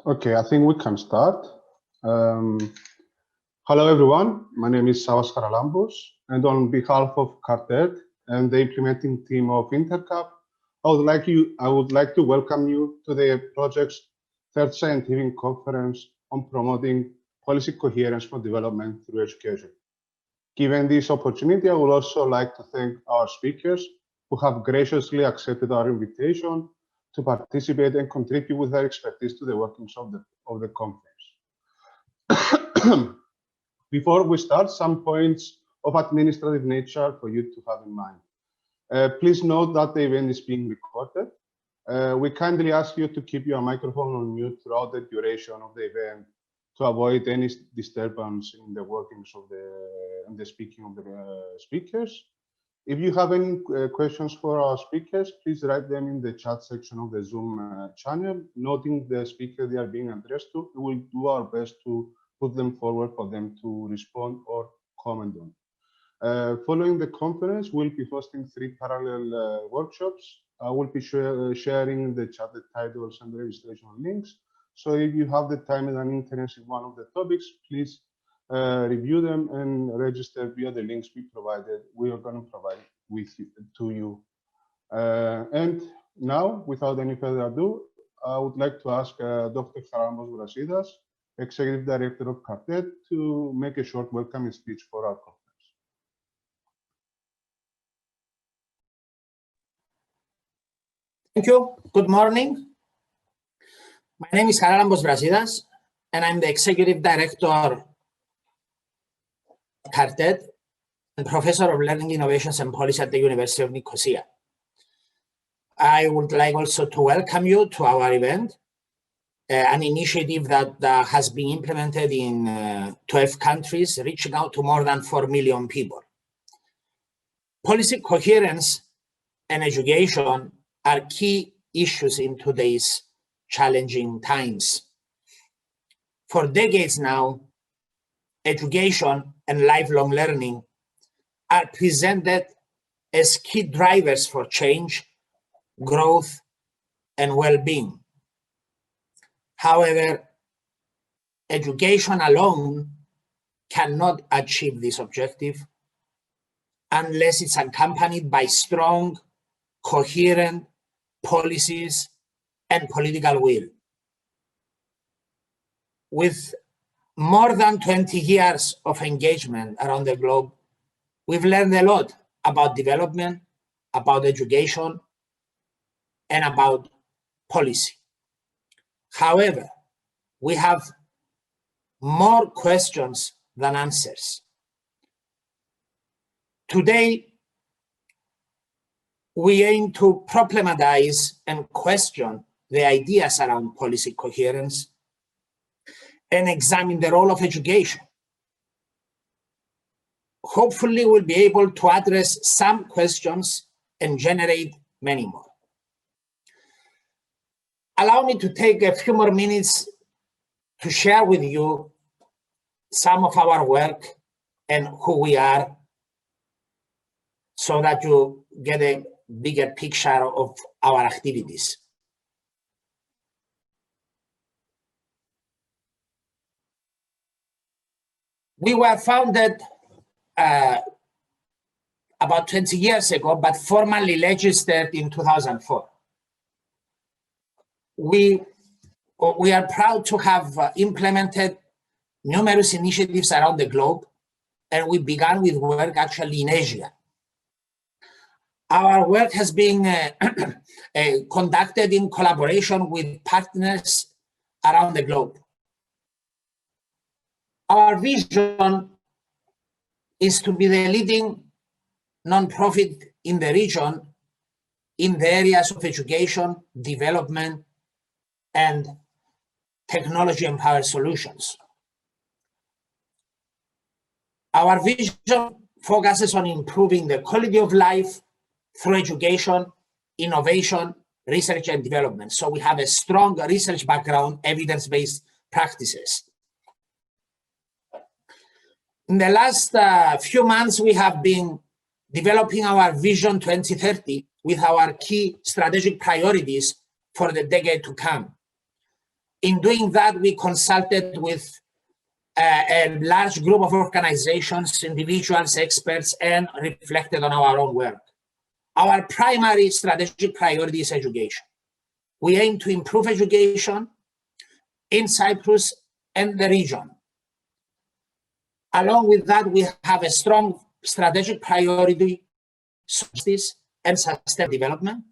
Okay, I think we can start. Hello, everyone. My name is Savas Charalambos, and on behalf of Quartet and the implementing team of InterCap, I would like to welcome you to the project's third scientific conference on promoting policy coherence for development through education. Given this opportunity, I would also like to thank our speakers who have graciously accepted our invitation to participate and contribute with their expertise to the workings of the conference. Before we start, some points of administrative nature for you to have in mind. Please note that the event is being recorded. We kindly ask you to keep your microphone on mute throughout the duration of the event to avoid any disturbance in the workings of the speaking of the speakers. If you have any questions for our speakers, please write them in the chat section of the Zoom channel, noting the speaker they are being addressed to. We will do our best to put them forward for them to respond or comment on. Following the conference, we'll be hosting 3 parallel workshops. I will be sharing in the chat the titles and the registration links. So if you have the time and an interest in one of the topics, please review them and register via the links we provided. We are going to provide to you. And now, without any further ado, I would like to ask Dr. Charalambos Brasidas, Executive Director of Quartet, to make a short welcoming speech for our conference. Thank you. Good morning. My name is Charalambos Brasidas, and I'm the Executive Director Quartet and Professor of Learning Innovations and Policy at the University of Nicosia. I would like also to welcome you to our event, an initiative that has been implemented in 12 countries, reaching out to more than 4 million people. Policy coherence and education are key issues in today's challenging times. For decades now, education and lifelong learning are presented as key drivers for change, growth, and well-being. However, education alone cannot achieve this objective unless it's accompanied by strong, coherent policies and political will. With more than 20 years of engagement around the globe, we've learned a lot about development, about education, and about policy. However, we have more questions than answers. Today, we aim to problematize and question the ideas around policy coherence and examine the role of education. Hopefully, we'll be able to address some questions and generate many more. Allow me to take a few more minutes to share with you some of our work and who we are, so that you get a bigger picture of our activities. We were founded about 20 years ago, but formally registered in 2004. We are proud to have implemented numerous initiatives around the globe, and we began with work actually in Asia. Our work has been conducted in collaboration with partners around the globe. Our vision is to be the leading nonprofit in the region in the areas of education, development, and technology-empowered solutions. Our vision focuses on improving the quality of life through education, innovation, research, and development. So we have a strong research background, evidence-based practices. In the last few months, we have been developing our Vision 2030 with our key strategic priorities for the decade to come. In doing that, we consulted with a large group of organizations, individuals, experts, and reflected on our own work. Our primary strategic priority is education. We aim to improve education in Cyprus and the region. Along with that, we have a strong strategic priority, justice and sustainable development.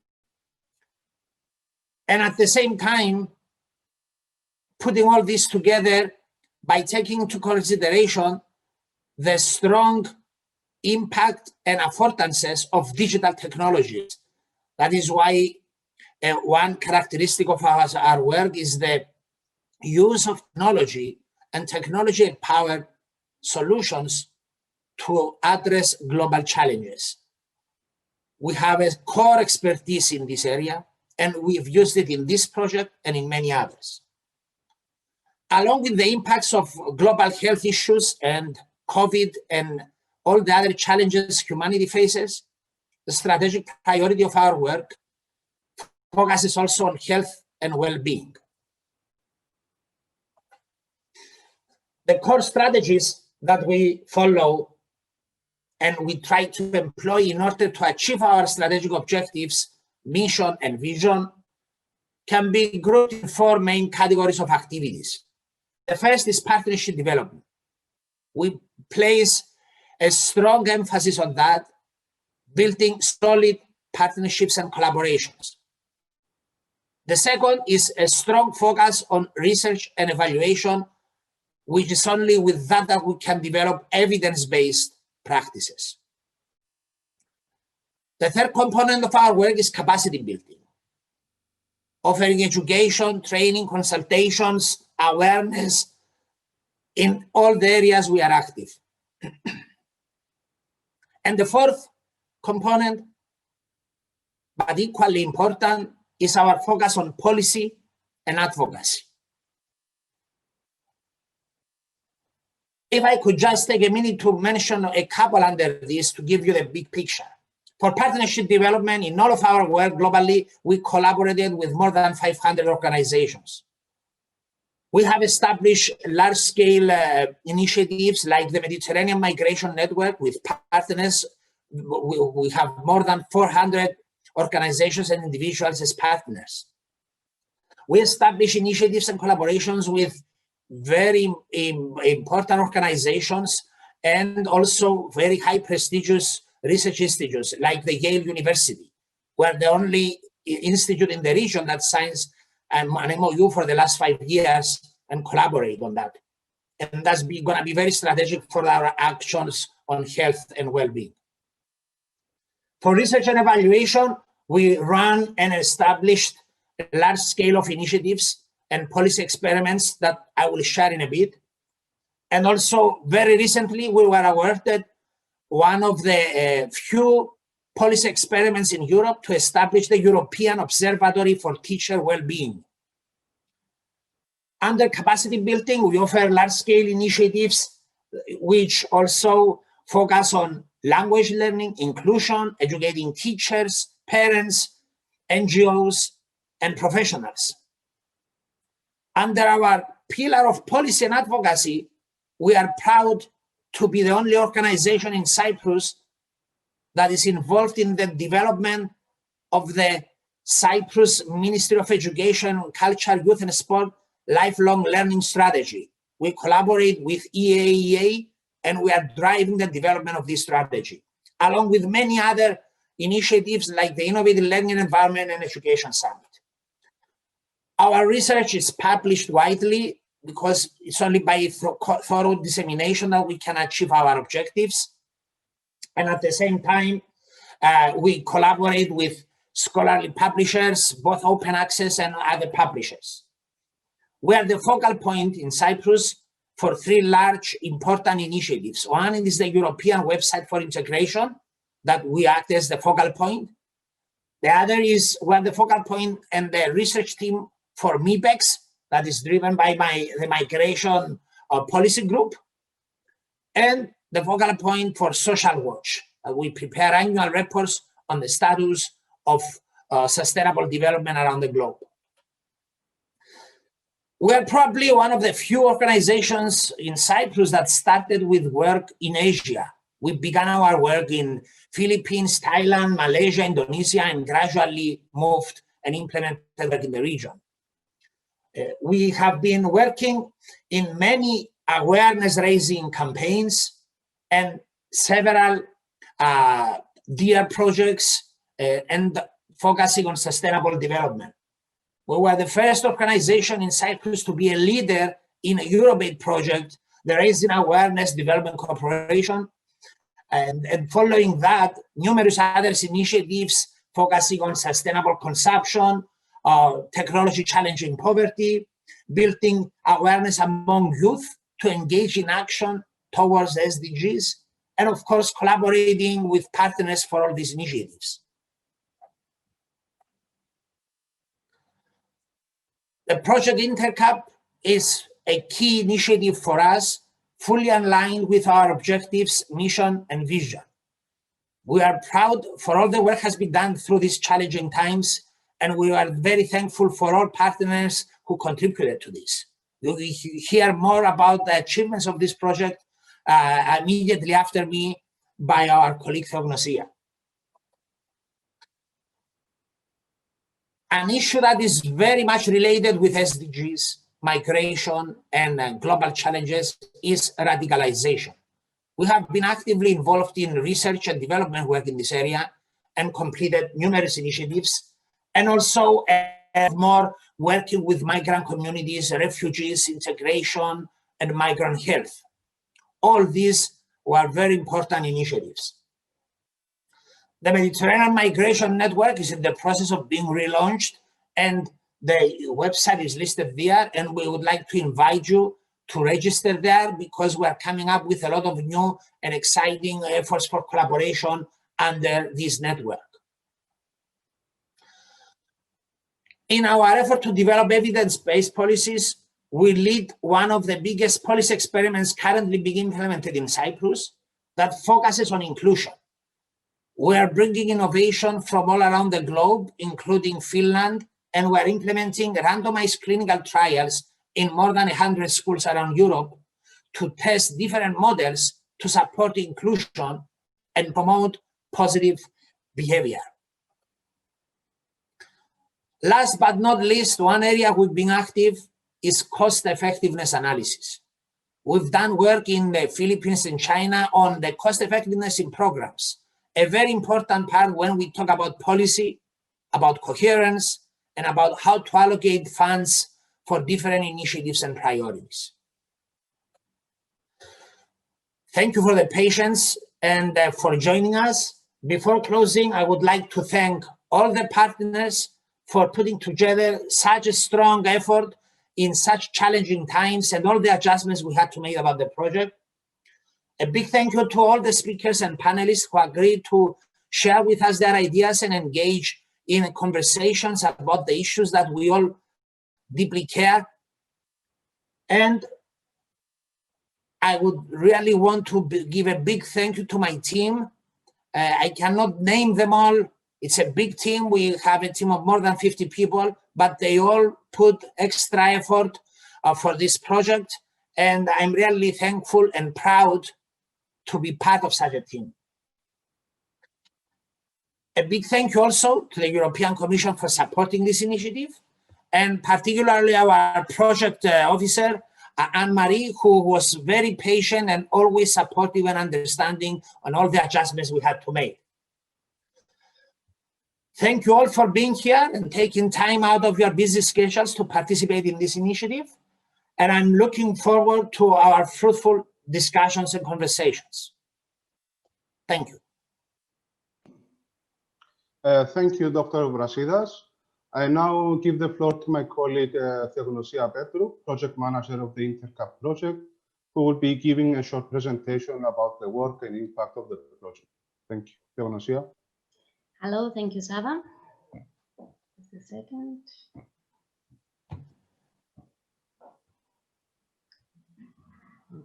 And at the same time, putting all this together by taking into consideration the strong impact and affordances of digital technologies. That is why one characteristic of our work is the use of technology and technology-empowered solutions to address global challenges. We have a core expertise in this area, and we've used it in this project and in many others. Along with the impacts of global health issues and COVID and all the other challenges humanity faces, the strategic priority of our work focuses also on health and well-being. The core strategies that we follow and we try to employ in order to achieve our strategic objectives, mission, and vision can be grouped in four main categories of activities. The first is partnership development. We place a strong emphasis on that, building solid partnerships and collaborations. The second is a strong focus on research and evaluation, which is only with that we can develop evidence-based practices. The third component of our work is capacity building, offering education, training, consultations, awareness in all the areas we are active. And the fourth component, but equally important, is our focus on policy and advocacy. If I could just take a minute to mention a couple under this to give you the big picture. For partnership development, in all of our work globally, we collaborated with more than 500 organizations. We have established large-scale initiatives like the Mediterranean Migration Network with partners. We have more than 400 organizations and individuals as partners. We establish initiatives and collaborations with very important organizations and also very high prestigious research institutes like the Yale-University. We're the only institute in the region that signs an MOU for the last 5 years and collaborate on that. And that's going to be very strategic for our actions on health and well-being. For research and evaluation, we run and established a large scale of initiatives and policy experiments that I will share in a bit. And also, very recently, we were awarded one of the few policy experiments in Europe to establish the European Observatory for Teacher Well-being. Under capacity building, we offer large-scale initiatives which also focus on language learning, inclusion, educating teachers, parents, NGOs, and professionals. Under our pillar of policy and advocacy, we are proud to be the only organization in Cyprus that is involved in the development of the Cyprus Ministry of Education, Culture, Youth and Sport lifelong learning strategy. We collaborate with EAEA and we are driving the development of this strategy, along with many other initiatives like the Innovative Learning Environment and Education Summit. Our research is published widely because it's only by thorough dissemination that we can achieve our objectives. And at the same time, we collaborate with scholarly publishers, both open access and other publishers. We are the focal point in Cyprus for 3 large important initiatives. One is the European website for integration that we act as the focal point. The other is we're the focal point and the research team for MIPEX that is driven by the migration policy group, and the focal point for Social Watch. We prepare annual reports on the status of sustainable development around the globe. We're probably one of the few organizations in Cyprus that started with work in Asia. We began our work in Philippines, Thailand, Malaysia, Indonesia, and gradually moved and implemented work in the region. We have been working in many awareness-raising campaigns and several dear projects and focusing on sustainable development. We were the first organization in Cyprus to be a leader in a EuropeAid project, the Raising Awareness Development Corporation, and following that, numerous other initiatives focusing on sustainable consumption, technology challenging poverty, building awareness among youth to engage in action towards SDGs, and of course, collaborating with partners for all these initiatives. The project InterCap is a key initiative for us, fully aligned with our objectives, mission, and vision. We are proud for all the work has been done through these challenging times, and we are very thankful for all partners who contributed to this. You will hear more about the achievements of this project immediately after me by our colleague Theognosia. An issue that is very much related with SDGs, migration, and global challenges is radicalization. We have been actively involved in research and development work in this area and completed numerous initiatives, and also more working with migrant communities, refugees, integration, and migrant health. All these were very important initiatives. The Mediterranean Migration Network is in the process of being relaunched, and the website is listed there, and we would like to invite you to register there because we are coming up with a lot of new and exciting efforts for collaboration under this network. In our effort to develop evidence-based policies, we lead one of the biggest policy experiments currently being implemented in Cyprus that focuses on inclusion. We are bringing innovation from all around the globe, including Finland, and we are implementing randomized clinical trials in more than 100 schools around Europe to test different models to support inclusion and promote positive behavior. Last but not least, one area we've been active is cost effectiveness analysis. We've done work in the Philippines and China on the cost effectiveness in programs, a very important part when we talk about policy, about coherence, and about how to allocate funds for different initiatives and priorities. Thank you for the patience and for joining us. Before closing, I would like to thank all the partners for putting together such a strong effort in such challenging times and all the adjustments we had to make about the project. A big thank you to all the speakers and panelists who agreed to share with us their ideas and engage in conversations about the issues that we all deeply care. And I would really want to give a big thank you to my team. I cannot name them all. It's a big team. We have a team of more than 50 people, but they all put extra effort for this project. And I'm really thankful and proud to be part of such a team. A big thank you also to the European Commission for supporting this initiative, and particularly our project officer, Anne-Marie, who was very patient and always supportive and understanding on all the adjustments we had to make. Thank you all for being here and taking time out of your busy schedules to participate in this initiative. And I'm looking forward to our fruitful discussions and conversations. Thank you. Thank you, Dr. Brasidas. I now give the floor to my colleague, Theognosia Petru, Project Manager of the InterCap project, who will be giving a short presentation about the work and impact of the project. Thank you. Theognosia. Hello, thank you, Sava. Just a second.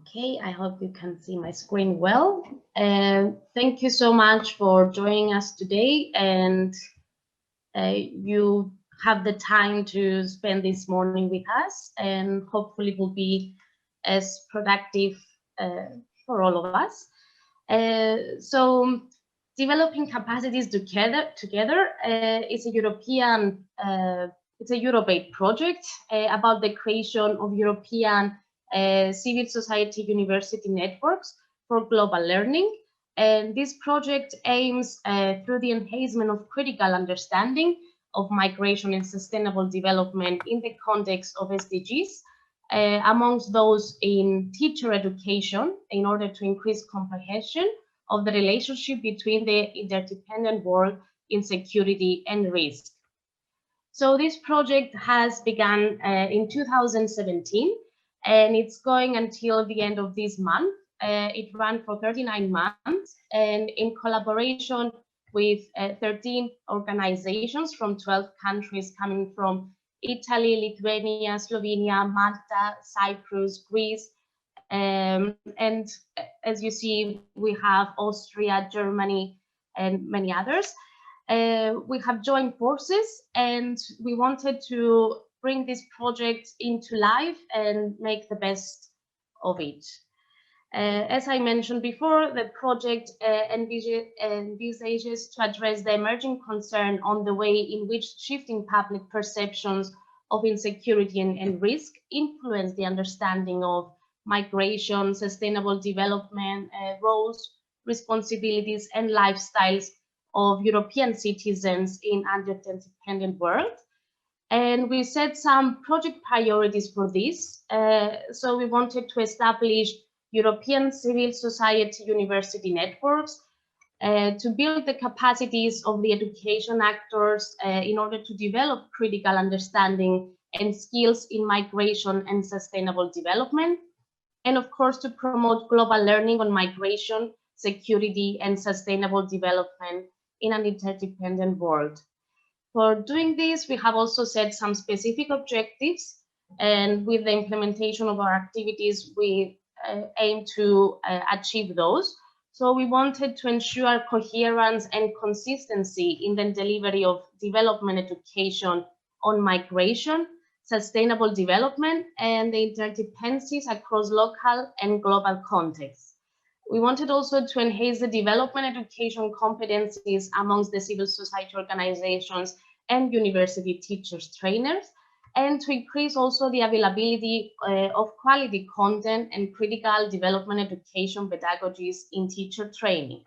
Okay, I hope you can see my screen well. Thank you so much for joining us today. And you have the time to spend this morning with us, and hopefully will be as productive for all of us. So developing capacities together is a European, it's a EuropeAid project about the creation of European civil society university networks for global learning. And this project aims through the enhancement of critical understanding of migration and sustainable development in the context of SDGs, amongst those in teacher education, in order to increase comprehension of the relationship between the interdependent world in security and risk. So this project has begun in 2017, and it's going until the end of this month. It ran for 39 months, and in collaboration with 13 organizations from 12 countries, coming from Italy, Lithuania, Slovenia, Malta, Cyprus, Greece, and as you see, we have Austria, Germany, and many others. We have joined forces, and we wanted to bring this project into life and make the best of it. As I mentioned before, the project envisages to address the emerging concern on the way in which shifting public perceptions of insecurity and risk influence the understanding of migration, sustainable development, roles, responsibilities, and lifestyles of European citizens in an interdependent world. And we set some project priorities for this. So we wanted to establish European civil society university networks to build the capacities of the education actors in order to develop critical understanding and skills in migration and sustainable development. And of course, to promote global learning on migration, security, and sustainable development in an interdependent world. For doing this, we have also set some specific objectives, and with the implementation of our activities, we aim to achieve those. So we wanted to ensure coherence and consistency in the delivery of development education on migration, sustainable development, and the interdependencies across local and global contexts. We wanted also to enhance the development education competencies amongst the civil society organizations and university teachers, trainers, and to increase also the availability of quality content and critical development education pedagogies in teacher training.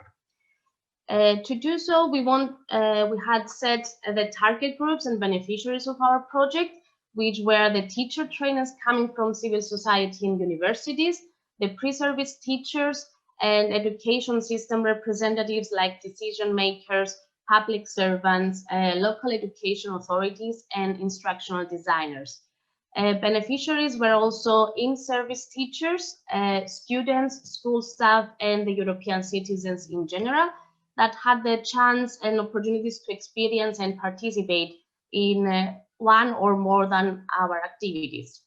To do so, we had set the target groups and beneficiaries of our project, which were the teacher trainers coming from civil society and universities, the pre-service teachers, and education system representatives like decision makers, public servants, local education authorities, and instructional designers. Beneficiaries were also in-service teachers, students, school staff, and the European citizens in general that had the chance and opportunities to experience and participate in one or more than our activities.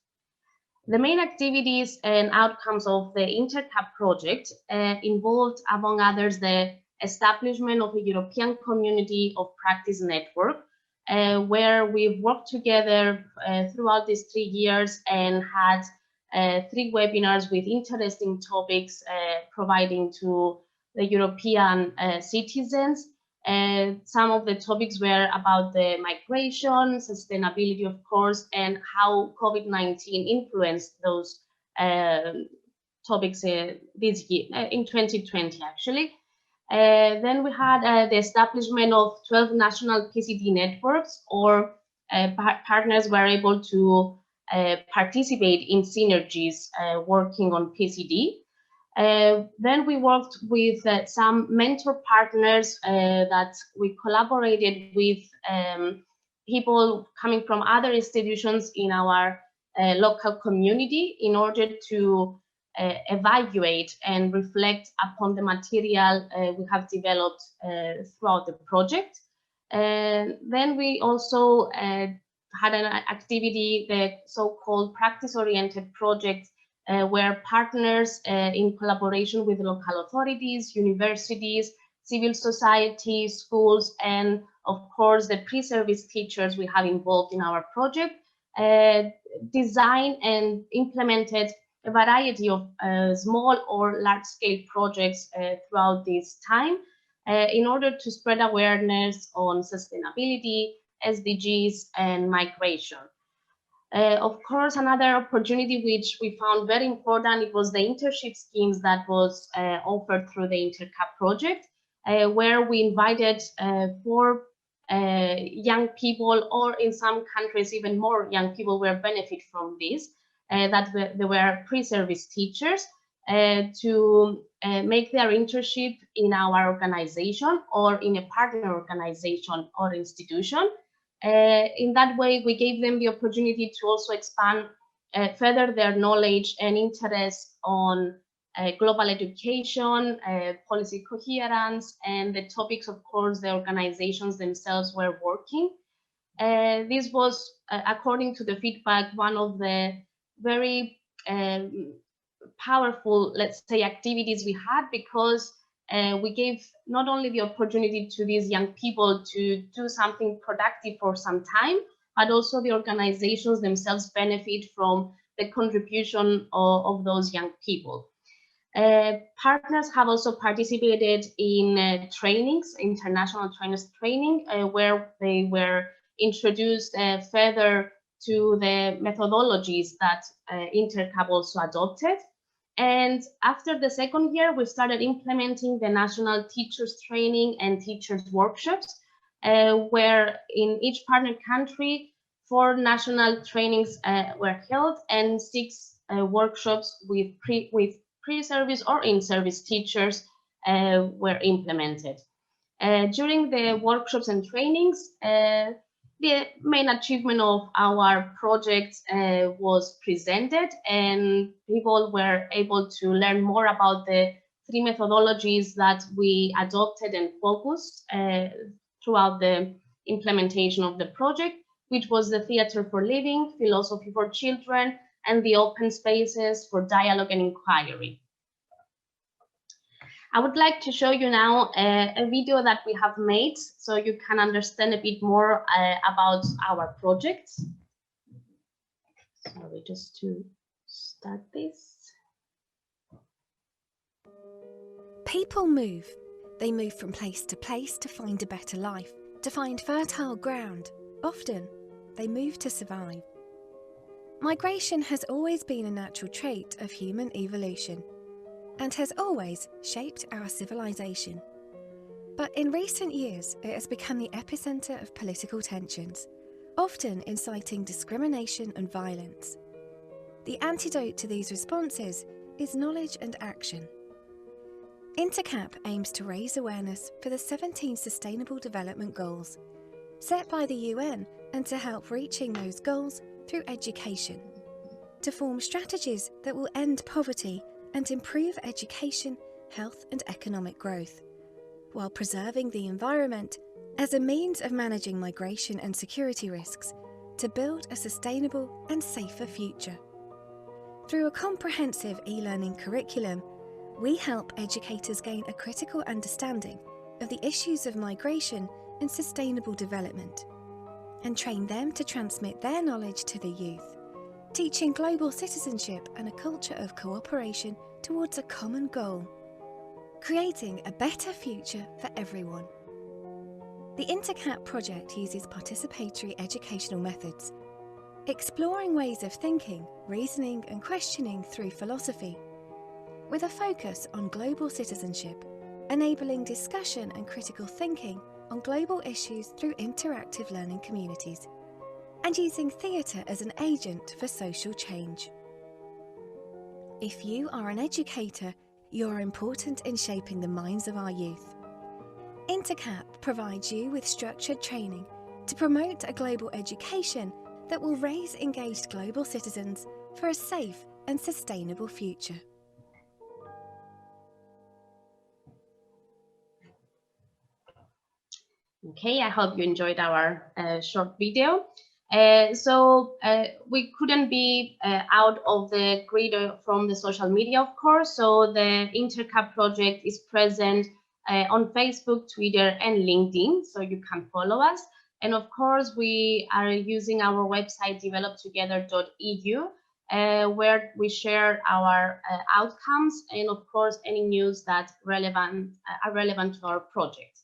The main activities and outcomes of the InterCap project involved, among others, the establishment of a European community of practice network, where we've worked together throughout these 3 years and had 3 webinars with interesting topics providing to the European citizens. Some of the topics were about the migration, sustainability, of course, and how COVID-19 influenced those topics this year, in 2020, actually. Then we had the establishment of 12 national PCD networks, or partners were able to participate in synergies working on PCD. Then we worked with some mentor partners that we collaborated with, people coming from other institutions in our local community in order to evaluate and reflect upon the material we have developed throughout the project. Then we also had an activity, the so-called practice-oriented project, where partners in collaboration with local authorities, universities, civil society, schools, and of course the pre-service teachers we have involved in our project, designed and implemented a variety of small or large-scale projects throughout this time in order to spread awareness on sustainability, SDGs, and migration. Of course, another opportunity which we found very important, it was the internship schemes that was offered through the InterCap project, where we invited 4 young people, or in some countries even more young people were benefit from this, they were pre-service teachers, to make their internship in our organization or in a partner organization or institution. In that way, we gave them the opportunity to also expand further their knowledge and interest on global education, policy coherence, and the topics, of course, the organizations themselves were working. This was, according to the feedback, one of the very powerful, let's say, activities we had, because we gave not only the opportunity to these young people to do something productive for some time, but also the organizations themselves benefit from the contribution of those young people. Partners have also participated in trainings, international trainers training, where they were introduced further to the methodologies that InterCap also adopted. And after the second year, we started implementing the national teachers training and teachers workshops, where in each partner country, 4 national trainings were held and 6 workshops with pre-service or in-service teachers were implemented. During the workshops and trainings, the main achievement of our project was presented, and people were able to learn more about the 3 methodologies that we adopted and focused throughout the implementation of the project, which was the theater for living, philosophy for children, and the open spaces for dialogue and inquiry. I would like to show you now a video that we have made so you can understand a bit more about our project. Sorry, just to start this. People move. They move from place to place to find a better life, to find fertile ground. Often, they move to survive. Migration has always been a natural trait of human evolution, and has always shaped our civilization. But in recent years, it has become the epicenter of political tensions, often inciting discrimination and violence. The antidote to these responses is knowledge and action. InterCap aims to raise awareness for the 17 Sustainable Development Goals, set by the UN, and to help reaching those goals through education, to form strategies that will end poverty and improve education, health and economic growth, while preserving the environment as a means of managing migration and security risks to build a sustainable and safer future. Through a comprehensive e-learning curriculum, we help educators gain a critical understanding of the issues of migration and sustainable development, and train them to transmit their knowledge to the youth, teaching global citizenship and a culture of cooperation towards a common goal, creating a better future for everyone. The InterCap project uses participatory educational methods, exploring ways of thinking, reasoning and questioning through philosophy, with a focus on global citizenship, enabling discussion and critical thinking on global issues through interactive learning communities, and using theatre as an agent for social change. If you are an educator, you are important in shaping the minds of our youth. InterCap provides you with structured training to promote a global education that will raise engaged global citizens for a safe and sustainable future. Okay, I hope you enjoyed our short video. We couldn't be out of the grid from the social media, of course. So the InterCap project is present on Facebook, Twitter, and LinkedIn, so you can follow us. And of course, we are using our website developtogether.eu, where we share our outcomes and of course any news that are relevant to our project.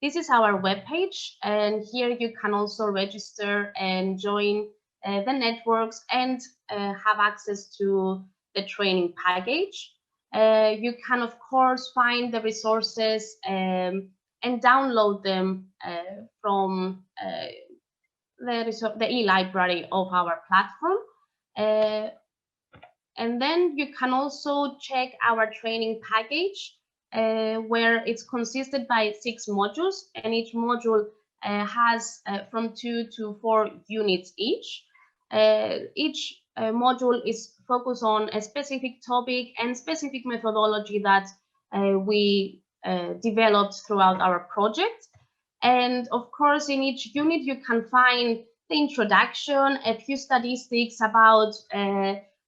This is our webpage, and here you can also register and join the networks and have access to the training package. You can of course find the resources and download them from the e-library of our platform. And then you can also check our training package, where it's consisted by 6 modules, and each module has from 2 to 4 units each. Each module is focused on a specific topic and specific methodology that we developed throughout our project. And of course, in each unit, you can find the introduction, a few statistics about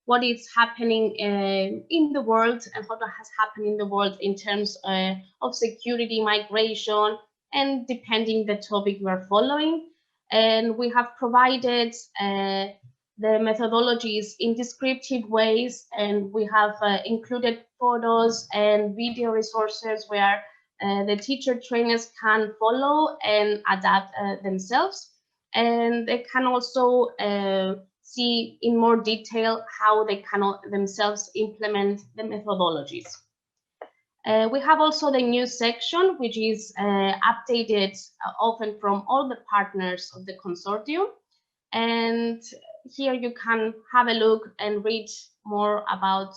what is happening in the world and what has happened in the world in terms of security, migration, and depending the topic you are following. And we have provided the methodologies in descriptive ways, and we have included photos and video resources where the teacher trainers can follow and adapt themselves. And they can also see in more detail how they can themselves implement the methodologies. We have also the news section, which is updated often from all the partners of the consortium. And here you can have a look and read more about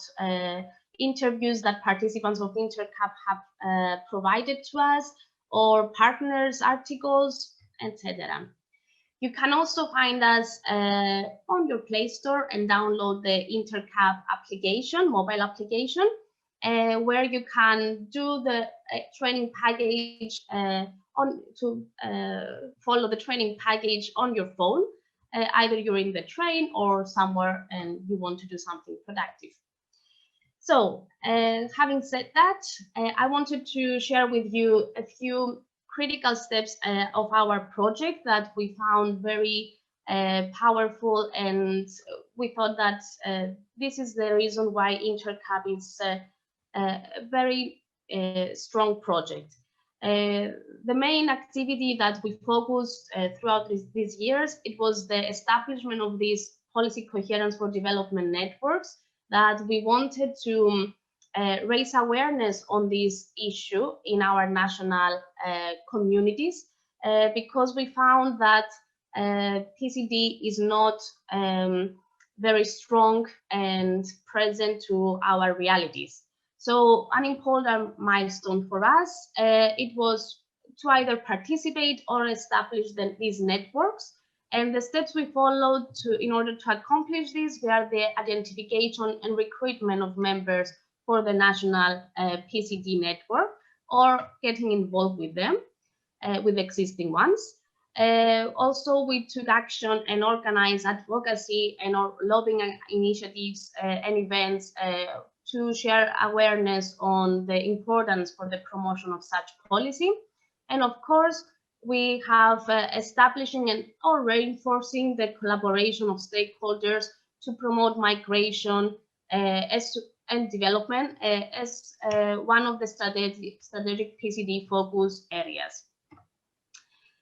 interviews that participants of InterCap have provided to us, or partners' articles, etc. You can also find us on your Play Store and download the InterCap application, mobile application, where you can do the training package follow the training package on your phone, either you're in the train or somewhere and you want to do something productive. So having said that, I wanted to share with you a few critical steps of our project that we found very powerful, and we thought that this is the reason why InterCap is a very strong project. The main activity that we focused throughout these years, it was the establishment of these policy coherence for development networks, that we wanted to raise awareness on this issue in our national communities, because we found that PCD is not very strong and present to our realities. So an important milestone for us, it was to either participate or establish these networks. And the steps we followed in order to accomplish this were the identification and recruitment of members for the national PCD network, or getting involved with them, with existing ones. Also, we took action and organized advocacy and lobbying initiatives and events to share awareness on the importance for the promotion of such policy. And of course, we have establishing or reinforcing the collaboration of stakeholders to promote migration and development as one of the strategic PCD focus areas.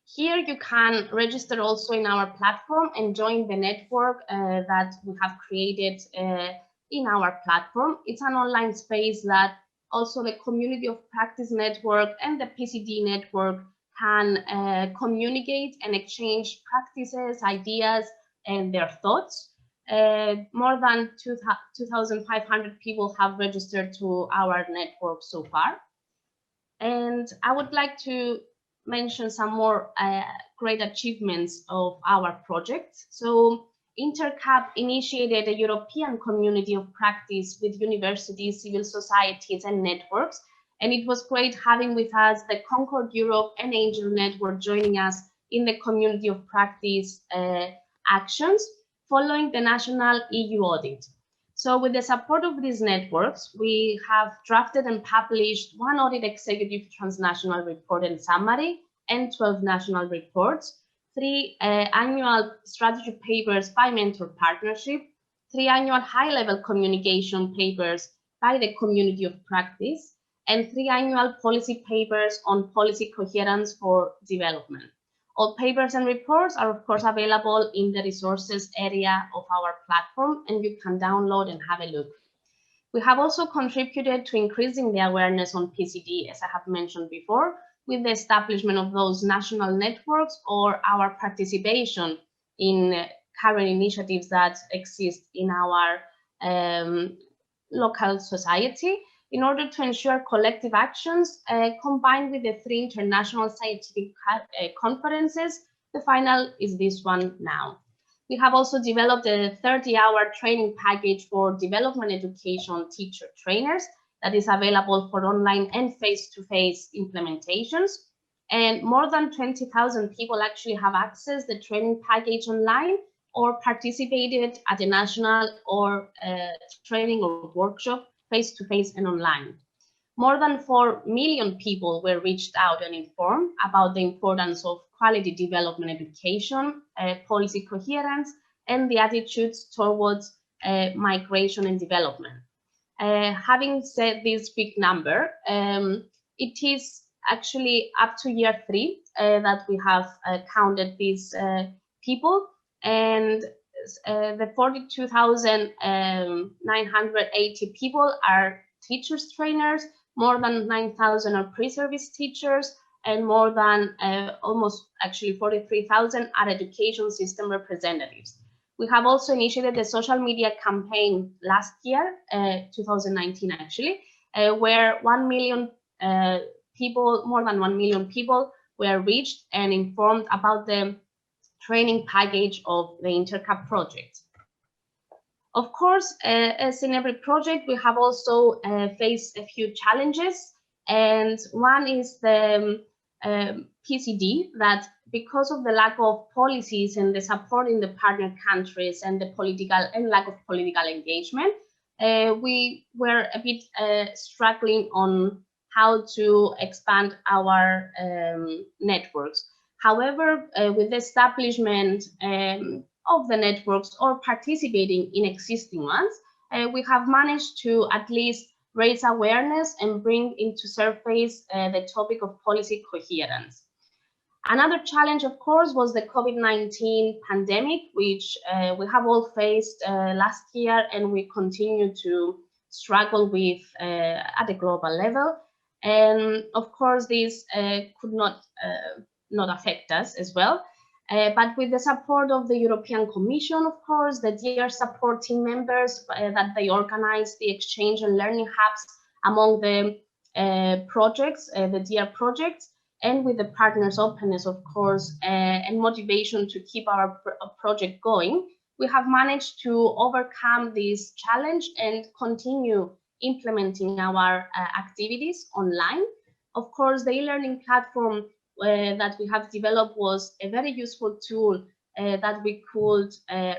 Here you can register also in our platform and join the network that we have created in our platform. It's an online space that also the community of practice network and the PCD network can communicate and exchange practices, ideas, and their thoughts. More than 2,500 people have registered to our network so far. And I would like to mention some more great achievements of our project. So InterCap initiated a European community of practice with universities, civil societies, and networks. And it was great having with us the Concord Europe and Angel Network joining us in the community of practice actions following the national EU audit. So with the support of these networks, we have drafted and published one audit executive transnational report and summary and 12 national reports, 3 annual strategy papers by mentor partnership, 3 annual high-level communication papers by the community of practice, and 3 annual policy papers on policy coherence for development. All papers and reports are, of course, available in the resources area of our platform, and you can download and have a look. We have also contributed to increasing the awareness on PCD, as I have mentioned before, with the establishment of those national networks or our participation in current initiatives that exist in our local society, in order to ensure collective actions combined with the 3 international scientific conferences. The final is this one now. We have also developed a 30-hour training package for development education teacher trainers that is available for online and face-to-face implementations. And more than 20,000 people actually have accessed the training package online or participated at a national or training or workshop face-to-face and online. More than 4 million people were reached out and informed about the importance of quality development education, policy coherence, and the attitudes towards migration and development. Having said this big number, it is actually up to year 3 that we have counted these people, and the 42,980 people are teachers trainers, more than 9,000 are pre-service teachers, and more than almost actually 43,000 are education system representatives. We have also initiated a social media campaign last year, 2019 actually, where 1 million people, more than 1 million people were reached and informed about the training package of the InterCap project. Of course, as in every project, we have also faced a few challenges, and one is the PCD, that because of the lack of policies and the support in the partner countries and the lack of political engagement, we were a bit struggling on how to expand our networks. However, with the establishment of the networks or participating in existing ones, we have managed to at least raise awareness and bring into surface the topic of policy coherence. Another challenge, of course, was the COVID-19 pandemic, which we have all faced last year, and we continue to struggle with at a global level. And of course, this could not affect us as well. But with the support of the European Commission, of course, the DR support team members, that they organize the exchange and learning hubs among the projects, the DR projects, and with the partners' openness, of course, and motivation to keep our project going, we have managed to overcome this challenge and continue implementing our activities online. Of course, the e-learning platform that we have developed was a very useful tool that we could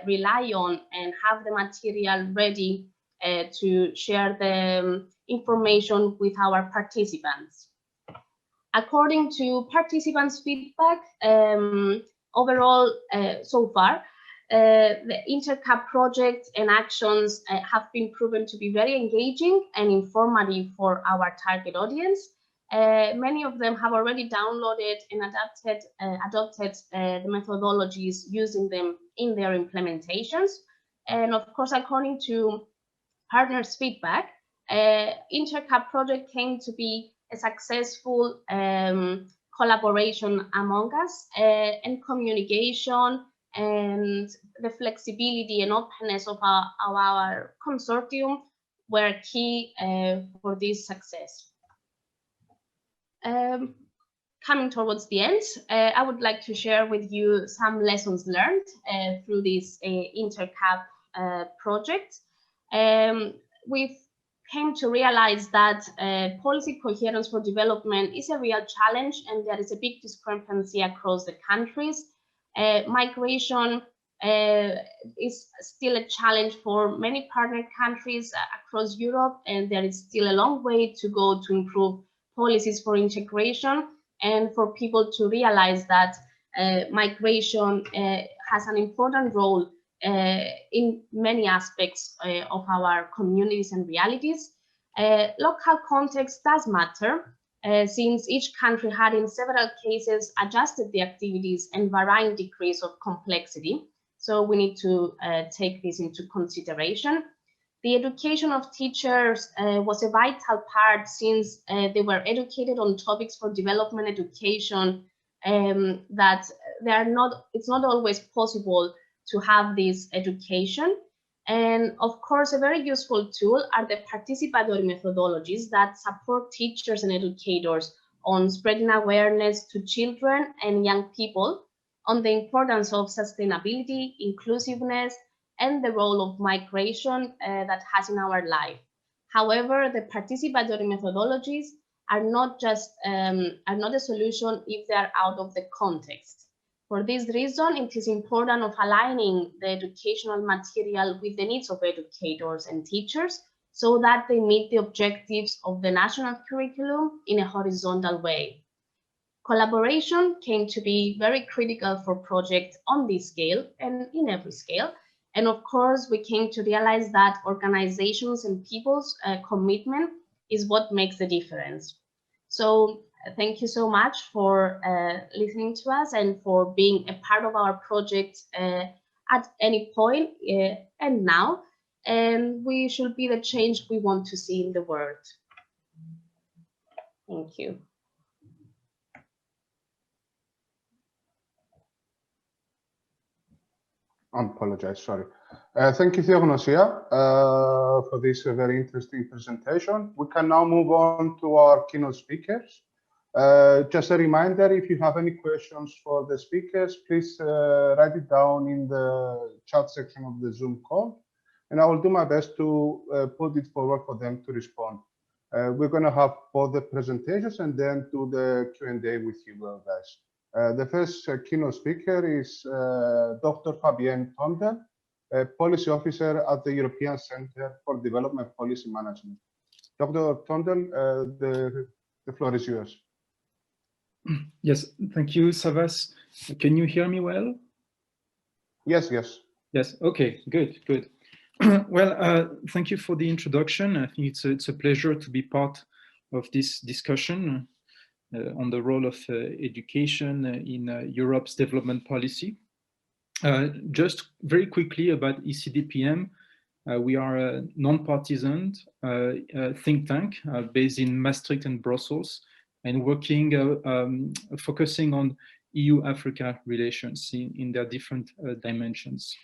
rely on and have the material ready to share the information with our participants. According to participants' feedback, overall, so far, the InterCap project and actions have been proven to be very engaging and informative for our target audience. Many of them have already downloaded and adopted the methodologies, using them in their implementations. And of course, according to partners' feedback, InterCap project came to be a successful collaboration among us, and communication and the flexibility and openness of our consortium were key for this success. Coming towards the end, I would like to share with you some lessons learned through this InterCap project. We've came to realize that policy coherence for development is a real challenge, and there is a big discrepancy across the countries. Migration is still a challenge for many partner countries across Europe, and there is still a long way to go to improve policies for integration and for people to realize that migration has an important role in many aspects of our communities and realities. Local context does matter, since each country had in several cases adjusted the activities and varying degrees of complexity. So we need to take this into consideration. The education of teachers was a vital part, since they were educated on topics for development education that it's not always possible to have this education. And of course, a very useful tool are the participatory methodologies that support teachers and educators on spreading awareness to children and young people on the importance of sustainability, inclusiveness, and the role of migration that has in our life. However, the participatory methodologies are not a solution if they are out of the context. For this reason, it is important of aligning the educational material with the needs of educators and teachers so that they meet the objectives of the national curriculum in a horizontal way. Collaboration came to be very critical for projects on this scale and in every scale. And of course, we came to realize that organizations and people's commitment is what makes the difference. So thank you so much for listening to us and for being a part of our project at any point and now. And we should be the change we want to see in the world. Thank you. I apologize, sorry. Thank you, Theognosia, for this very interesting presentation. We can now move on to our keynote speakers. Just a reminder, if you have any questions for the speakers, please write it down in the chat section of the Zoom call, and I will do my best to put it forward for them to respond. We're going to have both the presentations and then do the Q&A with you guys. The first keynote speaker is Dr. Fabienne Tondel, Policy Officer at the European Center for Development Policy Management. Dr. Tondel, the floor is yours. Yes, thank you, Savas. Can you hear me well? Yes, yes. Yes, okay, good, good. Well, thank you for the introduction. I think it's a pleasure to be part of this discussion on the role of education in Europe's development policy. Just very quickly about ECDPM, we are a non-partisan think tank based in Maastricht and Brussels, and working, focusing on EU-Africa relations in their different dimensions.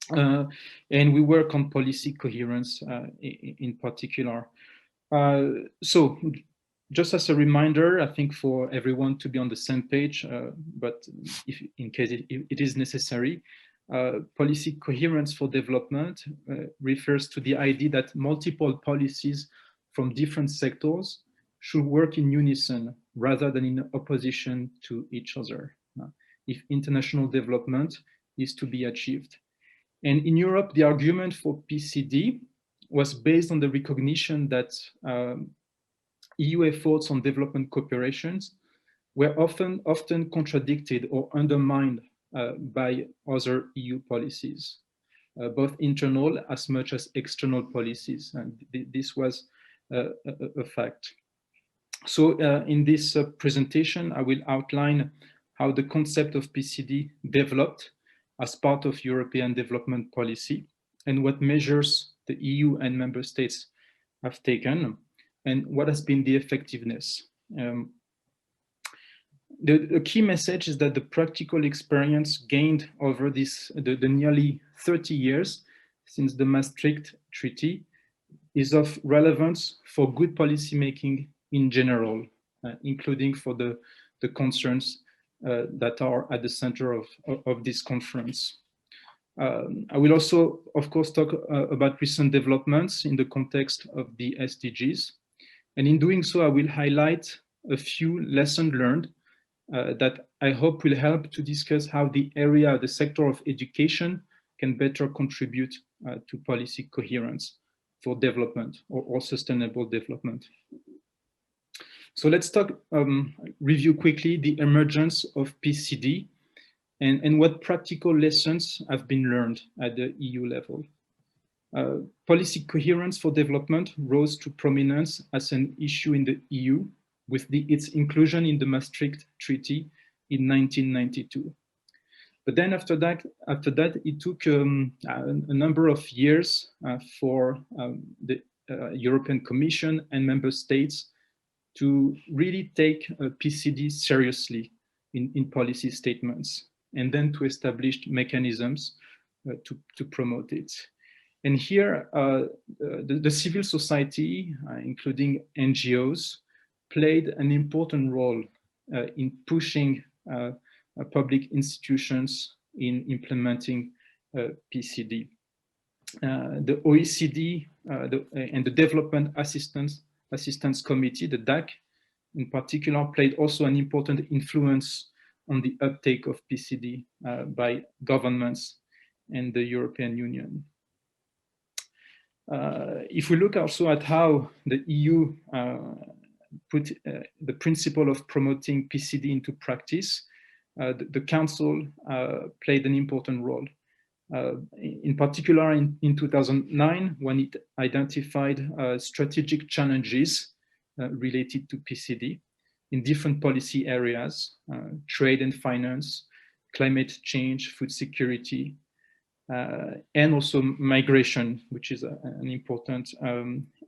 And we work on policy coherence in particular. So just as a reminder, I think for everyone to be on the same page, but if in case it is necessary, policy coherence for development refers to the idea that multiple policies from different sectors should work in unison rather than in opposition to each other, if international development is to be achieved. And in Europe, the argument for PCD was based on the recognition that EU efforts on development cooperations were often contradicted or undermined by other EU policies, both internal as much as external policies. And this was a fact. So in this presentation, I will outline how the concept of PCD developed as part of European development policy and what measures the EU and member states have taken and what has been the effectiveness. The key message is that the practical experience gained over the nearly 30 years since the Maastricht Treaty is of relevance for good policymaking in general, including for the concerns that are at the center of this conference. I will also, of course, talk about recent developments in the context of the SDGs. And in doing so, I will highlight a few lessons learned that I hope will help to discuss how the sector of education can better contribute to policy coherence for development or sustainable development. So let's review quickly the emergence of PCD and what practical lessons have been learned at the EU level. Policy coherence for development rose to prominence as an issue in the EU with its inclusion in the Maastricht Treaty in 1992. But then after that it took a number of years for the European Commission and member states to really take PCD seriously in policy statements, and then to establish mechanisms to promote it. And here, the civil society, including NGOs, played an important role in pushing public institutions in implementing PCD. The OECD and the Development Assistance Committee, the DAC, in particular, played also an important influence on the uptake of PCD by governments and the European Union. If we look also at how the EU put the principle of promoting PCD into practice, the Council played an important role. In particular, in 2009, when it identified strategic challenges related to PCD in different policy areas, trade and finance, climate change, food security, and also migration, which is an important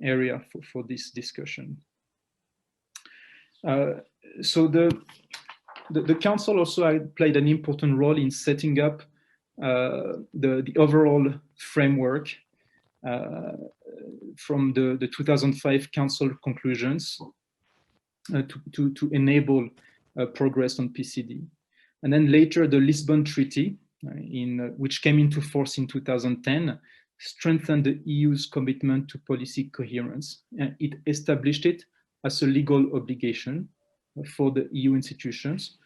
area for this discussion. So the Council also played an important role in setting up the overall framework from the 2005 Council conclusions to enable progress on PCD. And then later the Lisbon Treaty, which came into force in 2010, strengthened the EU's commitment to policy coherence. It established it as a legal obligation for the EU institutions,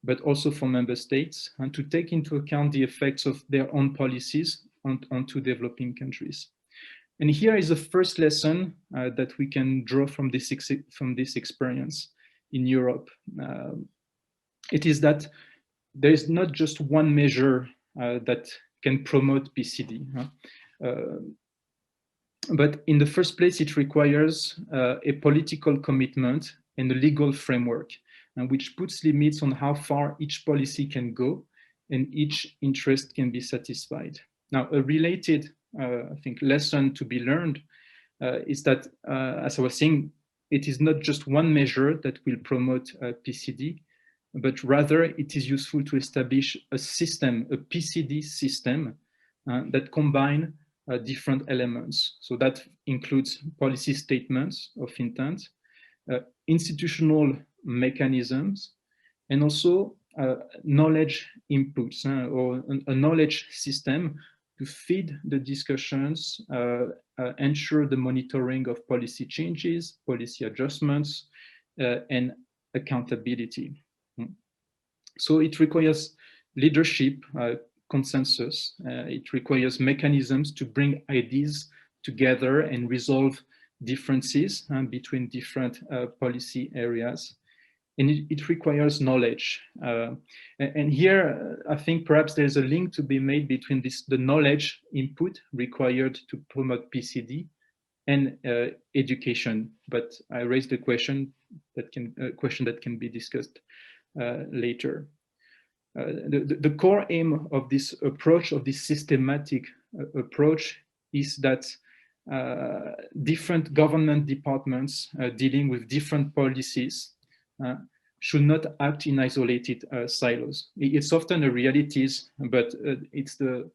but also for member states, and to take into account the effects of their own policies onto developing countries. And here is the first lesson that we can draw from this experience in Europe. It is that there is not just one measure that can promote PCD. But in the first place, it requires a political commitment and a legal framework, which puts limits on how far each policy can go and each interest can be satisfied. Now, a related, I think, lesson to be learned is that, as I was saying, it is not just one measure that will promote PCD, but rather it is useful to establish a system, a PCD system that combine different elements. So that includes policy statements of intent, institutional mechanisms, and also knowledge inputs or a knowledge system to feed the discussions, ensure the monitoring of policy changes, policy adjustments, and accountability. So it requires leadership, consensus. It requires mechanisms to bring ideas together and resolve differences between different policy areas. And it requires knowledge. And here, I think perhaps there's a link to be made between the knowledge input required to promote PCD and education. But I raised a question that can be discussed later. The core aim of this approach, of this systematic approach, is that different government departments dealing with different policies should not act in isolated silos. It's often a reality, but it's the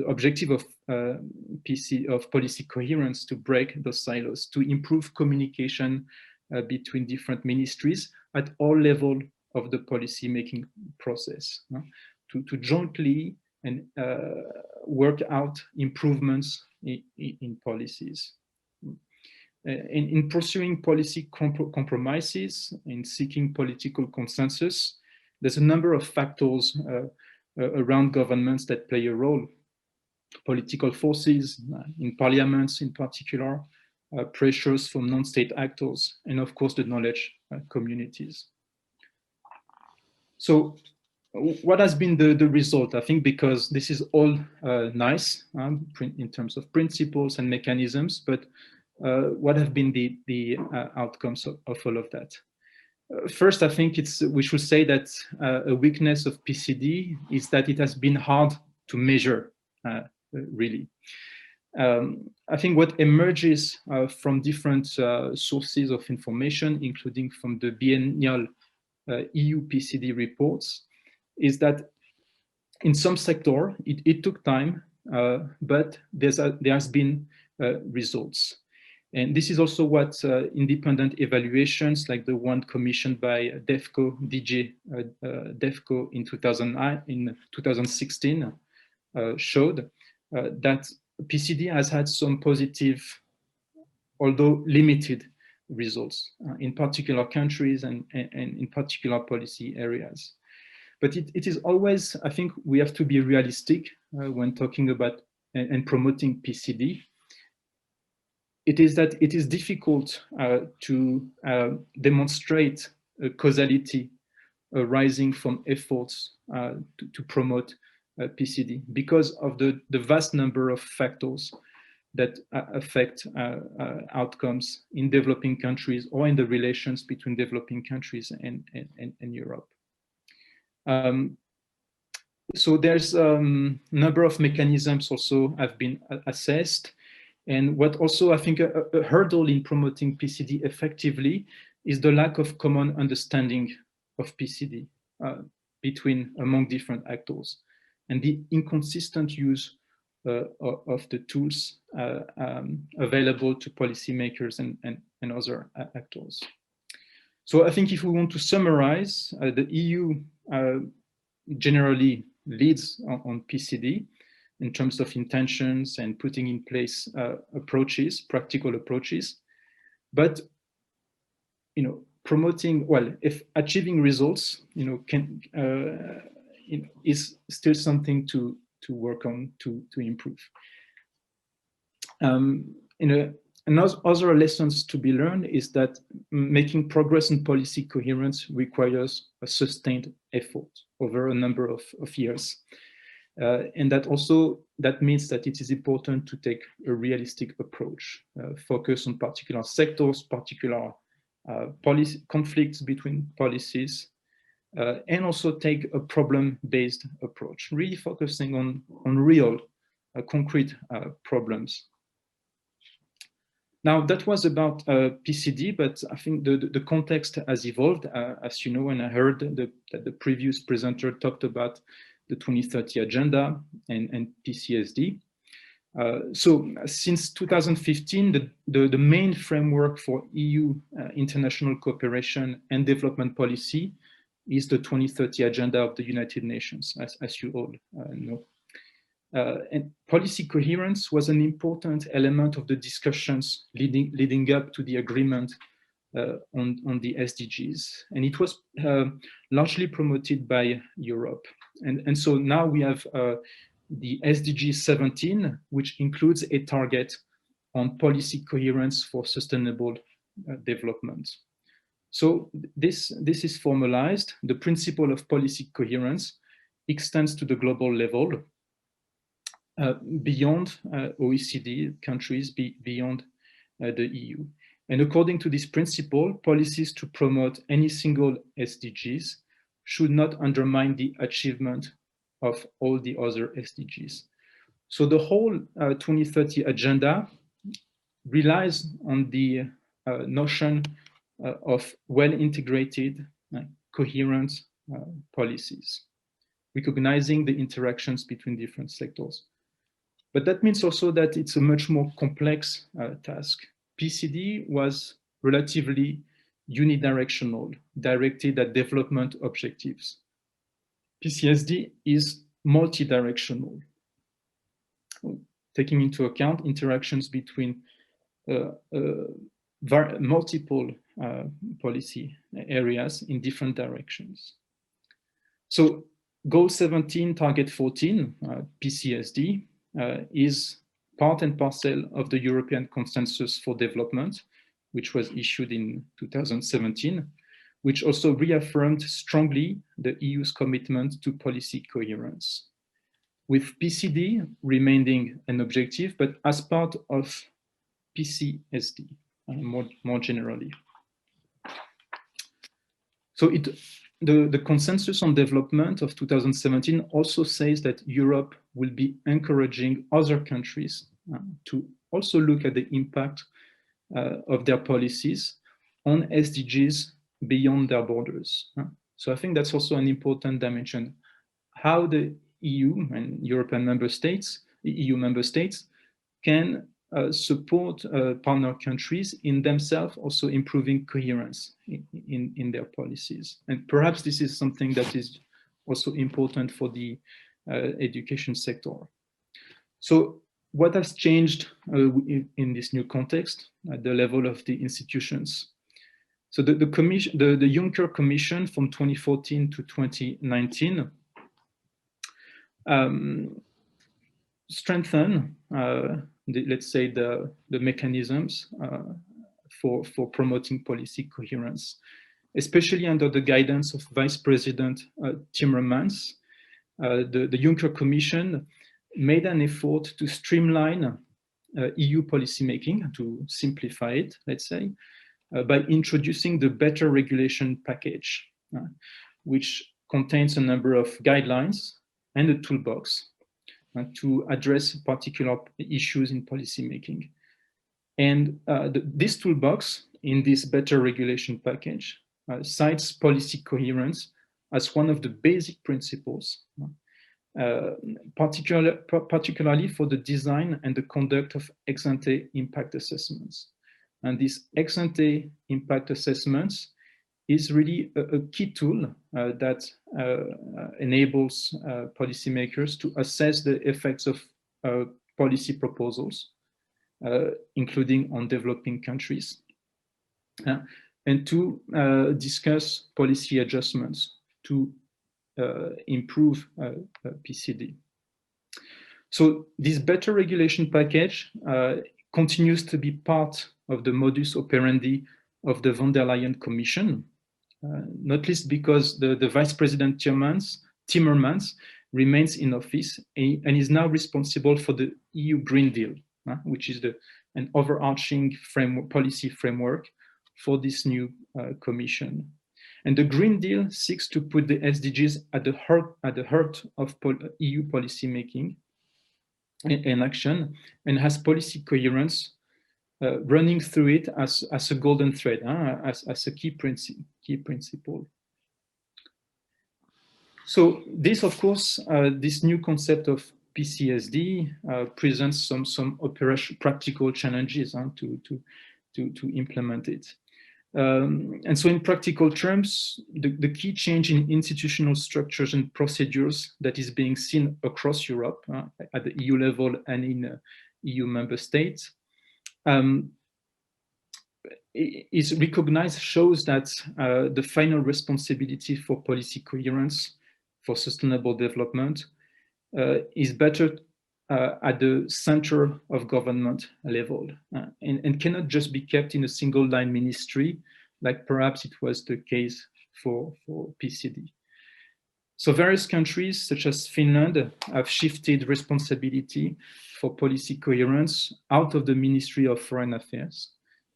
objective of policy coherence to break those silos, to improve communication between different ministries at all levels of the policy making process, to jointly and work out improvements in policies. In pursuing policy compromises, in seeking political consensus, there's a number of factors around governments that play a role. Political forces in parliaments in particular, pressures from non-state actors, and of course the knowledge communities. So what has been the result? I think because this is all nice in terms of principles and mechanisms, but what have been the outcomes of all of that? First, I think we should say that a weakness of PCD is that it has been hard to measure, really. I think what emerges from different sources of information, including from the biennial EU PCD reports, is that in some sector, it took time, but there has been results. And this is also what independent evaluations like the one commissioned by DG DEFCO in 2016 showed, that PCD has had some positive, although limited, results in particular countries and in particular policy areas. But it is always, I think we have to be realistic when talking about and promoting PCD. It is that it is difficult to demonstrate a causality arising from efforts to promote PCD because of the vast number of factors that affect outcomes in developing countries or in the relations between developing countries and Europe. So there's a number of mechanisms also have been assessed. And what also I think a hurdle in promoting PCD effectively is the lack of common understanding of PCD among different actors, and the inconsistent use of the tools available to policymakers and other actors. So I think if we want to summarize, the EU generally leads on PCD in terms of intentions and putting in place approaches, practical approaches, but promoting, well, if achieving results, can is still something to work on to improve. Other lessons to be learned is that making progress in policy coherence requires a sustained effort over a number of years. And that means that it is important to take a realistic approach, focus on particular sectors, particular policy conflicts between policies, and also take a problem-based approach, really focusing on real, concrete problems. Now that was about PCD, but I think the context has evolved, as you know, and I heard that the previous presenter talked about the 2030 agenda and PCSD. So since 2015, the main framework for EU international cooperation and development policy is the 2030 agenda of the United Nations, as you all know. And policy coherence was an important element of the discussions leading up to the agreement on the SDGs. And it was largely promoted by Europe. And so now we have the SDG 17, which includes a target on policy coherence for sustainable development. So this is formalized. The principle of policy coherence extends to the global level, beyond OECD countries, beyond the EU. And according to this principle, policies to promote any single SDGs should not undermine the achievement of all the other SDGs. So the whole 2030 agenda relies on the notion of well-integrated, coherent policies, recognizing the interactions between different sectors. But that means also that it's a much more complex task. PCD was relatively unidirectional, directed at development objectives. PCSD is multi-directional, taking into account interactions between multiple policy areas in different directions. So Goal 17, Target 14, PCSD, is part and parcel of the European Consensus for Development, which was issued in 2017, which also reaffirmed strongly the EU's commitment to policy coherence, with PCD remaining an objective, but as part of PCSD, more generally. So the Consensus on Development of 2017 also says that Europe will be encouraging other countries to also look at the impact of their policies on SDGs beyond their borders. So I think that's also an important dimension. How the EU and European member states, the EU member states, can support partner countries in themselves also improving coherence in their policies. And perhaps this is something that is also important for the education sector. So what has changed in this new context at the level of the institutions? So the Juncker Commission from 2014 to 2019 strengthen, let's say, the mechanisms for promoting policy coherence, especially under the guidance of Vice President Timmermans. The Juncker Commission made an effort to streamline EU policymaking, to simplify it, let's say, by introducing the Better Regulation package, which contains a number of guidelines and a toolbox to address particular issues in policymaking. And this toolbox in this Better Regulation package cites policy coherence as one of the basic principles, particularly for the design and the conduct of ex-ante impact assessments. And these ex-ante impact assessments is really a key tool that enables policymakers to assess the effects of policy proposals, including on developing countries, and to discuss policy adjustments to improve PCD. So this Better Regulation package continues to be part of the modus operandi of the von der Leyen Commission, not least because the Vice President Timmermans remains in office and is now responsible for the EU Green Deal, which is an overarching policy framework for this new Commission. And the Green Deal seeks to put the SDGs at the heart of EU policymaking and action, and has policy coherence running through it as a golden thread, as a key principle. So this, of course, this new concept of PCSD presents some practical challenges to implement it. And so in practical terms, the key change in institutional structures and procedures that is being seen across Europe at the EU level and in EU member states is recognized, shows that the final responsibility for policy coherence, for sustainable development, is better at the center of government level and cannot just be kept in a single line ministry, like perhaps it was the case for PCD. So various countries, such as Finland, have shifted responsibility for policy coherence out of the Ministry of Foreign Affairs,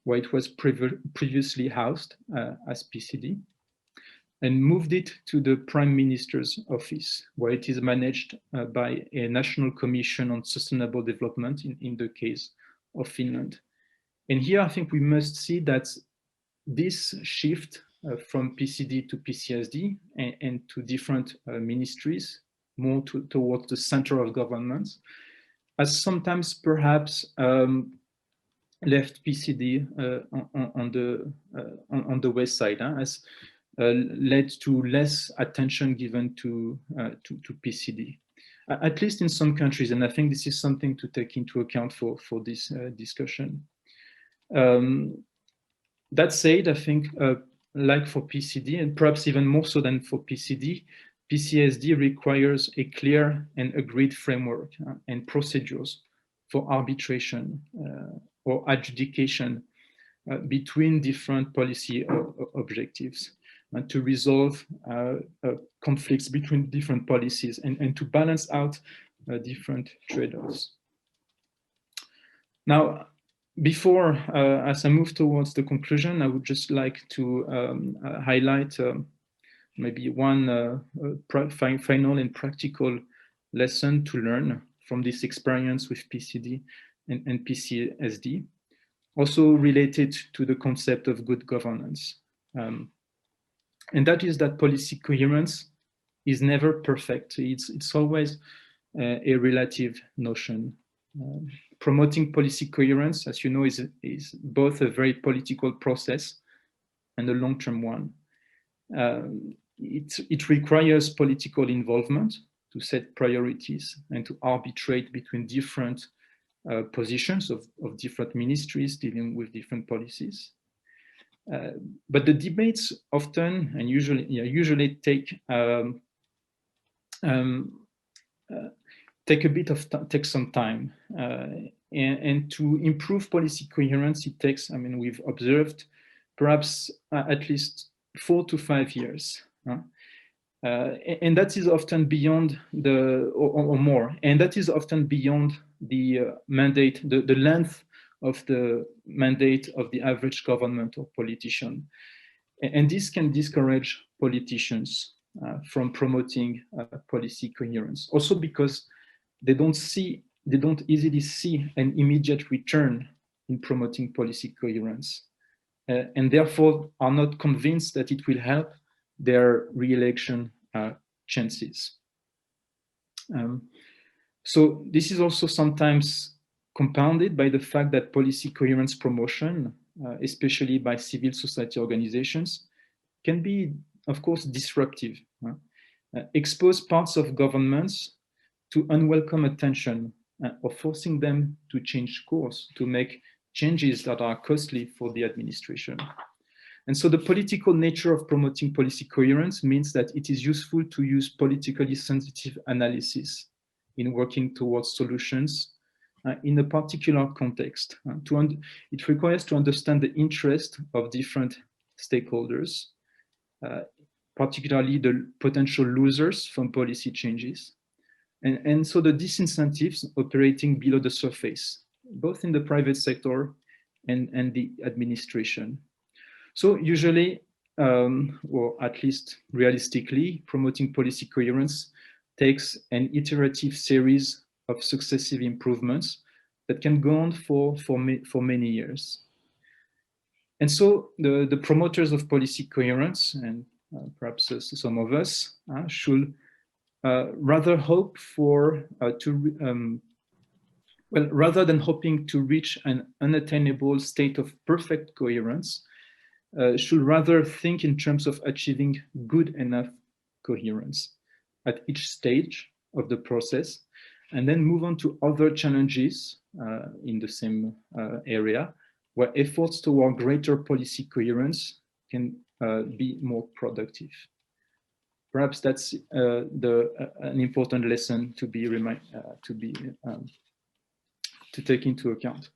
where it was previously housed as PCD, and moved it to the Prime Minister's office, where it is managed by a National Commission on Sustainable Development in the case of Finland. And here I think we must see that this shift from PCD to PCSD and to different ministries, more towards the center of governments, has sometimes perhaps left PCD on the west side, has led to less attention given to PCD, at least in some countries. And I think this is something to take into account for this discussion. That said, I think like for PCD, and perhaps even more so than for PCD, PCSD requires a clear and agreed framework and procedures for arbitration or adjudication between different policy objectives, and to resolve conflicts between different policies and to balance out different trade-offs. Now, before, as I move towards the conclusion, I would just like to highlight maybe one final and practical lesson to learn from this experience with PCD and PCSD, also related to the concept of good governance. And that is that policy coherence is never perfect. It's always a relative notion. Promoting policy coherence, as you know, is both a very political process and a long-term one. It requires political involvement to set priorities and to arbitrate between different positions of different ministries dealing with different policies. But the debates often and usually take take some time, and to improve policy coherence, it takes, I mean, we've observed perhaps at least 4 to 5 years. And that is often beyond or more, and that is often beyond the mandate, the length of the mandate of the average government or politician. And this can discourage politicians from promoting policy coherence. Also because they don't easily see an immediate return in promoting policy coherence, and therefore are not convinced that it will help their re-election chances. So this is also sometimes compounded by the fact that policy coherence promotion, especially by civil society organizations, can be, of course, disruptive. Expose parts of governments to unwelcome attention, or forcing them to change course, to make changes that are costly for the administration. And so the political nature of promoting policy coherence means that it is useful to use politically sensitive analysis in working towards solutions in a particular context. It requires to understand the interest of different stakeholders, particularly the potential losers from policy changes. And so the disincentives operating below the surface, both in the private sector and the administration. So usually, or at least realistically, promoting policy coherence takes an iterative series of successive improvements that can go on for many years. And so the promoters of policy coherence, and perhaps some of us, should rather hope for rather than hoping to reach an unattainable state of perfect coherence, should rather think in terms of achieving good enough coherence at each stage of the process, and then move on to other challenges in the same area, where efforts toward greater policy coherence can be more productive. Perhaps that's an important lesson to take into account.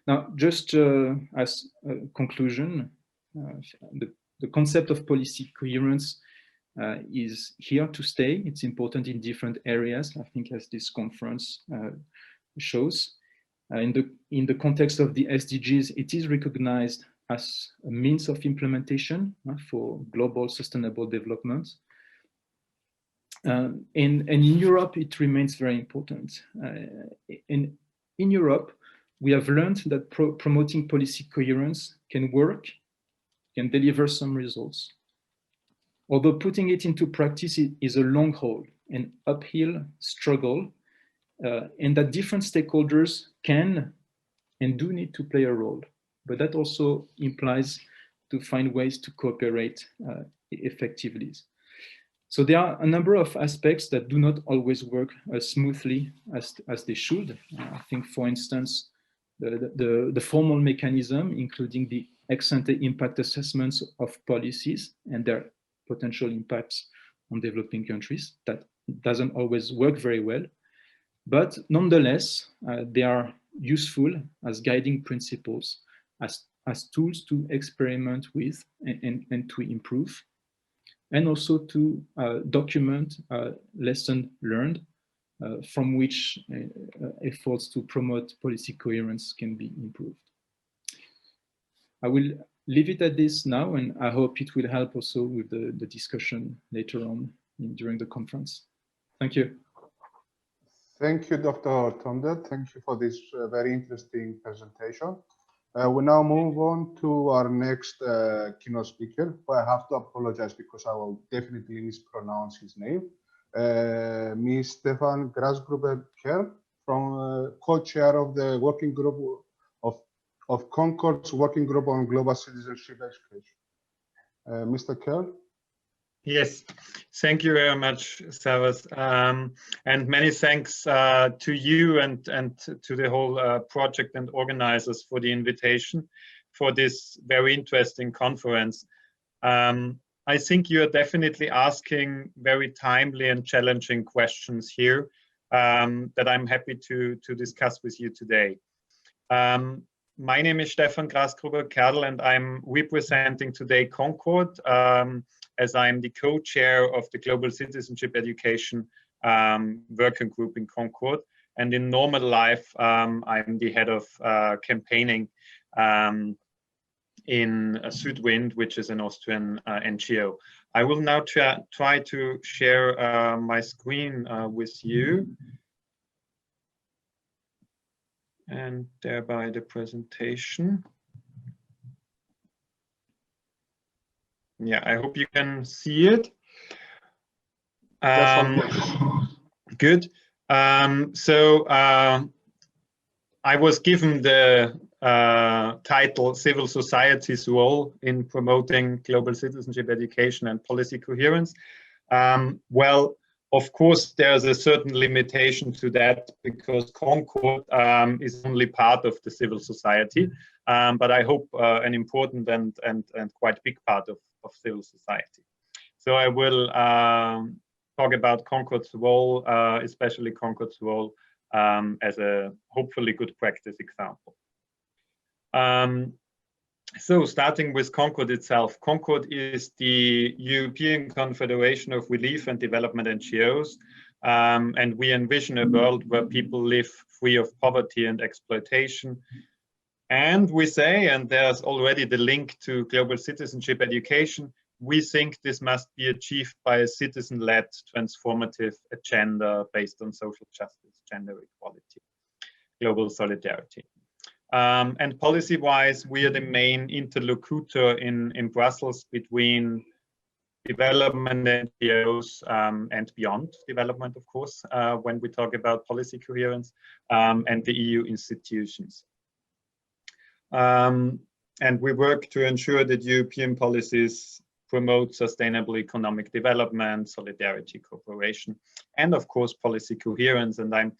Now, just as a conclusion, the concept of policy coherence is here to stay. It's important in different areas, I think, as this conference shows. In the context of the SDGs, it is recognized as a means of implementation for global sustainable development. And in Europe, it remains very important. In Europe, we have learned that promoting policy coherence can work, can deliver some results. Although putting it into practice is a long haul, an uphill struggle, and that different stakeholders can and do need to play a role. But that also implies to find ways to cooperate effectively. So there are a number of aspects that do not always work as smoothly as they should. I think, for instance, the formal mechanism, including the ex-ante impact assessments of policies and their potential impacts on developing countries. That doesn't always work very well, but nonetheless, they are useful as guiding principles, as tools to experiment with and to improve, and also to document lessons learned from which efforts to promote policy coherence can be improved. I will leave it at this now, and I hope it will help also with the discussion later on during the conference. Thank you. Thank you, Dr. Tondel. Thank you for this very interesting presentation. We now move on to our next keynote speaker, who I have to apologize because I will definitely mispronounce his name. Ms. Stefan Grasgruber-Kerr, from co-chair of the working group of Concord's working group on global citizenship education. Mr. Kerr? Yes, thank you very much, Savas, and many thanks to you and to the whole project and organizers for the invitation for this very interesting conference. I think you are definitely asking very timely and challenging questions here that I'm happy to discuss with you today. My name is Stefan Grasgruber-Kerr, and I'm representing today Concord, as I'm the co-chair of the Global Citizenship Education Working Group in Concord. And in normal life, I'm the head of campaigning in Südwind, which is an Austrian NGO. I will now try to share my screen with you, and thereby the presentation. Yeah, I hope you can see it. Good. So I was given the title Civil Society's Role in Promoting Global Citizenship Education and Policy Coherence. Well, of course, there's a certain limitation to that because Concord is only part of the civil society, but I hope an important and quite big part of civil society. So I will talk about Concord's role, especially Concord's role as a hopefully good practice example. So starting with Concord itself, Concord is the European Confederation of Relief and Development NGOs, and we envision a world where people live free of poverty and exploitation. And we say, and there's already the link to global citizenship education, we think this must be achieved by a citizen-led transformative agenda based on social justice, gender equality, global solidarity. And policy-wise, we are the main interlocutor in Brussels between development NGOs and beyond development, of course, when we talk about policy coherence, and the EU institutions. And we work to ensure that European policies promote sustainable economic development, solidarity, cooperation, and of course, policy coherence. And I'm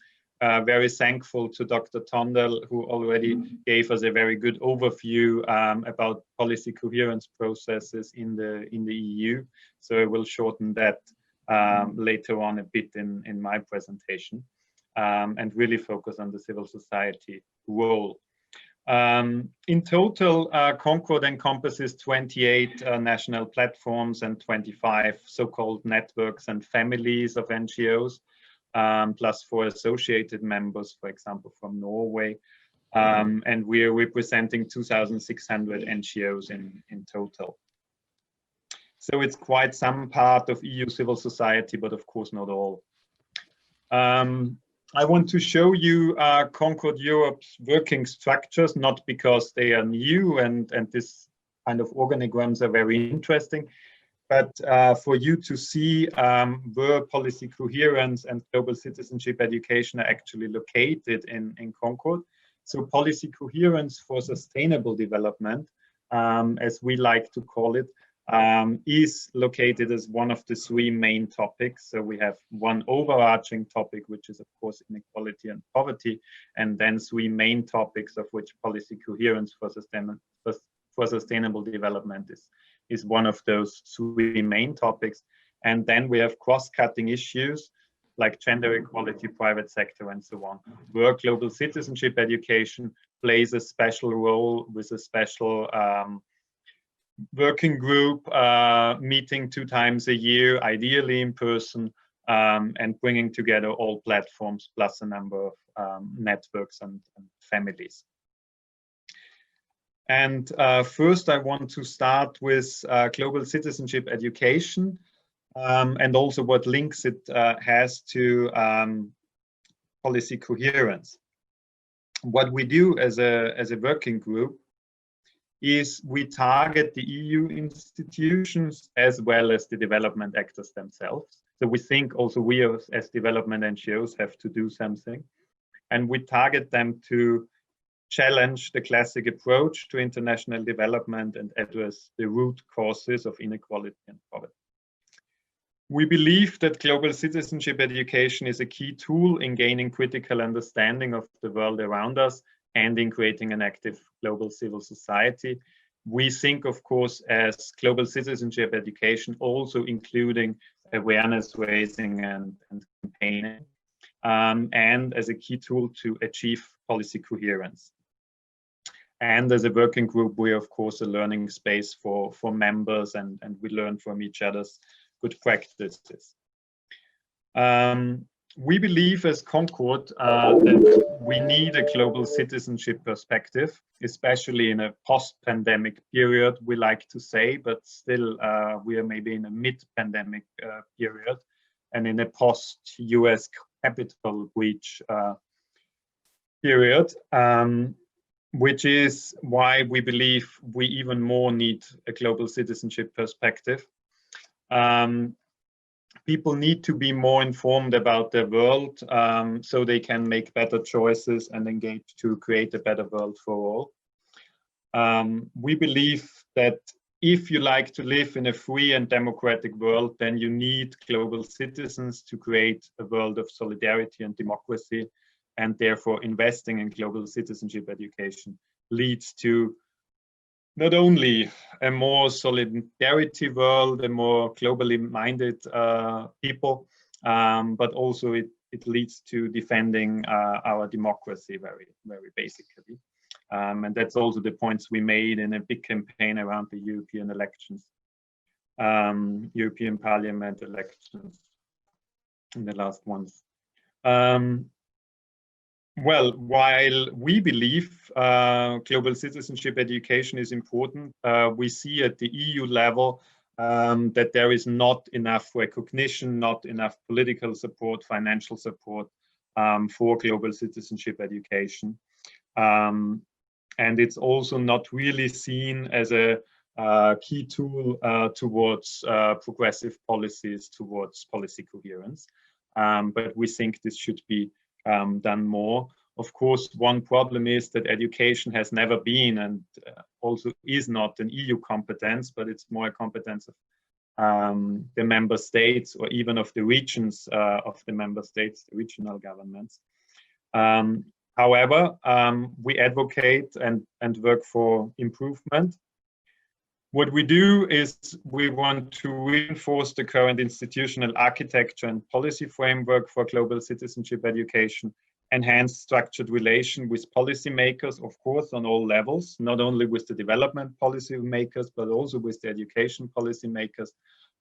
very thankful to Dr. Tondel, who already gave us a very good overview about policy coherence processes in the EU. So I will shorten that later on a bit in my presentation, and really focus on the civil society role. In total, Concord encompasses 28 national platforms and 25 so-called networks and families of NGOs, plus 4 associated members, for example, from Norway. And we are representing 2,600 NGOs in total. So it's quite some part of EU civil society, but of course not all. I want to show you Concord Europe's working structures, not because they are new and this kind of organigrams are very interesting, but for you to see where policy coherence and global citizenship education are actually located in Concord. So policy coherence for sustainable development, as we like to call it, is located as one of the 3 main topics. So we have one overarching topic, which is of course inequality and poverty, and then 3 main topics, of which policy coherence for sustainable development is one of those 3 main topics. And then we have cross-cutting issues like gender equality, private sector, and so on, where global citizenship education plays a special role with a special working group meeting 2 times a year, ideally in person, and bringing together all platforms plus a number of networks and families. And first, I want to start with global citizenship education and also what links it has to policy coherence. What we do as a working group is we target the EU institutions as well as the development actors themselves. So we think also we as development NGOs have to do something. And we target them to challenge the classic approach to international development and address the root causes of inequality and poverty. We believe that global citizenship education is a key tool in gaining critical understanding of the world around us and in creating an active global civil society. We think, of course, as global citizenship education, also including awareness raising and campaigning, and as a key tool to achieve policy coherence. And as a working group, we are, of course, a learning space for members, and we learn from each other's good practices. We believe as Concord that we need a global citizenship perspective, especially in a post-pandemic period, we like to say, but still we are maybe in a mid-pandemic period and in a post-US capital breach period, which is why we believe we even more need a global citizenship perspective. People need to be more informed about their world so they can make better choices and engage to create a better world for all. We believe that if you like to live in a free and democratic world, then you need global citizens to create a world of solidarity and democracy, and therefore investing in global citizenship education leads to not only a more solidarity world, a more globally minded people, but also it leads to defending our democracy very, very basically. And that's also the points we made in a big campaign around the European elections, European Parliament elections in the last ones. Well, while we believe global citizenship education is important, we see at the EU level that there is not enough recognition, not enough political support, financial support for global citizenship education. And it's also not really seen as a key tool towards progressive policies, towards policy coherence. But we think this should be done more. Of course, one problem is that education has never been and also is not an EU competence, but it's more a competence of the member states or even of the regions of the member states, the regional governments. However, we advocate and work for improvement. What we do is we want to reinforce the current institutional architecture and policy framework for global citizenship education, enhance structured relation with policymakers, of course, on all levels, not only with the development policy makers, but also with the education policymakers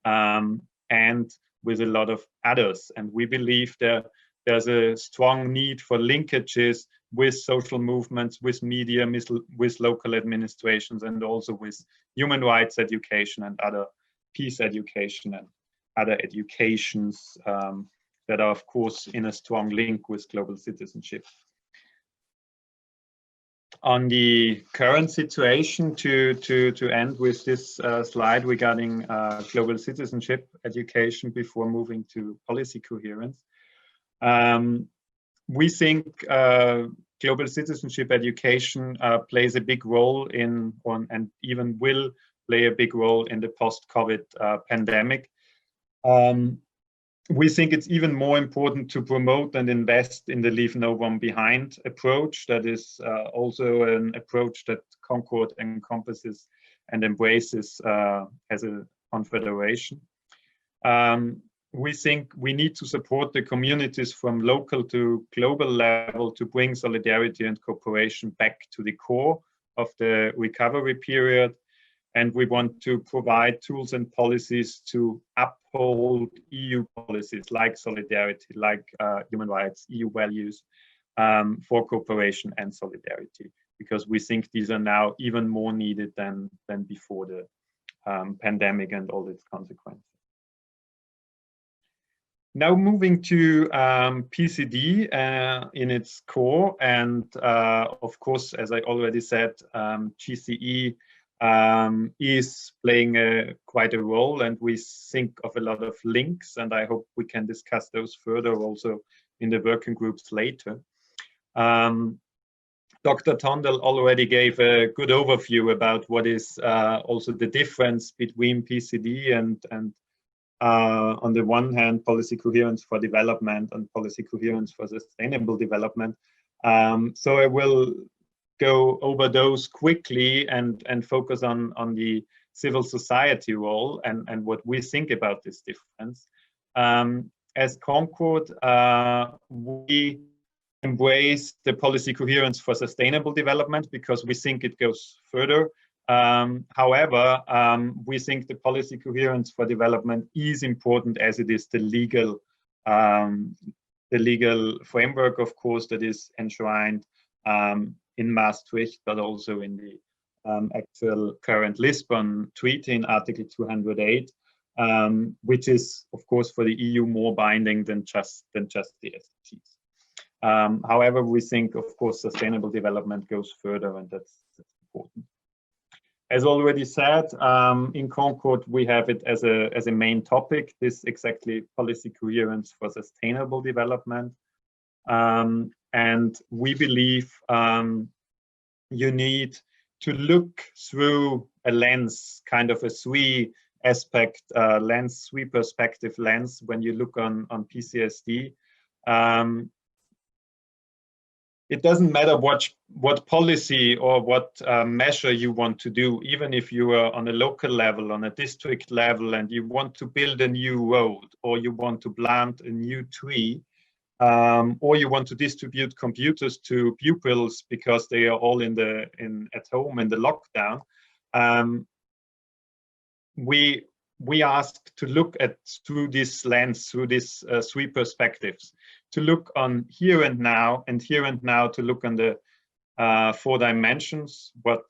and with a lot of others. And we believe there's a strong need for linkages with social movements, with media, with local administrations, and also with human rights education and other peace education and other educations that are, of course, in a strong link with global citizenship. On the current situation, to end with this slide regarding global citizenship education before moving to policy coherence, we think global citizenship education plays a big role in, and even will play a big role in the post-COVID pandemic. We think it's even more important to promote and invest in the Leave No One Behind approach. That is also an approach that Concord encompasses and embraces as a confederation. we think we need to support the communities from local to global level to bring solidarity and cooperation back to the core of the recovery period. And we want to provide tools and policies to uphold EU policies like solidarity, like human rights, EU values for cooperation and solidarity, because we think these are now even more needed than before the pandemic and all its consequences. Now moving to PCD in its core, and of course, as I already said, GCE is playing quite a role, and we think of a lot of links, and I hope we can discuss those further also in the working groups later. Dr. Tondel already gave a good overview about what is also the difference between PCD and on the one hand, policy coherence for development and policy coherence for sustainable development. So I will go over those quickly and focus on the civil society role and what we think about this difference. As Concord, we embrace the policy coherence for sustainable development because we think it goes further. However, we think the policy coherence for development is important as it is the legal framework, of course, that is enshrined in Maastricht, but also in the actual current Lisbon Treaty in Article 208, which is, of course, for the EU more binding than just the SDGs. However, we think, of course, sustainable development goes further, and that's important. As already said, in Concord, we have it as a main topic, this exactly policy coherence for sustainable development. And we believe you need to look through a lens, kind of a three-aspect lens, three-perspective lens when you look on PCSD. It doesn't matter what policy or what measure you want to do, even if you are on a local level, on a district level, and you want to build a new road, or you want to plant a new tree, or you want to distribute computers to pupils because they are all at home in the lockdown. We ask to look at through this lens, through these three perspectives, to look on here and now, and here and now to look on the 4 dimensions. What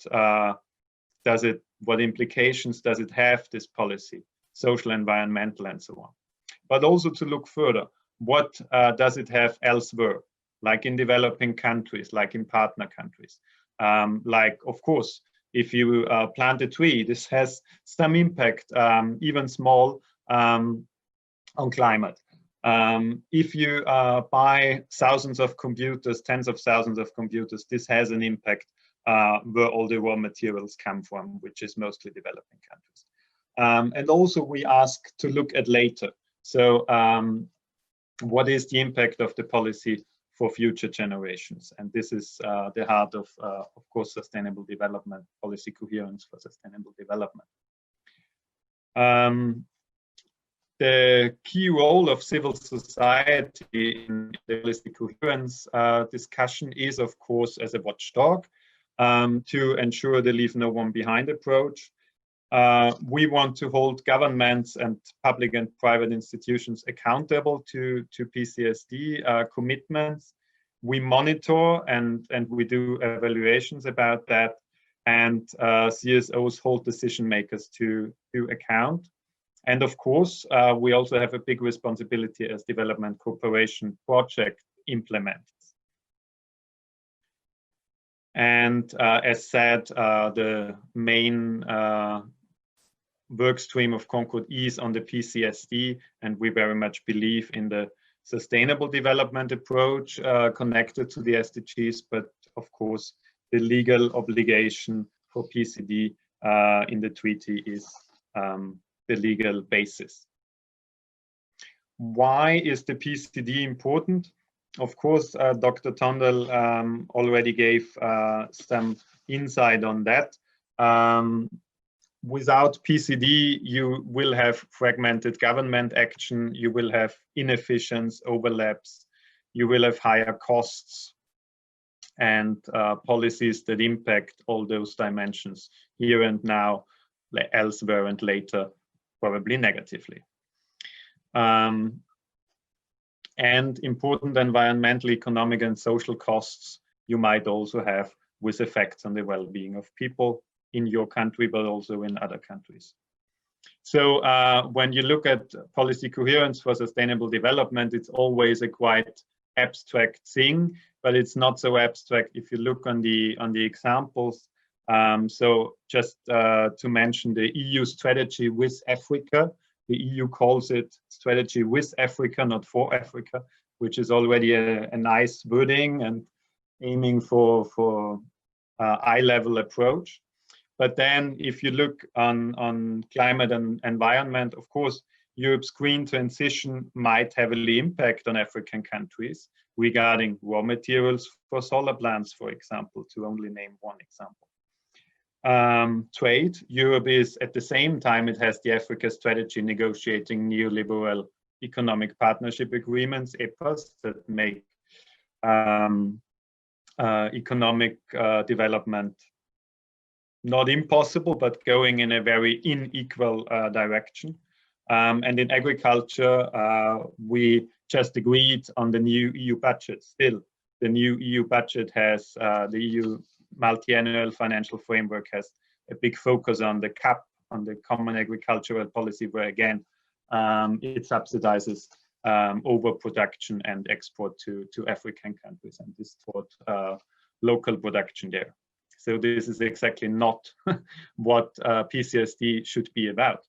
implications does it have, this policy, social, environmental, and so on. But also to look further, what does it have elsewhere, like in developing countries, like in partner countries, like, of course, if you plant a tree, this has some impact, even small, on climate. If you buy thousands of computers, tens of thousands of computers, this has an impact where all the raw materials come from, which is mostly developing countries. And also we ask to look at later. So what is the impact of the policy for future generations? And this is the heart of course, sustainable development, policy coherence for sustainable development. The key role of civil society in the policy coherence discussion is, of course, as a watchdog to ensure the leave no one behind approach. We want to hold governments and public and private institutions accountable to PCSD commitments. We monitor and we do evaluations about that, and CSOs hold decision makers to account. And of course, we also have a big responsibility as development cooperation project implementers. And as said, the main work stream of Concord is on the PCSD, and we very much believe in the sustainable development approach connected to the SDGs, but of course the legal obligation for PCD in the treaty is the legal basis. Why is the PCD important? Of course, Dr. Tondel already gave some insight on that. without PCD, you will have fragmented government action, you will have inefficiencies, overlaps, you will have higher costs, and policies that impact all those dimensions here and now, elsewhere and later, probably negatively. And important environmental, economic, and social costs you might also have with effects on the well-being of people in your country, but also in other countries. So when you look at policy coherence for sustainable development, it's always a quite abstract thing, but it's not so abstract if you look on the examples. So just to mention the EU strategy with Africa, the EU calls it strategy with Africa, not for Africa, which is already a nice wording and aiming for eye-level approach. But then if you look on climate and environment, of course, Europe's green transition might heavily impact on African countries regarding raw materials for solar plants, for example, to only name one example. Trade, Europe is at the same time, it has the Africa strategy negotiating neoliberal economic partnership agreements, EPAs, that make economic development not impossible, but going in a very unequal direction. And in agriculture, we just agreed on the new EU budget. Still, the new EU budget has, the EU multi-annual financial framework has a big focus on the CAP, on the Common Agricultural Policy, where again, it subsidizes overproduction and export to African countries and distort local production there. So this is exactly not what PCSD should be about.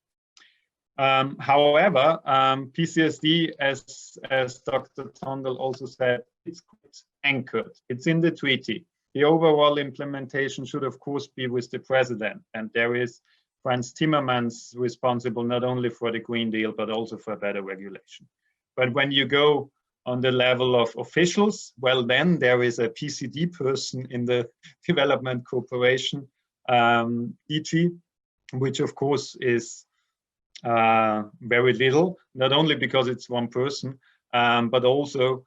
However, PCSD, as Dr. Tondel also said, it's quite anchored. It's in the treaty. The overall implementation should, of course, be with the president. And there is Franz Timmermans responsible not only for the Green Deal, but also for better regulation. But when you go on the level of officials, well, then there is a PCD person in the development cooperation DG, which of course is very little, not only because it's one person, but also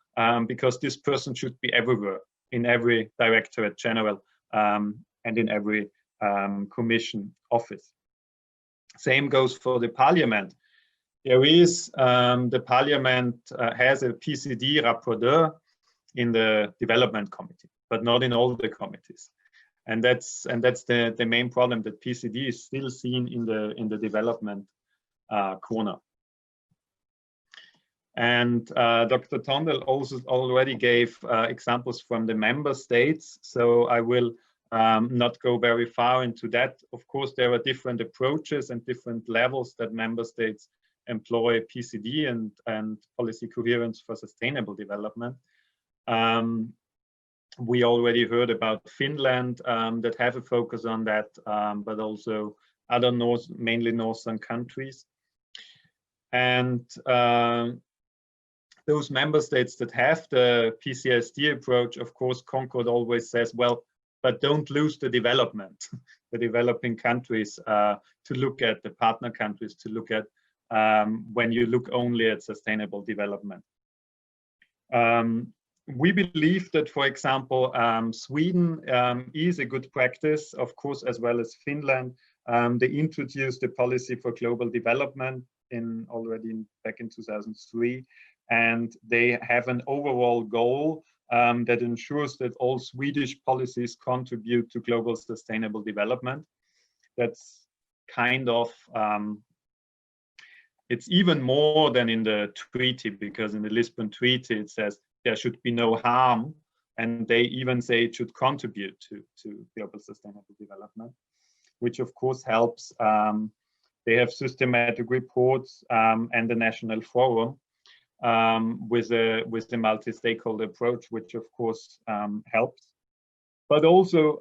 because this person should be everywhere, in every Directorate General and in every Commission office. Same goes for the Parliament. There is, the Parliament has a PCD rapporteur in the Development Committee, but not in all the committees. And that's the main problem, that PCD is still seen in the development corner. And Dr. Tondel also already gave examples from the member states, so I will not go very far into that. Of course, there are different approaches and different levels that member states employ PCD and policy coherence for sustainable development. We already heard about Finland that have a focus on that, but also other mainly northern countries. And those member states that have the PCSD approach, of course, Concord always says, well, but don't lose the development, the developing countries, to look at the partner countries, to look at when you look only at sustainable development. We believe that, for example, Sweden is a good practice, of course, as well as Finland. They introduced the policy for global development back in 2003, and they have an overall goal that ensures that all Swedish policies contribute to global sustainable development. That's kind of it's even more than in the treaty, because in the Lisbon Treaty it says there should be no harm, and they even say it should contribute to global sustainable development, which of course helps. They have systematic reports and the National Forum with the multi-stakeholder approach, which of course helps. But also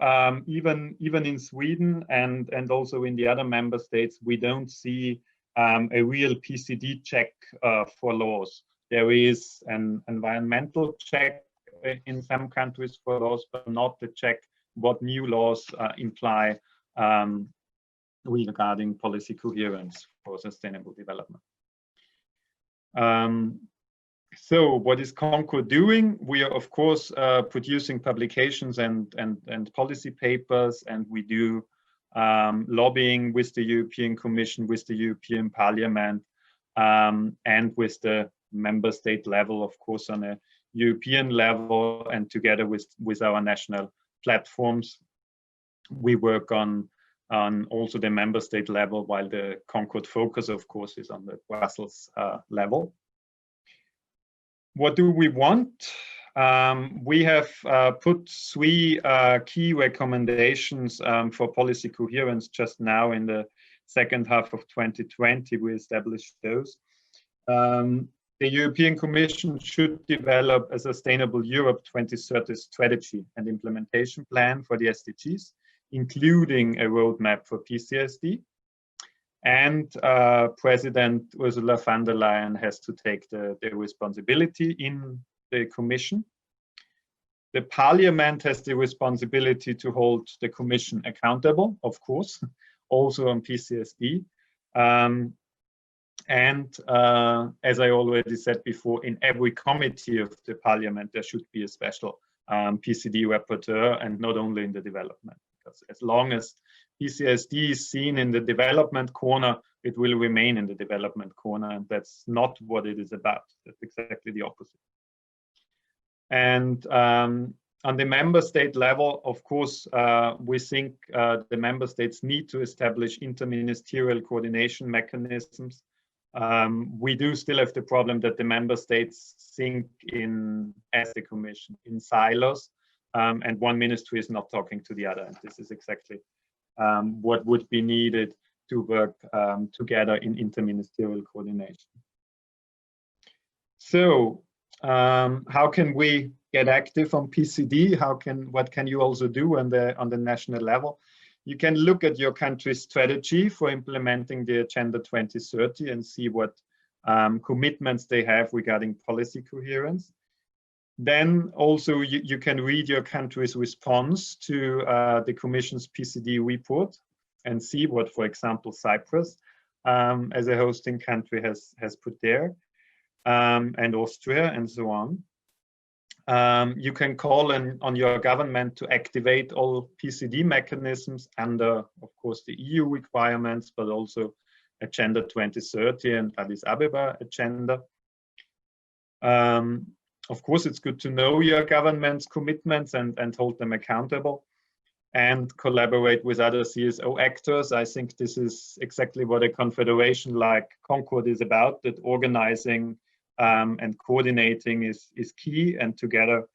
even in Sweden and also in the other member states, we don't see a real PCD check for laws. There is an environmental check in some countries for laws, but not the check what new laws imply regarding policy coherence for sustainable development. So what is Concord doing? We are, of course, producing publications and policy papers, and we do lobbying with the European Commission, with the European Parliament, and with the member state level, of course, on a European level, and together with our national platforms. We work on also the member state level, while the Concord focus, of course, is on the Brussels level. What do we want? We have put 3 key recommendations for policy coherence just now in the second half of 2020. We established those. The European Commission should develop a Sustainable Europe 2030 strategy and implementation plan for the SDGs, including a roadmap for PCSD. And President Ursula von der Leyen has to take the responsibility in the Commission. The Parliament has the responsibility to hold the Commission accountable, of course, also on PCSD. As I already said before, in every committee of the Parliament, there should be a special PCD rapporteur, and not only in the development. Because as long as PCSD is seen in the development corner, it will remain in the development corner, and that's not what it is about. That's exactly the opposite. And on the member state level, of course, we think the member states need to establish interministerial coordination mechanisms. We do still have the problem that the member states think as the Commission, in silos, and one ministry is not talking to the other. And this is exactly what would be needed to work together in interministerial coordination. So how can we get active on PCD? What can you also do on the national level? You can look at your country's strategy for implementing the Agenda 2030 and see what commitments they have regarding policy coherence. Then also you can read your country's response to the Commission's PCD report and see what, for example, Cyprus as a hosting country has put there, and Austria and so on. You can call on your government to activate all PCD mechanisms under, of course, the EU requirements, but also Agenda 2030 and Addis Ababa agenda. Of course, it's good to know your government's commitments and hold them accountable, and collaborate with other CSO actors. I think this is exactly what a confederation like Concord is about, that organizing and coordinating is key, and together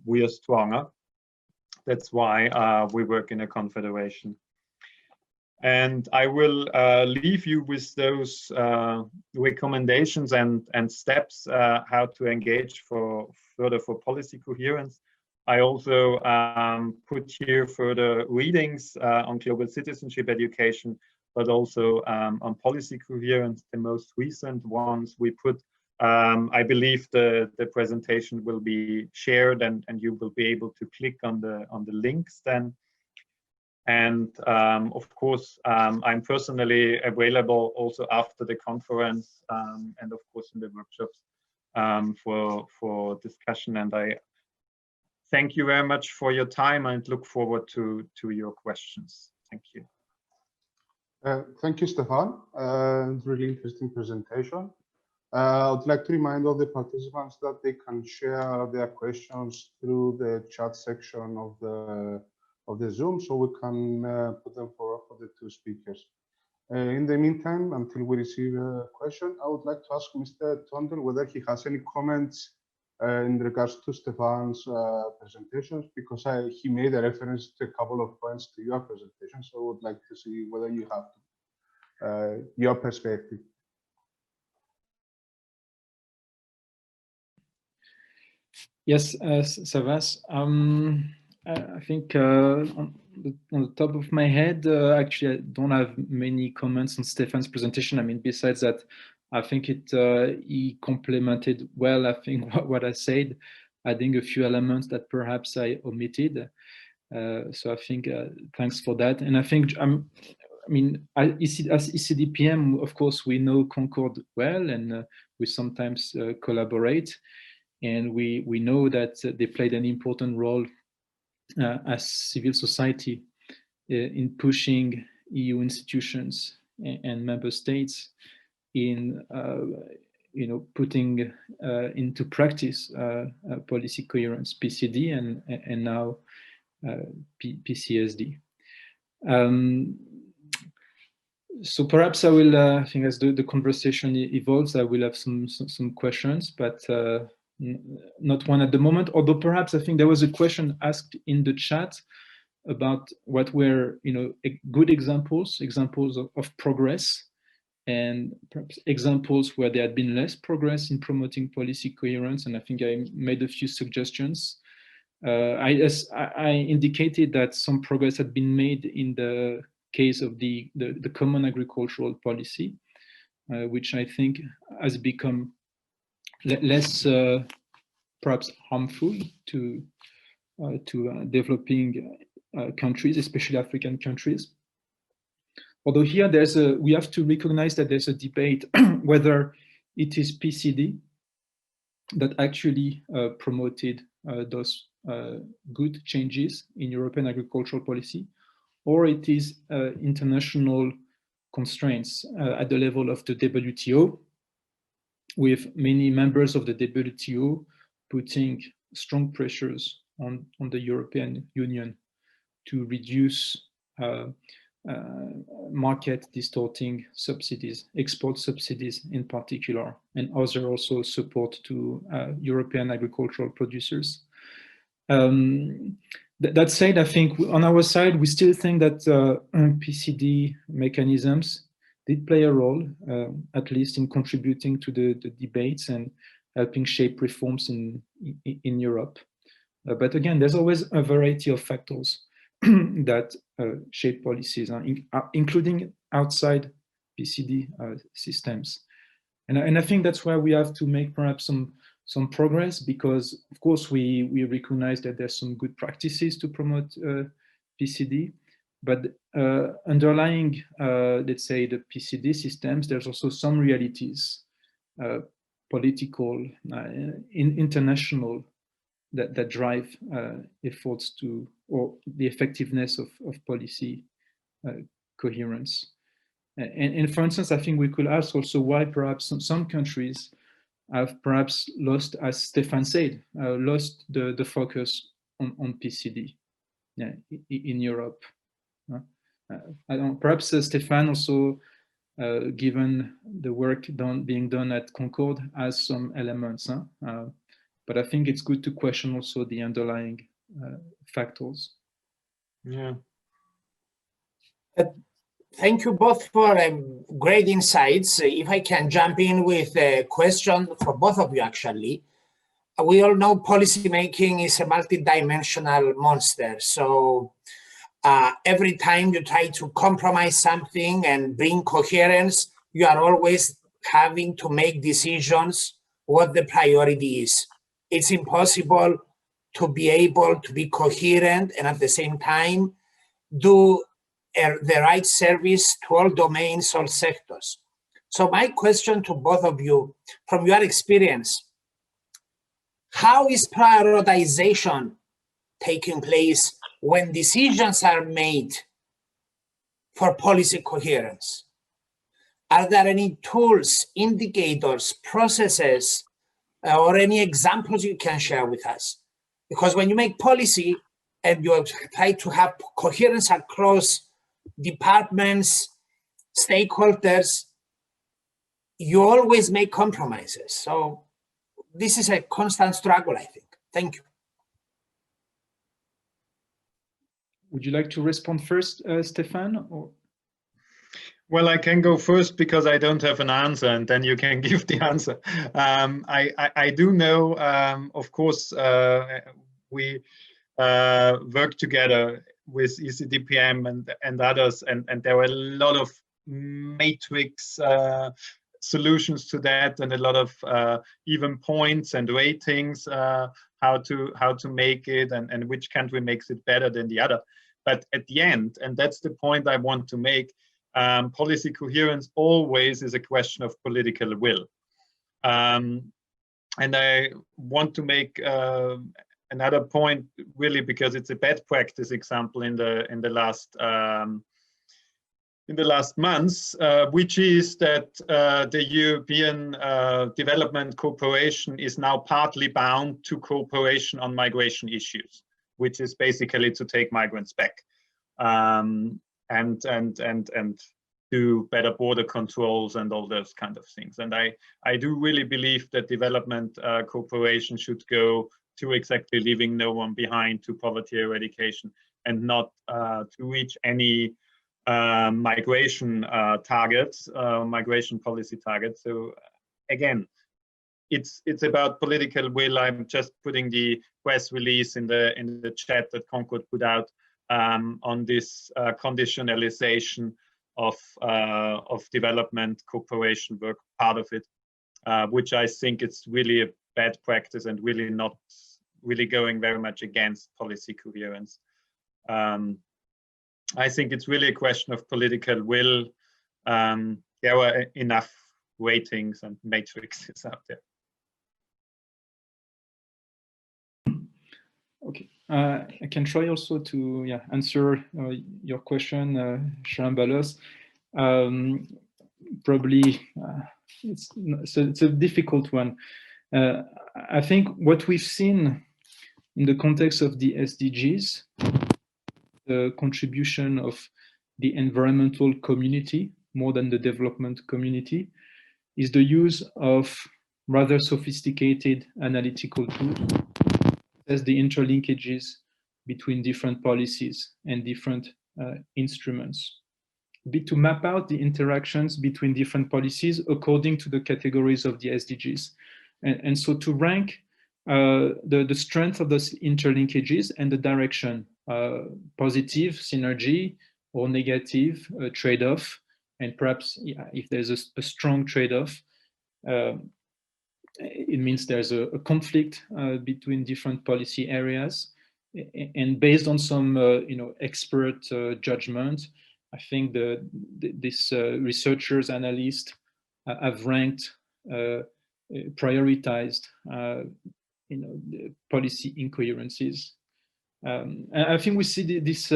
we are stronger. That's why we work in a confederation. And I will leave you with those recommendations and steps how to engage further for policy coherence. I also put here further readings on global citizenship education, but also on policy coherence. The most recent ones we put, I believe the presentation will be shared, and you will be able to click on the links then. And of course, I'm personally available also after the conference, and of course in the workshops for discussion. And I thank you very much for your time and look forward to your questions. Thank you. Thank you, Stefan. Really interesting presentation. I would like to remind all the participants that they can share their questions through the chat section of the Zoom, so we can put them forward for the two speakers. In the meantime, until we receive a question, I would like to ask Mr. Tondel whether he has any comments in regards to Stefan's presentations, because he made a reference to a couple of points to your presentation, so I would like to see whether you have your perspective. Yes, Savas. I think on the top of my head, actually, I don't have many comments on Stefan's presentation. I mean, besides that, I think he complemented well, I think, what I said, adding a few elements that perhaps I omitted. So I think thanks for that. And I think I mean, as ECDPM, of course, we know Concord well, and we sometimes collaborate, and we know that they played an important role as civil society in pushing EU institutions and member states in putting into practice policy coherence, PCD, and now PCSD. So perhaps I will, I think as the conversation evolves, I will have some questions, but not one at the moment. Although perhaps I think there was a question asked in the chat about what were, good examples of progress, and perhaps examples where there had been less progress in promoting policy coherence. And I think I made a few suggestions. I indicated that some progress had been made in the case of the common agricultural policy, which I think has become less perhaps harmful to developing countries, especially African countries. Although here we have to recognize that there's a debate whether it is PCD that actually promoted those good changes in European agricultural policy, or it is international constraints at the level of the WTO, with many members of the WTO putting strong pressures on the European Union to reduce market distorting subsidies, export subsidies in particular, and other also support to European agricultural producers. That said, I think on our side, we still think that PCD mechanisms did play a role, at least in contributing to the debates and helping shape reforms in Europe. But again, there's always a variety of factors that shape policies, including outside PCD systems. And I think that's where we have to make perhaps some progress, because of course we recognize that there's some good practices to promote PCD, but underlying, let's say, the PCD systems, there's also some realities, political, international, that drive efforts to, or the effectiveness of policy coherence. And for instance, I think we could ask also why perhaps some countries have perhaps lost, as Stefan said, lost the focus on PCD in Europe. I don't, perhaps Stefan also, given the work being done at Concord, has some elements. But I think it's good to question also the underlying factors. Yeah. Thank you both for great insights. If I can jump in with a question for both of you, actually. We all know policy making is a multidimensional monster. So every time you try to compromise something and bring coherence, you are always having to make decisions what the priority is. It's impossible to be able to be coherent and at the same time do the right service to all domains, all sectors. So my question to both of you, from your experience, how is prioritization taking place when decisions are made for policy coherence? Are there any tools, indicators, processes, or any examples you can share with us? Because when you make policy and you try to have coherence across departments, stakeholders, you always make compromises. So this is a constant struggle, I think. Thank you. Would you like to respond first, Stefan? Or? Well, I can go first because I don't have an answer, and then you can give the answer. I do know, of course, we work together with ECDPM and others, and there were a lot of matrix solutions to that, and a lot of even points and ratings, how to make it, and which country makes it better than the other. But at the end, and that's the point I want to make, policy coherence always is a question of political will. And I want to make another point, really, because it's a bad practice example in the last months, which is that the European development cooperation is now partly bound to cooperation on migration issues, which is basically to take migrants back and do better border controls and all those kind of things. And I do really believe that development cooperation should go to exactly leaving no one behind, to poverty eradication, and not to reach any migration targets, migration policy targets. So again, it's about political will. I'm just putting the press release in the chat that Concord put out on this conditionalization of development cooperation work, part of it, which I think it's really a bad practice and really not really going very much against policy coherence. I think it's really a question of political will. There are enough ratings and matrices out there. Okay, I can try also to answer your question, Sharon Ballos. Probably it's a difficult one. I think what we've seen in the context of the SDGs, the contribution of the environmental community more than the development community, is the use of rather sophisticated analytical tools as the interlinkages between different policies and different instruments, to map out the interactions between different policies according to the categories of the SDGs. And so to rank the strength of those interlinkages and the direction, positive synergy or negative trade-off, and perhaps if there's a strong trade-off, it means there's a conflict between different policy areas. And based on some expert judgment, I think these researchers, analysts have ranked, prioritized the policy incoherences. And I think we see this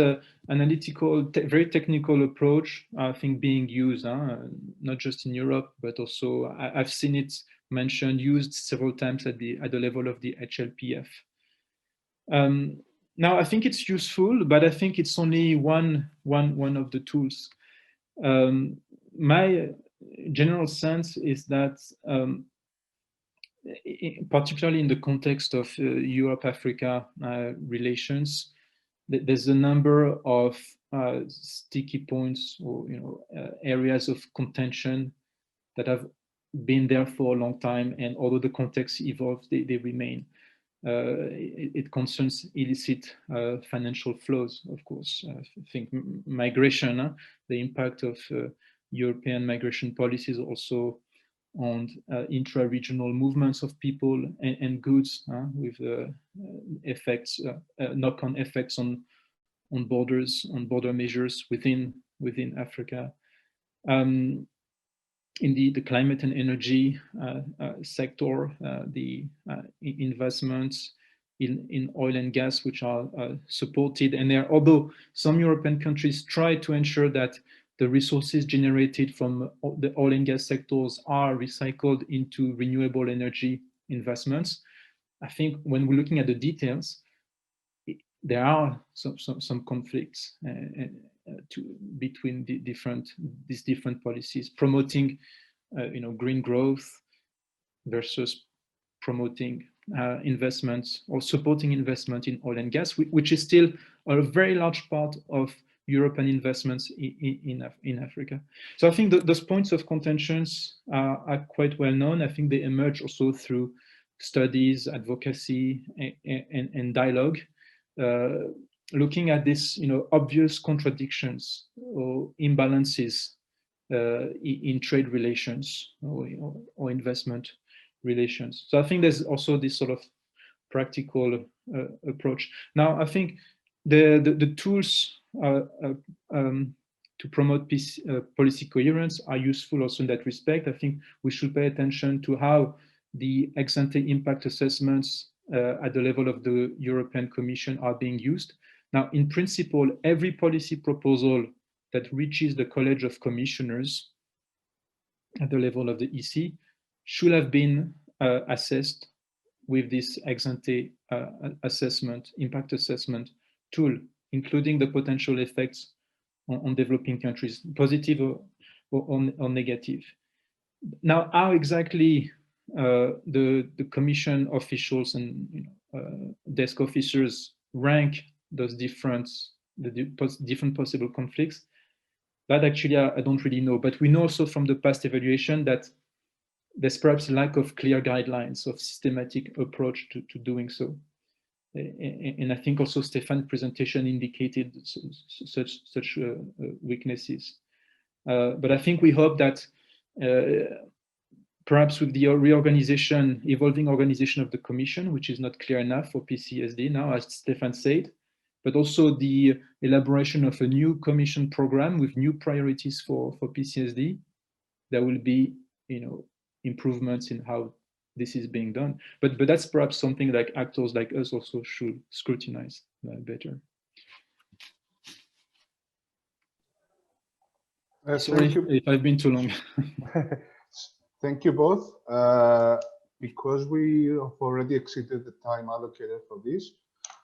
analytical, very technical approach, I think, being used, not just in Europe, but also I've seen it mentioned, used several times at the level of the HLPF. Now, I think it's useful, but I think it's only one of the tools. My general sense is that, particularly in the context of Europe-Africa relations, there's a number of sticky points or areas of contention that have been there for a long time, and although the context evolves, they remain. It concerns illicit financial flows, of course. I think migration, the impact of European migration policies also on intra-regional movements of people and goods, with effects, knock-on effects on borders, on border measures within Africa. In the climate and energy sector, the investments in oil and gas, which are supported, and although some European countries try to ensure that the resources generated from the oil and gas sectors are recycled into renewable energy investments, I think when we're looking at the details, there are some conflicts between these different policies, promoting green growth versus promoting investments or supporting investment in oil and gas, which is still a very large part of European investments in Africa. So I think those points of contentions are quite well known. I think they emerge also through studies, advocacy, and dialogue, looking at this, obvious contradictions or imbalances in trade relations or investment relations. So I think there's also this sort of practical approach. Now, I think the tools to promote policy coherence are useful also in that respect. I think we should pay attention to how the ex-ante impact assessments at the level of the European Commission are being used. Now, in principle, every policy proposal that reaches the College of Commissioners at the level of the EC should have been assessed with this ex-ante assessment, impact assessment tool, including the potential effects on developing countries, positive or negative. Now, how exactly the Commission officials and desk officers rank those different possible conflicts, that actually I don't really know. But we know also from the past evaluation that there's perhaps a lack of clear guidelines of systematic approach to doing so. And I think also Stefan's presentation indicated such weaknesses. But I think we hope that perhaps with the evolving organization of the Commission, which is not clear enough for PCSD now, as Stefan said, but also the elaboration of a new Commission program with new priorities for PCSD, there will be, improvements in how this is being done. But that's perhaps something like actors like us also should scrutinize better. Sorry if I've been too long. Thank you both. Because we have already exceeded the time allocated for this,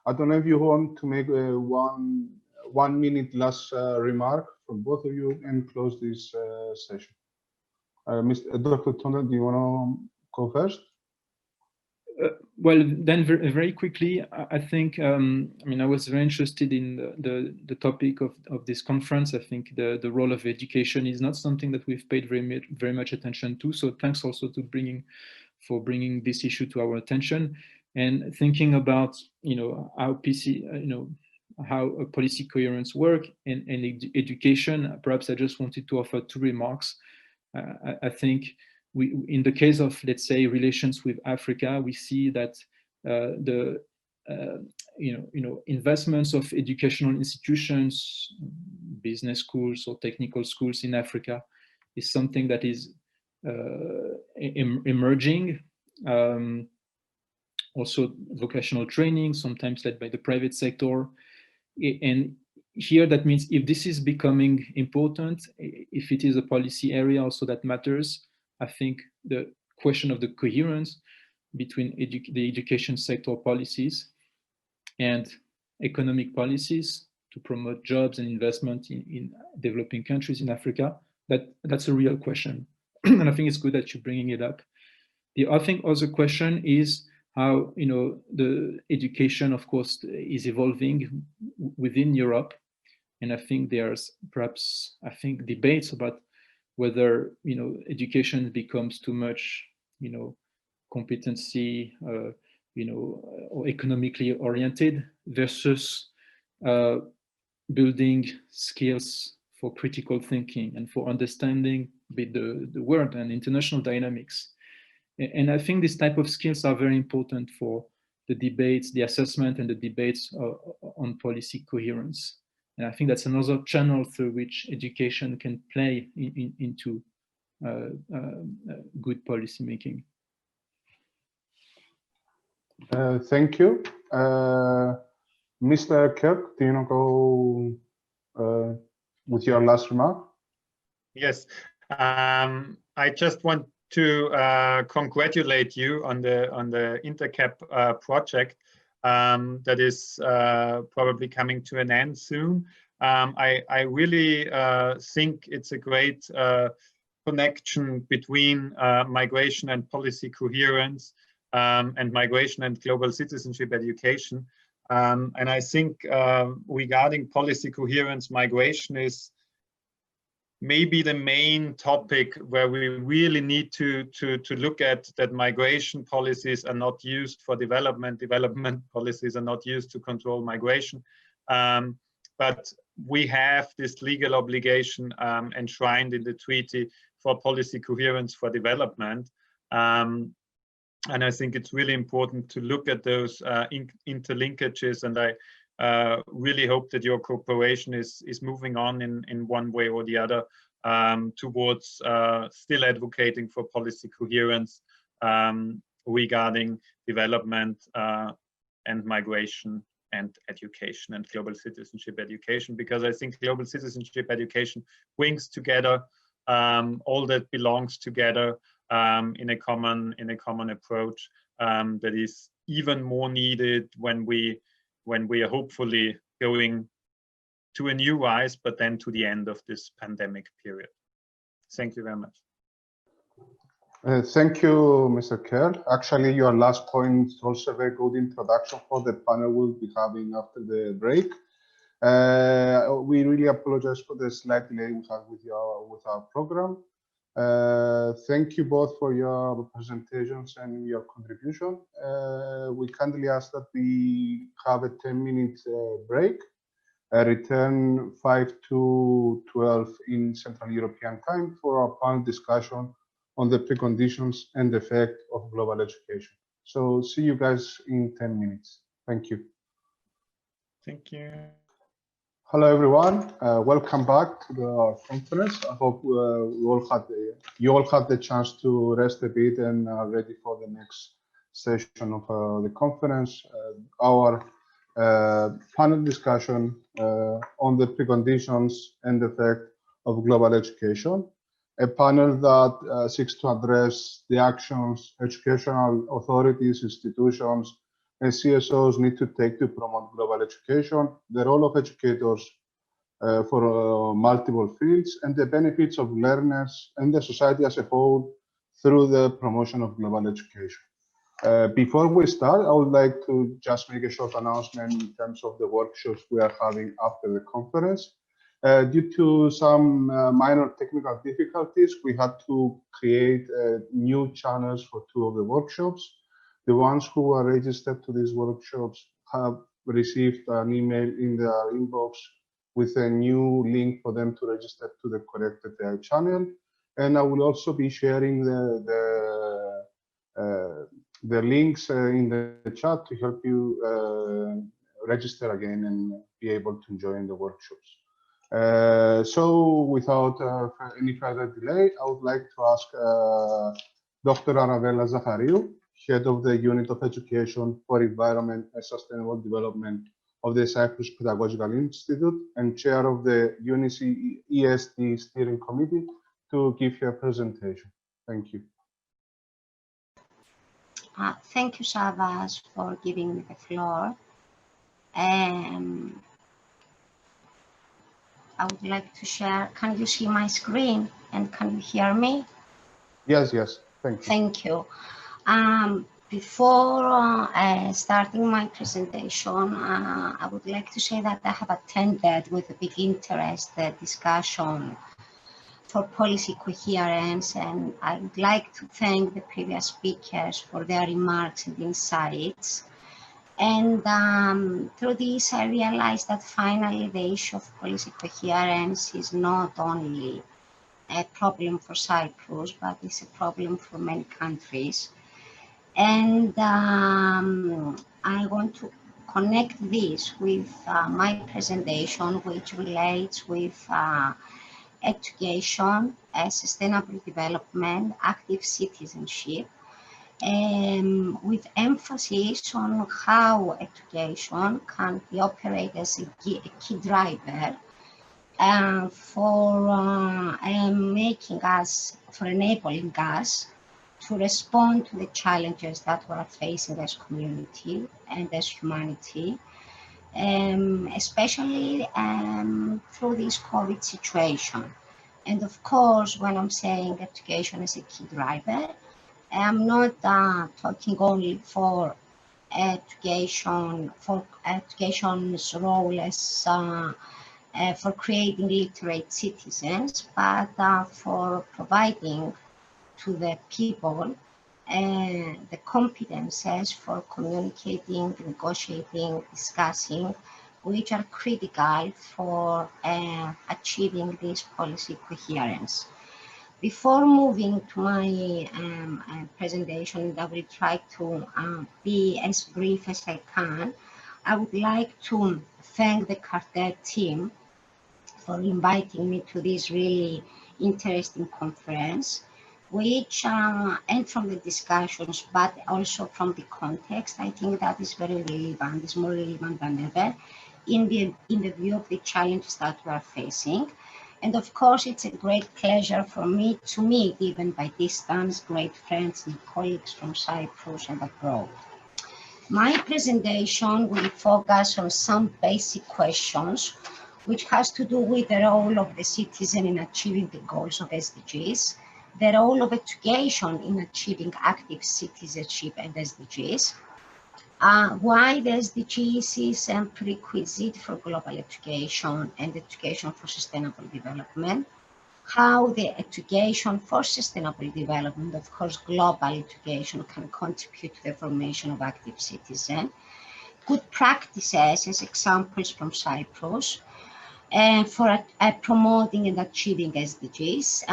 I don't know if you want to make a 1 minute last remark from both of you and close this session. Dr. Tonda, do you want to go first? Well, then very quickly, I think, I was very interested in the topic of this conference. I think the role of education is not something that we've paid very much attention to. So thanks also to bringing this issue to our attention, and thinking about, how policy coherence work and education. Perhaps I just wanted to offer 2 remarks. I think in the case of, let's say, relations with Africa, we see that the investments of educational institutions, business schools or technical schools in Africa is something that is emerging. Also vocational training, sometimes led by the private sector. And here that means if this is becoming important, if it is a policy area also that matters, I think the question of the coherence between the education sector policies and economic policies to promote jobs and investment in developing countries in Africa, that's a real question. And I think it's good that you're bringing it up. The other question is how the education, of course, is evolving within Europe. And I think there's perhaps, debates about whether, education becomes too much, competency, or economically oriented versus building skills for critical thinking and for understanding the world and international dynamics. And I think this type of skills are very important for the debates, the assessment and the debates on policy coherence. And I think that's another channel through which education can play into good policy making. Thank you. Mr. Kirk, do you want to go with your last remark? Yes, I just want to congratulate you on the InterCap project that is probably coming to an end soon. I really think it's a great connection between migration and policy coherence and migration and global citizenship education. And I think regarding policy coherence, migration is maybe the main topic where we really need to look at that migration policies are not used for development policies are not used to control migration. But we have this legal obligation enshrined in the treaty for policy coherence for development. And I think it's really important to look at those interlinkages. And I really hope that your cooperation is moving on in one way or the other towards still advocating for policy coherence regarding development and migration and education and global citizenship education, because I think global citizenship education brings together all that belongs together in a common approach that is even more needed when we are hopefully going to a new rise, but then to the end of this pandemic period. Thank you very much. Thank you, Mr. Kerr. Actually, your last point is also a very good introduction for the panel we'll be having after the break. We really apologize for the slight delay we have with our program. Thank you both for your presentations and your contribution. We kindly ask that we have a 10-minute break, return 5 to 12 in Central European time for our panel discussion on the preconditions and effect of global education. So see you guys in 10 minutes. Thank you. Thank you. Hello, everyone. Welcome back to the conference. I hope you all had the chance to rest a bit and are ready for the next session of the conference. Our panel discussion on the preconditions and effect of global education. A panel that seeks to address the actions educational authorities, institutions, and CSOs need to take to promote global education, the role of educators for multiple fields, and the benefits of learners and the society as a whole through the promotion of global education. Before we start, I would like to just make a short announcement in terms of the workshops we are having after the conference. Due to some minor technical difficulties, we had to create new channels for 2 of the workshops. The ones who are registered to these workshops have received an email in their inbox with a new link for them to register to the corrected channel. And I will also be sharing the links in the chat to help you register again and be able to join the workshops. So without any further delay, I would like to ask Dr. Arabella Zachariou, Head of the Unit of Education for Environment and Sustainable Development of the Cyprus Pedagogical Institute and Chair of the UNICE ESD Steering Committee, to give her presentation. Thank you. Thank you, Savas, for giving me the floor. I would like to share. Can you see my screen and can you hear me? Yes, yes. Thank you. Thank you. Before starting my presentation, I would like to say that I have attended with a big interest the discussion for policy coherence, and I would like to thank the previous speakers for their remarks and insights. And through this, I realized that finally the issue of policy coherence is not only a problem for Cyprus, but it's a problem for many countries. And I want to connect this with my presentation, which relates with education, sustainable development, active citizenship, with emphasis on how education can be operated as a key driver for enabling us to respond to the challenges that we are facing as community and as humanity, especially through this COVID situation. And of course, when I'm saying education is a key driver, I'm not talking only for education, for education's role as for creating literate citizens, but for providing to the people the competences for communicating, negotiating, discussing, which are critical for achieving this policy coherence. Before moving to my presentation, I will try to be as brief as I can. I would like to thank the Quartet team for inviting me to this really interesting conference, which, and from the discussions, but also from the context, I think that is very relevant, is more relevant than ever in the view of the challenges that we are facing. And of course, it's a great pleasure for me to meet, even by distance, great friends and colleagues from Cyprus and abroad. My presentation will focus on some basic questions, which has to do with the role of the citizen in achieving the goals of SDGs, the role of education in achieving active citizenship and SDGs, why the SDGs is a prerequisite for global education and education for sustainable development, how the education for sustainable development, of course, global education can contribute to the formation of active citizens, good practices as examples from Cyprus, for promoting and achieving SDGs.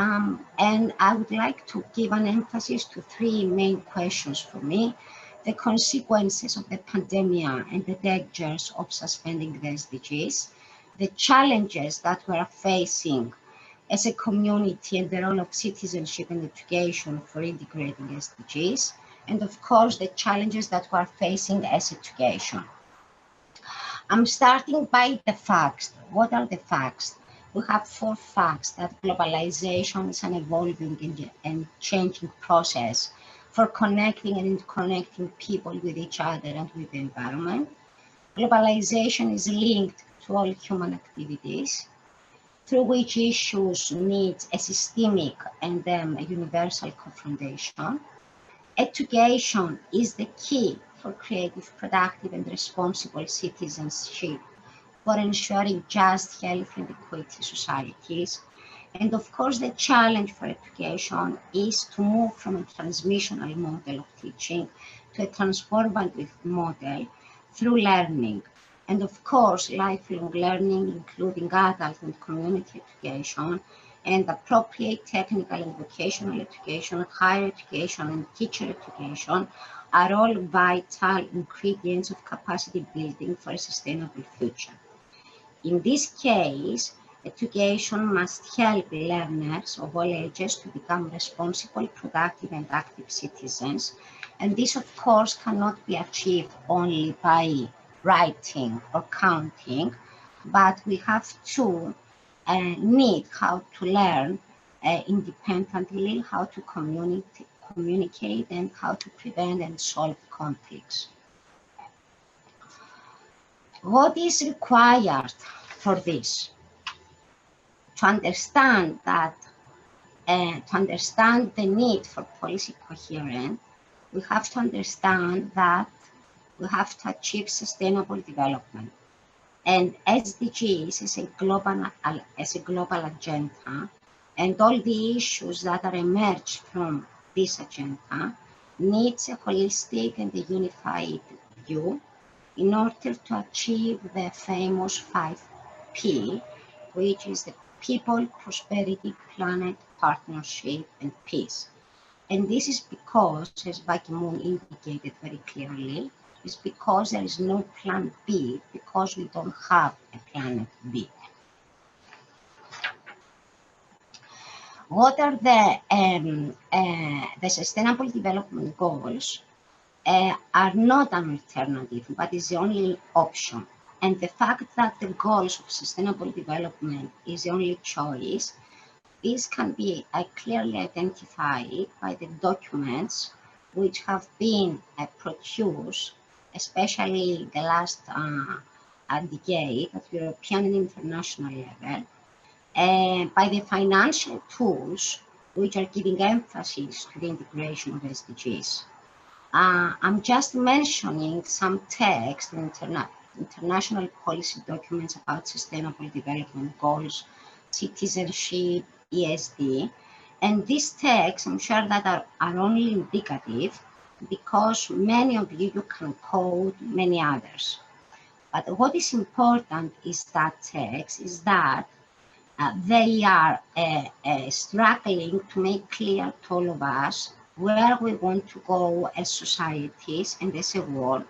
And I would like to give an emphasis to three main questions for me: the consequences of the pandemic and the dangers of suspending the SDGs, the challenges that we are facing as a community and the role of citizenship and education for integrating SDGs, and of course the challenges that we are facing as education. I'm starting by the facts. What are the facts? We have 4 facts: that globalization is an evolving and changing process for connecting and interconnecting people with each other and with the environment. Globalization is linked to all human activities, through which issues need a systemic and a universal confrontation. Education is the key for creative, productive, and responsible citizenship, for ensuring just, healthy, and equitable societies. And of course, the challenge for education is to move from a transmissional model of teaching to a transformative model through learning. And of course, lifelong learning, including adult and community education, and appropriate technical and vocational education, higher education, and teacher education are all vital ingredients of capacity building for a sustainable future. In this case, education must help learners of all ages to become responsible, productive, and active citizens. And this, of course, cannot be achieved only by writing or counting, but we have to need how to learn independently, how to communicate, and how to prevent and solve conflicts. What is required for this? To understand that, to understand the need for policy coherence, we have to understand that we have to achieve sustainable development. And SDGs is a global agenda, and all the issues that are emerged from this agenda needs a holistic and a unified view in order to achieve the famous 5P, which is the people, prosperity, planet, partnership, and peace. And this is because, as Ban Ki-moon indicated very clearly, is because there is no plan B, because we don't have a planet B. What are the Sustainable Development Goals? Are not an alternative, but is the only option. And the fact that the goals of sustainable development is the only choice, this can be clearly identified by the documents which have been produced, especially the last decade at European and international level, by the financial tools which are giving emphasis to the integration of SDGs. I'm just mentioning some text in international policy documents about sustainable development goals, citizenship, ESD, and these texts, I'm sure that are only indicative, because many of you can quote many others. But what is important is that text is that they are struggling to make clear to all of us where we want to go as societies and as a world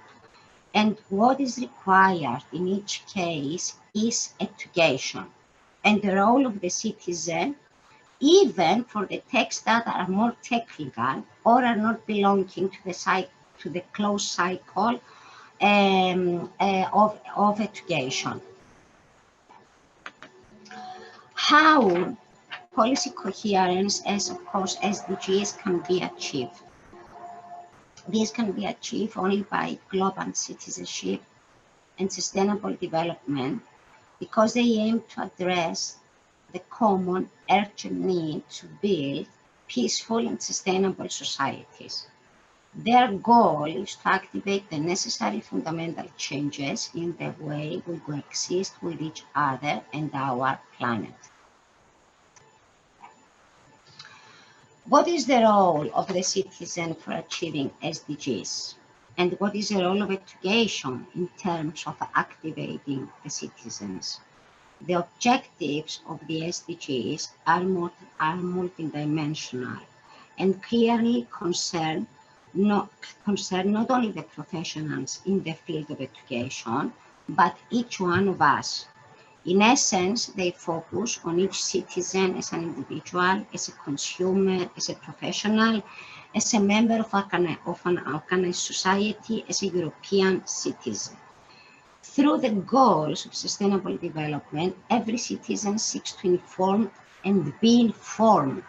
And what is required in each case is education and the role of the citizen, even for the texts that are more technical or are not belonging to the closed cycle of education. How policy coherence, as of course SDGs, can be achieved. This can be achieved only by global citizenship and sustainable development, because they aim to address the common urgent need to build peaceful and sustainable societies. Their goal is to activate the necessary fundamental changes in the way we coexist with each other and our planet. What is the role of the citizen for achieving SDGs? And what is the role of education in terms of activating the citizens? The objectives of the SDGs are multidimensional and clearly concern not only the professionals in the field of education, but each one of us. In essence, they focus on each citizen as an individual, as a consumer, as a professional, as a member of an organized society, as a European citizen. Through the goals of sustainable development, every citizen seeks to inform and be informed,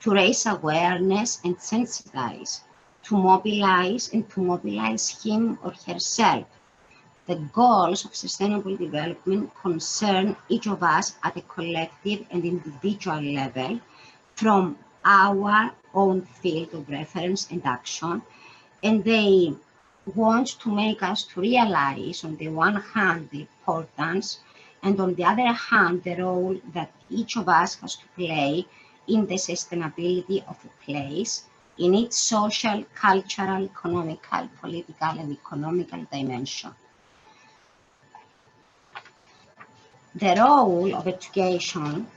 to raise awareness and sensitize, to mobilize him or herself. The goals of sustainable development concern each of us at a collective and individual level from our own field of reference and action, and they want to make us to realize, on the one hand, the importance, and on the other hand, the role that each of us has to play in the sustainability of a place, in its social, cultural, economical, political, and economical dimension. The role of education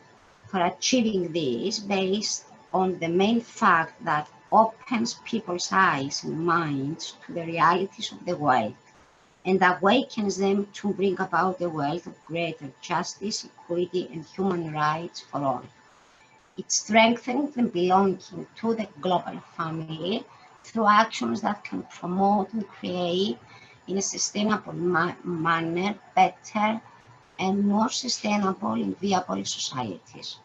for achieving this based on the main fact that opens people's eyes and minds to the realities of the world and awakens them to bring about a world of greater justice, equity, and human rights for all. It strengthens the belonging to the global family through actions that can promote and create in a sustainable manner better and more sustainable and viable societies.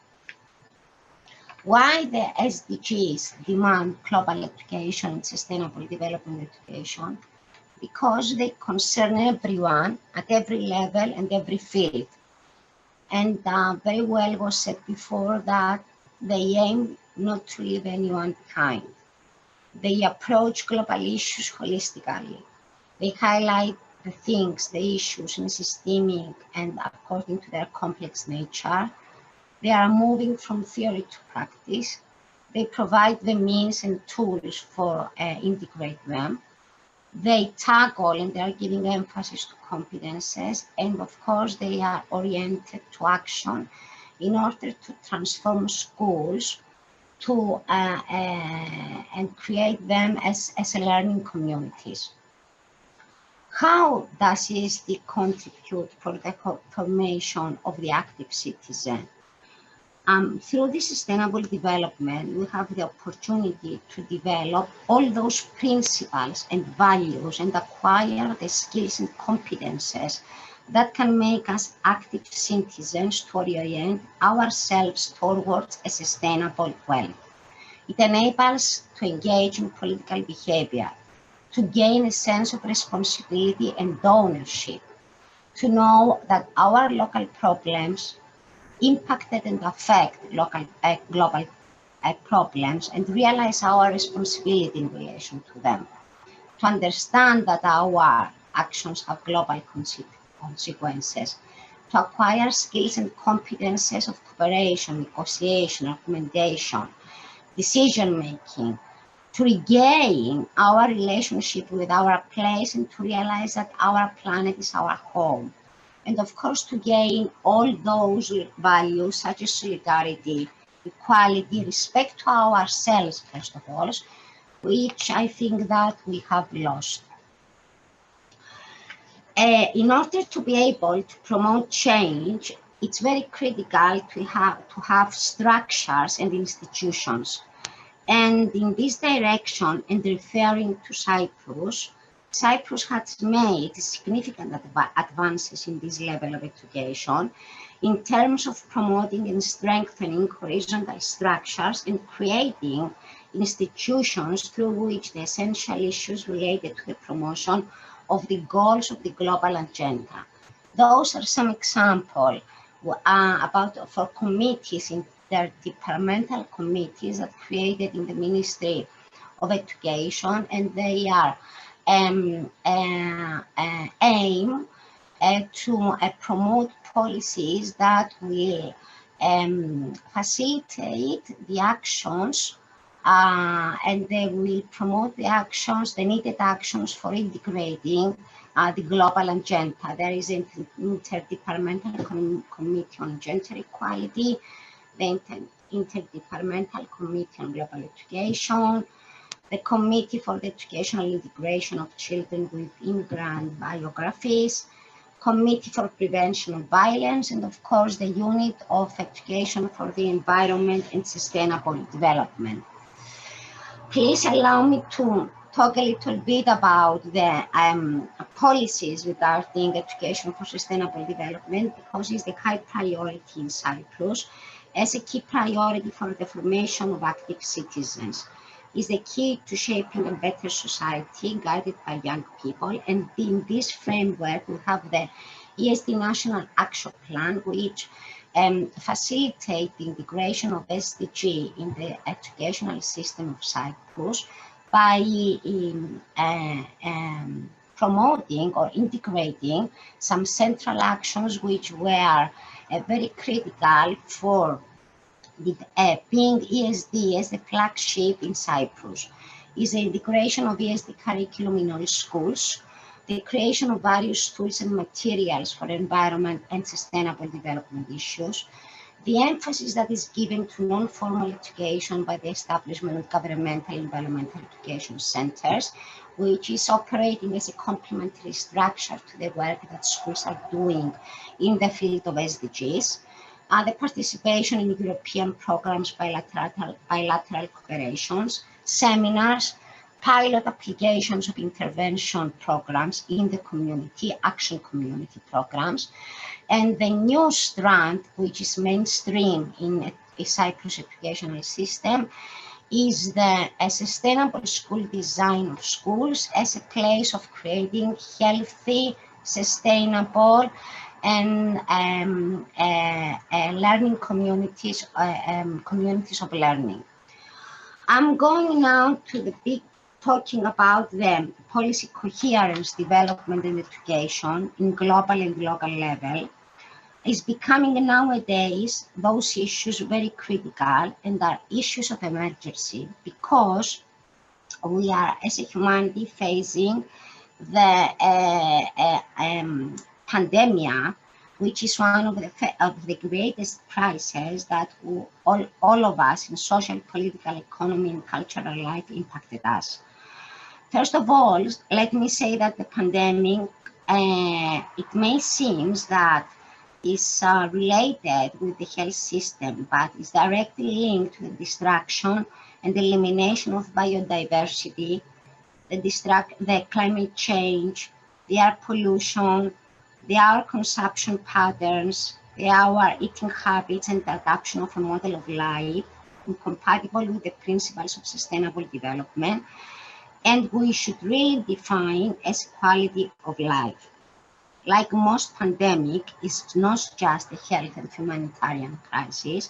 Why the SDGs demand global education and sustainable development education? Because they concern everyone at every level and every field. And very well was said before that they aim not to leave anyone behind. They approach global issues holistically. They highlight the things, the issues in systemic and according to their complex nature. They are moving from theory to practice. They provide the means and tools for integrate them. They tackle and they are giving emphasis to competences, and of course they are oriented to action in order to transform schools to and create them as learning communities. How does ESD contribute for the formation of the active citizen? Through this sustainable development, we have the opportunity to develop all those principles and values and acquire the skills and competences that can make us active citizens to orient ourselves towards a sustainable world. It enables to engage in political behavior, to gain a sense of responsibility and ownership, to know that our local problems impacted and affect local global problems and realize our responsibility in relation to them, to understand that our actions have global consequences, to acquire skills and competences of cooperation, negotiation, argumentation, decision-making, to regain our relationship with our place and to realize that our planet is our home. And of course, to gain all those values such as solidarity, equality, respect to ourselves, first of all, which I think that we have lost. In order to be able to promote change, it's very critical to have structures and institutions. And in this direction, and referring to Cyprus, Cyprus has made significant advances in this level of education in terms of promoting and strengthening horizontal structures and creating institutions through which the essential issues related to the promotion of the goals of the global agenda. Those are some examples for committees, interdepartmental committees that created in the Ministry of Education, and they are aim to promote policies that will facilitate the actions and they will promote the actions, the needed actions for integrating the global agenda. There is an interdepartmental committee on gender equality, the interdepartmental committee on global education, the committee for the educational integration of children with immigrant biographies, committee for prevention of violence, and of course the unit of education for the environment and sustainable development. Please allow me to talk a little bit about the policies regarding education for sustainable development, because it's the high priority in Cyprus as a key priority for the formation of active citizens. Is the key to shaping a better society guided by young people. And in this framework, we have the ESD National Action Plan, which facilitate the integration of SDG in the educational system of Cyprus by promoting or integrating some central actions which were very critical for being ESD as the flagship in Cyprus. Is the integration of ESD curriculum in all schools, the creation of various tools and materials for environment and sustainable development issues, the emphasis that is given to non-formal education by the establishment of governmental environmental education centers, which is operating as a complementary structure to the work that schools are doing in the field of SDGs. The participation in European programs, bilateral cooperations, seminars, pilot applications of intervention programs in the community, action community programs, and the new strand, which is mainstream in a Cyprus educational system, is a sustainable school design of schools as a place of creating healthy, sustainable, and learning communities, communities of learning. I'm going now to the big talking about the policy coherence, development and education in global and local level. Is becoming nowadays those issues very critical and are issues of emergency, because we are as a humanity facing the pandemic, which is one of the greatest crises that all of us in social, political, economy, and cultural life impacted us. First of all, let me say that the pandemic, it may seem that is related with the health system, but is directly linked to the destruction and elimination of biodiversity, the climate change, the air pollution, the air consumption patterns, our eating habits, and the adoption of a model of life incompatible with the principles of sustainable development, and we should really define as quality of life. Like most pandemic, it's not just a health and humanitarian crisis,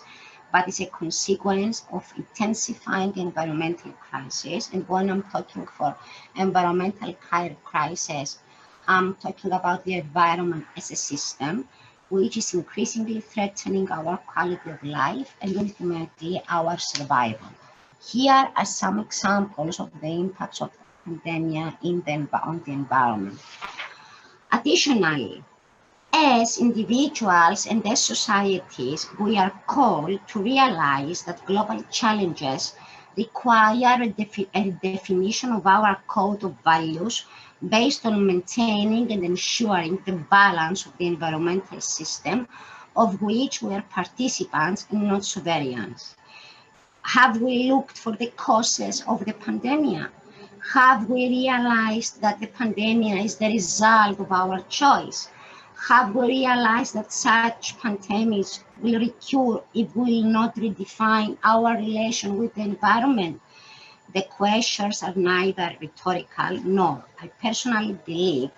but it's a consequence of intensifying environmental crisis. And when I'm talking for environmental crisis, I'm talking about the environment as a system, which is increasingly threatening our quality of life and ultimately our survival. Here are some examples of the impacts of the pandemic on the environment. Additionally, as individuals and as societies, we are called to realize that global challenges require a definition of our code of values based on maintaining and ensuring the balance of the environmental system of which we are participants and not sovereigns. Have we looked for the causes of the pandemic? Have we realized that the pandemic is the result of our choice? Have we realized that such pandemics will recur if we will not redefine our relation with the environment? The questions are neither rhetorical nor, I personally believe,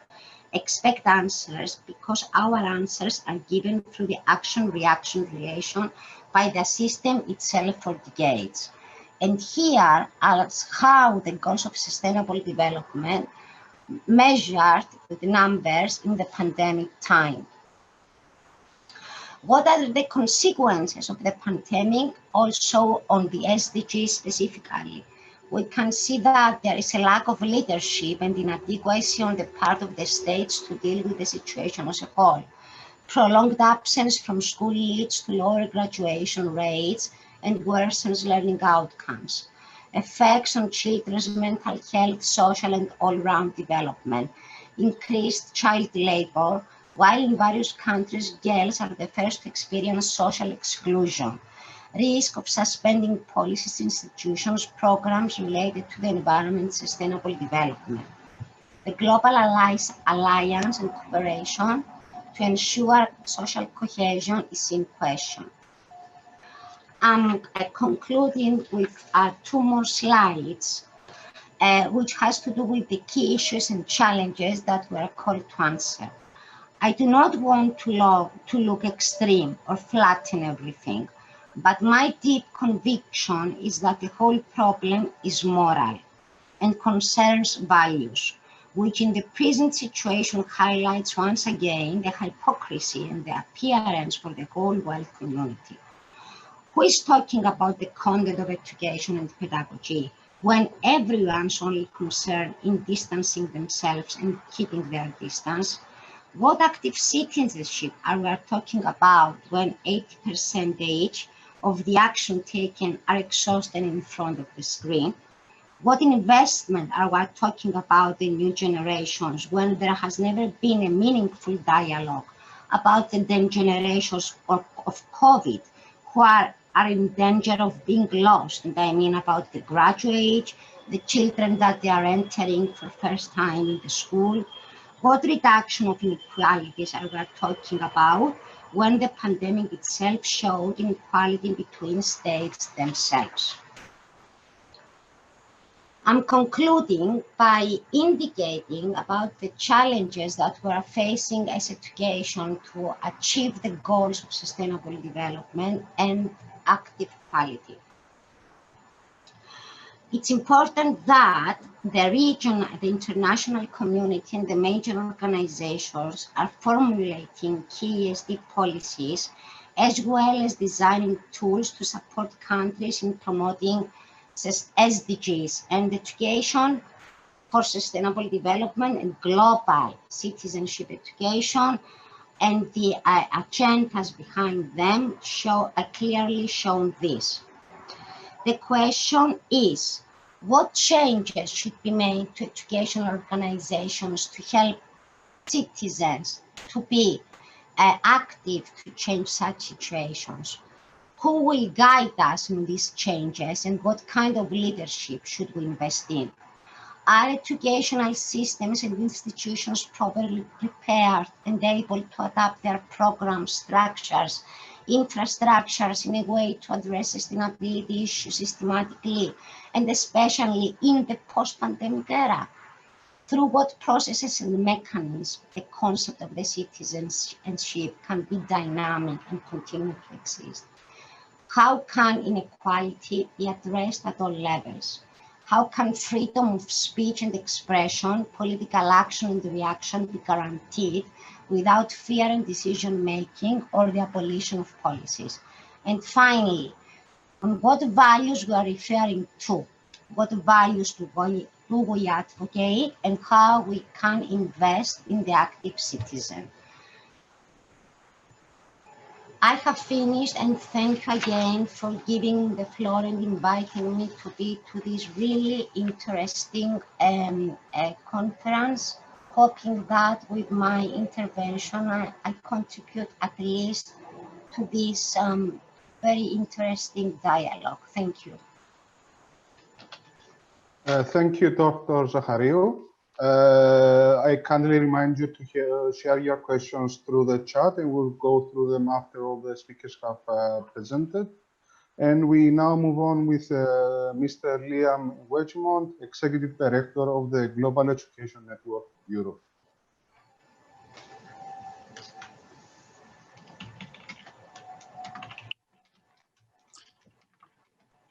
expect answers, because our answers are given through the action-reaction relation by the system itself for decades. And here is how the goals of sustainable development measured with numbers in the pandemic time. What are the consequences of the pandemic also on the SDGs specifically? We can see that there is a lack of leadership and inadequacy on the part of the states to deal with the situation as a whole. Prolonged absence from school leads to lower graduation rates and worsens learning outcomes. Effects on children's mental health, social and all-round development. Increased child labor, while in various countries girls are the first to experience social exclusion. Risk of suspending policies, institutions, programs related to the environment and sustainable development. The Global Alliance and cooperation to ensure social cohesion is in question. I'm concluding with 2 more slides, which has to do with the key issues and challenges that we are called to answer. I do not want to look extreme or flatten everything, but my deep conviction is that the whole problem is moral and concerns values, which in the present situation highlights once again the hypocrisy and the appearance for the whole world community. Who is talking about the content of education and pedagogy when everyone's only concerned in distancing themselves and keeping their distance? What active citizenship are we talking about when 80% of the action taken are exhausted in front of the screen? What investment are we talking about in new generations when there has never been a meaningful dialogue about the generations of COVID who are in danger of being lost? And I mean about the graduates, the children that they are entering for the first time in the school. What reduction of inequalities are we talking about when the pandemic itself showed inequality between states themselves? I'm concluding by indicating about the challenges that we are facing as education to achieve the goals of sustainable development and active quality. It's important that the region, the international community, and the major organizations are formulating key ESG policies, as well as designing tools to support countries in promoting SDGs and education for sustainable development and global citizenship education. And the agendas behind them clearly shown this. The question is, what changes should be made to educational organizations to help citizens to be active to change such situations? Who will guide us in these changes, and what kind of leadership should we invest in? Are educational systems and institutions properly prepared and able to adapt their program structures, infrastructures in a way to address sustainability issues systematically, and especially in the post-pandemic era? Through what processes and mechanisms the concept of the citizenship can be dynamic and continue to exist? How can inequality be addressed at all levels? How can freedom of speech and expression, political action and reaction be guaranteed without fear in decision-making or the abolition of policies? And finally, on what values we are referring to? What values do we advocate, and how we can invest in the active citizen? I have finished, and thank you again for giving the floor and inviting me to be to this really interesting conference. Hoping that with my intervention, I contribute at least to this very interesting dialogue. Thank you. Thank you, Dr. Zachariou. I kindly remind you to share your questions through the chat, and we'll go through them after all the speakers have presented. And we now move on with Mr. Liam Wedgmont, Executive Director of the Global Education Network Europe.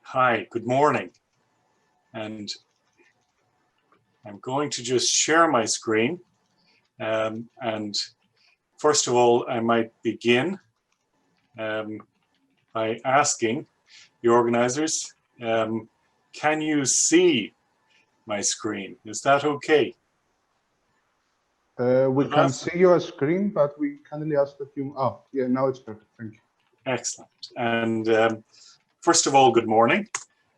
Hi, good morning. And I'm going to just share my screen. And first of all, I might begin by asking the organizers, can you see my screen? Is that okay? We can see your screen, but we kindly ask that you, oh, yeah, now it's perfect, thank you. Excellent. And first of all, good morning.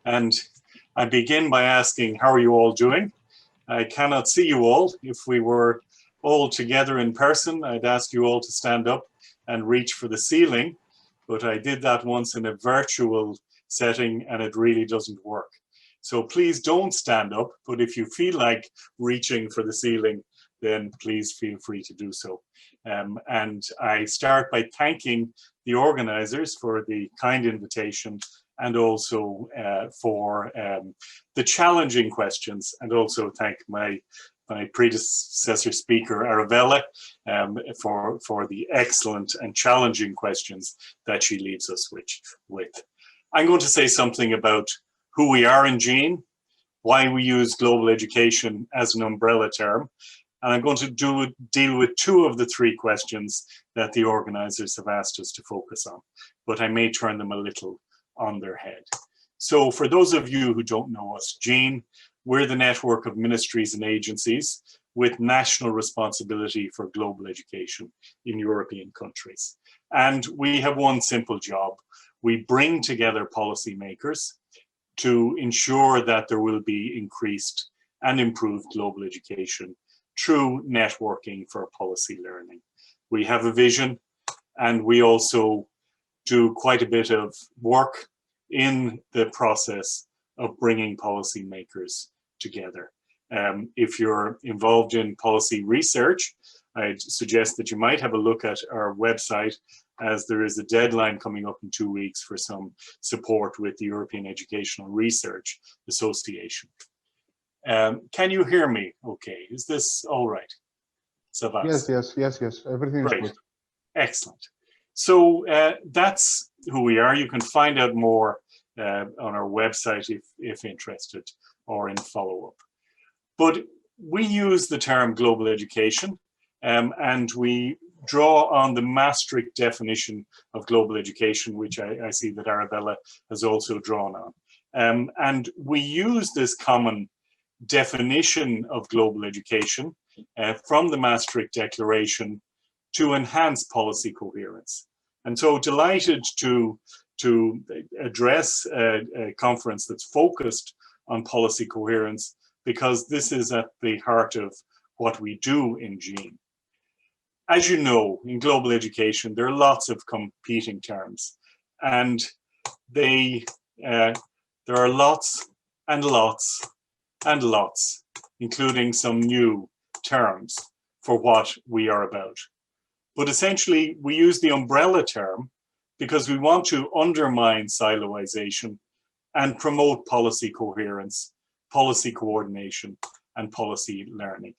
And I begin by asking, how are you all doing? I cannot see you all. If we were all together in person, I'd ask you all to stand up and reach for the ceiling, but I did that once in a virtual setting and it really doesn't work. So please don't stand up, but if you feel like reaching for the ceiling, then please feel free to do so. And I start by thanking the organizers for the kind invitation and also for the challenging questions, and also thank my predecessor speaker, Arabella, for the excellent and challenging questions that she leaves us with. I'm going to say something about who we are in GEAN, why we use global education as an umbrella term, and I'm going to deal with two of the three questions that the organizers have asked us to focus on, but I may turn them a little on their head. So for those of you who don't know us, GEAN, we're the network of ministries and agencies with national responsibility for global education in European countries. And we have one simple job. We bring together policymakers to ensure that there will be increased and improved global education through networking for policy learning. We have a vision, and we also do quite a bit of work in the process of bringing policymakers together. If you're involved in policy research, I'd suggest that you might have a look at our website, as there is a deadline coming up in 2 weeks for some support with the European Educational Research Association. Can you hear me okay? Is this all right? Yes, everything is good. Excellent. So that's who we are. You can find out more on our website if interested, or in follow-up. But we use the term global education, and we draw on the Maastricht definition of global education, which I see that Arabella has also drawn on. And we use this common definition of global education from the Maastricht Declaration to enhance policy coherence. And so delighted to address a conference that's focused on policy coherence, because this is at the heart of what we do in GEAN. As you know, in global education, there are lots of competing terms, and there are lots and lots and lots, including some new terms for what we are about. But essentially, we use the umbrella term because we want to undermine siloization and promote policy coherence, policy coordination, and policy learning.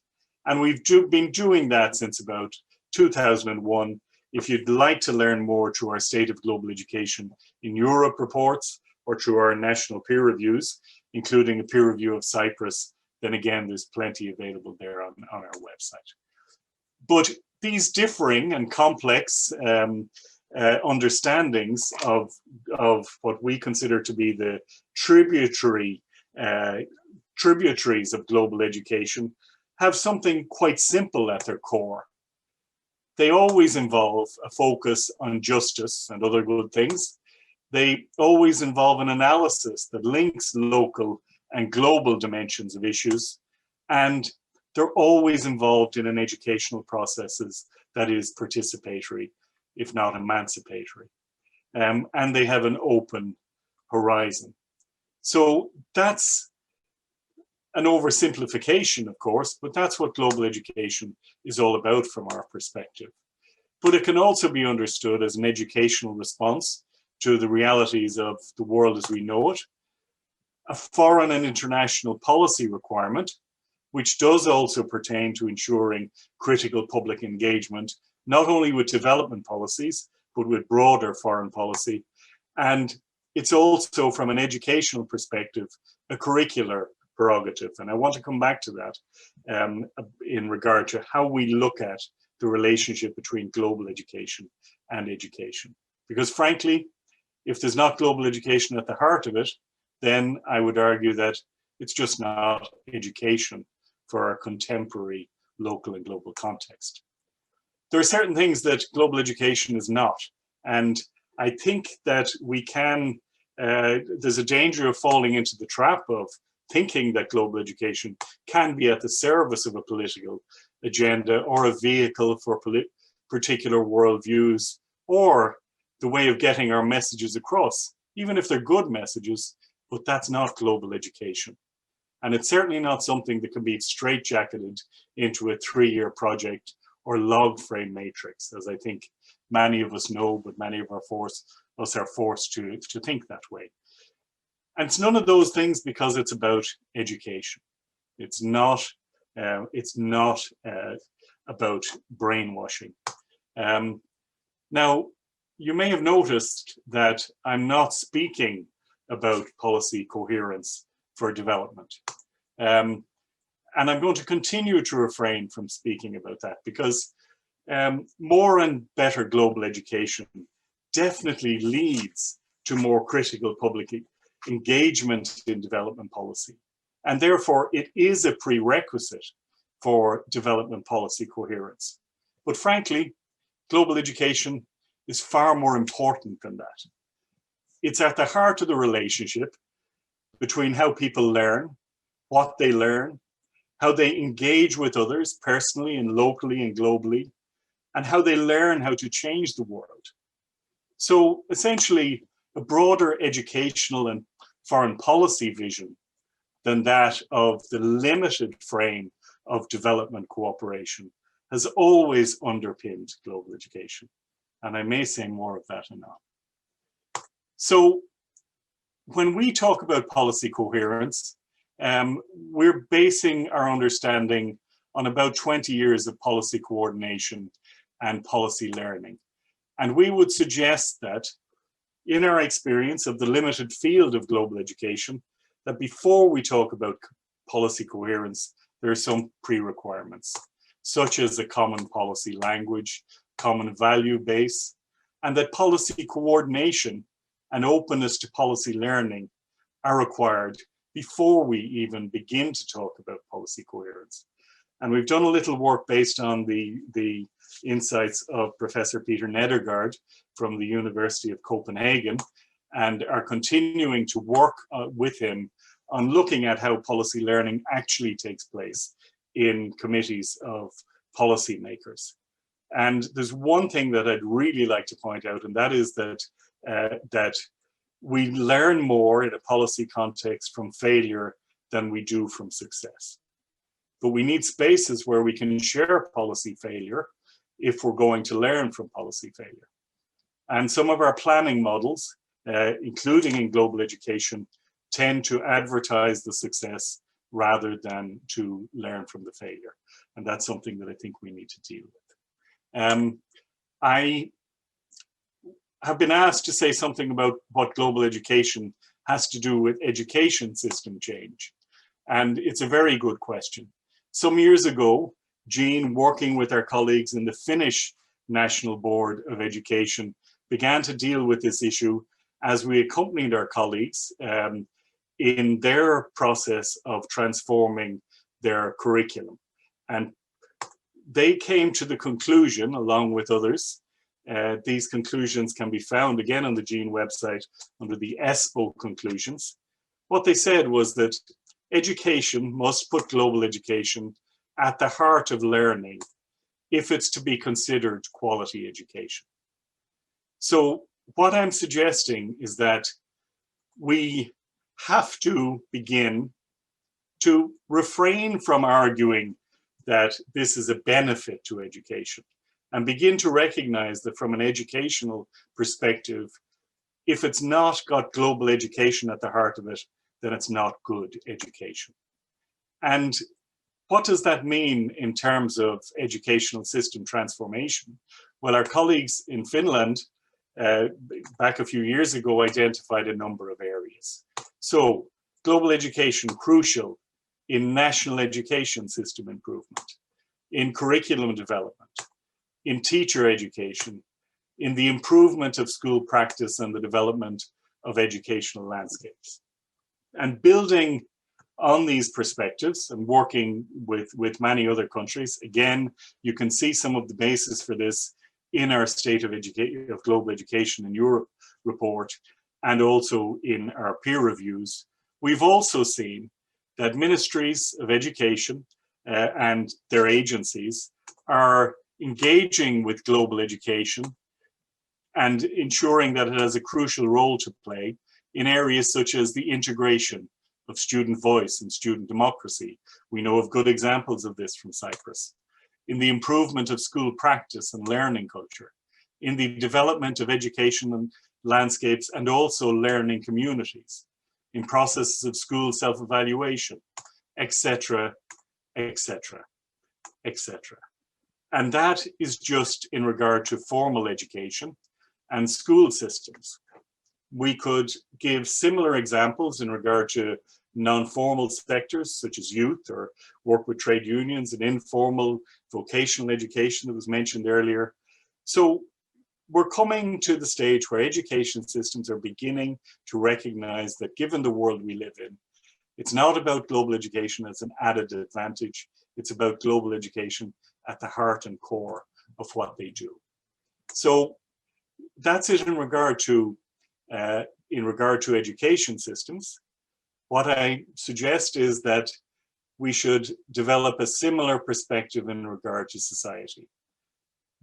And we've been doing that since about 2001. If you'd like to learn more through our State of Global Education in Europe reports, or through our national peer reviews, including a peer review of Cyprus, then again, there's plenty available there on our website. But these differing and complex understandings of what we consider to be the tributaries of global education have something quite simple at their core. they always involve a focus on justice and other good things. They always involve an analysis that links local and global dimensions of issues, and they're always involved in an educational processes that is participatory, if not emancipatory. And they have an open horizon. So that's an oversimplification, of course, but that's what global education is all about from our perspective. But it can also be understood as an educational response to the realities of the world as we know it, a foreign and international policy requirement, which does also pertain to ensuring critical public engagement, not only with development policies, but with broader foreign policy. And it's also, from an educational perspective, a curricular prerogative. And I want to come back to that in regard to how we look at the relationship between global education and education. Because frankly, if there's not global education at the heart of it, then I would argue that it's just not education for our contemporary local and global context. There are certain things that global education is not. And I think that we can, there's a danger of falling into the trap of thinking that global education can be at the service of a political agenda or a vehicle for particular worldviews or the way of getting our messages across, even if they're good messages, but that's not global education. And it's certainly not something that can be straitjacketed into a 3-year project or log frame matrix, as I think many of us know, but many of us are forced to think that way. And it's none of those things because it's about education. It's not about brainwashing. Now, you may have noticed that I'm not speaking about policy coherence for development. And I'm going to continue to refrain from speaking about that because more and better global education definitely leads to more critical public engagement in development policy. And therefore, it is a prerequisite for development policy coherence. But frankly, global education is far more important than that. It's at the heart of the relationship between how people learn, what they learn, how they engage with others personally and locally and globally, and how they learn how to change the world. So essentially, a broader educational and foreign policy vision than that of the limited frame of development cooperation has always underpinned global education. And I may say more of that anon. So when we talk about policy coherence, we're basing our understanding on about 20 years of policy coordination and policy learning. And we would suggest that in our experience of the limited field of global education, that before we talk about policy coherence, there are some pre-requirements, such as a common policy language, common value base, and that policy coordination and openness to policy learning are required before we even begin to talk about policy coherence. And we've done a little work based on the insights of Professor Peter Nedergaard from the University of Copenhagen, and are continuing to work with him on looking at how policy learning actually takes place in committees of policymakers. And there's one thing that I'd really like to point out, and that is that that we learn more in a policy context from failure than we do from success. But we need spaces where we can share policy failure if we're going to learn from policy failure. And some of our planning models, including in global education, tend to advertise the success rather than to learn from the failure. And that's something that I think we need to deal with. I have been asked to say something about what global education has to do with education system change. And it's a very good question. Some years ago, Jean, working with our colleagues in the Finnish National Board of Education, began to deal with this issue as we accompanied our colleagues in their process of transforming their curriculum. And they came to the conclusion, along with others, these conclusions can be found again on the GENE website under the ESPO conclusions. What they said was that education must put global education at the heart of learning if it's to be considered quality education. So what I'm suggesting is that we have to begin to refrain from arguing that this is a benefit to education and begin to recognize that from an educational perspective, if it's not got global education at the heart of it, then it's not good education. And what does that mean in terms of educational system transformation? Well, our colleagues in Finland back a few years ago identified a number of areas. So global education crucial in national education system improvement, in curriculum development, in teacher education, in the improvement of school practice and the development of educational landscapes. And building on these perspectives and working with many other countries, again, you can see some of the basis for this in our State of Global Education in Europe report, and also in our peer reviews. We've also seen that ministries of education and their agencies are engaging with global education and ensuring that it has a crucial role to play in areas such as the integration of student voice and student democracy. We know of good examples of this from Cyprus. In the improvement of school practice and learning culture, in the development of education and landscapes and also learning communities, in processes of school self-evaluation, etc., etc., etc. And that is just in regard to formal education and school systems. We could give similar examples in regard to non-formal sectors such as youth or work with trade unions and informal vocational education that was mentioned earlier. So we're coming to the stage where education systems are beginning to recognize that given the world we live in, it's not about global education as an added advantage, it's about global education at the heart and core of what they do. So that's it in regard to education systems. What I suggest is that we should develop a similar perspective in regard to society.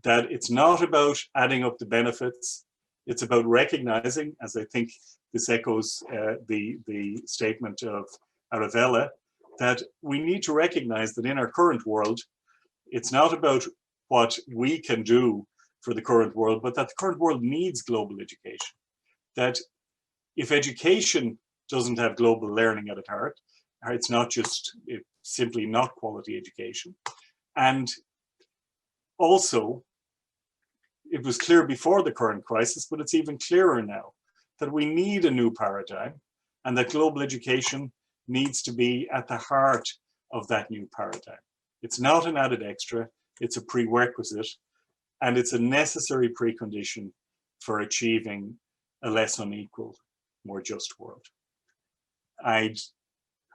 That it's not about adding up the benefits, it's about recognizing, as I think this echoes the statement of Arabella, that we need to recognize that in our current world, it's not about what we can do for the current world, but that the current world needs global education. That if education doesn't have global learning at its heart, it's not just, it's simply not quality education. And also, it was clear before the current crisis, but it's even clearer now, that we need a new paradigm and that global education needs to be at the heart of that new paradigm. It's not an added extra, it's a prerequisite, and it's a necessary precondition for achieving a less unequal, more just world. I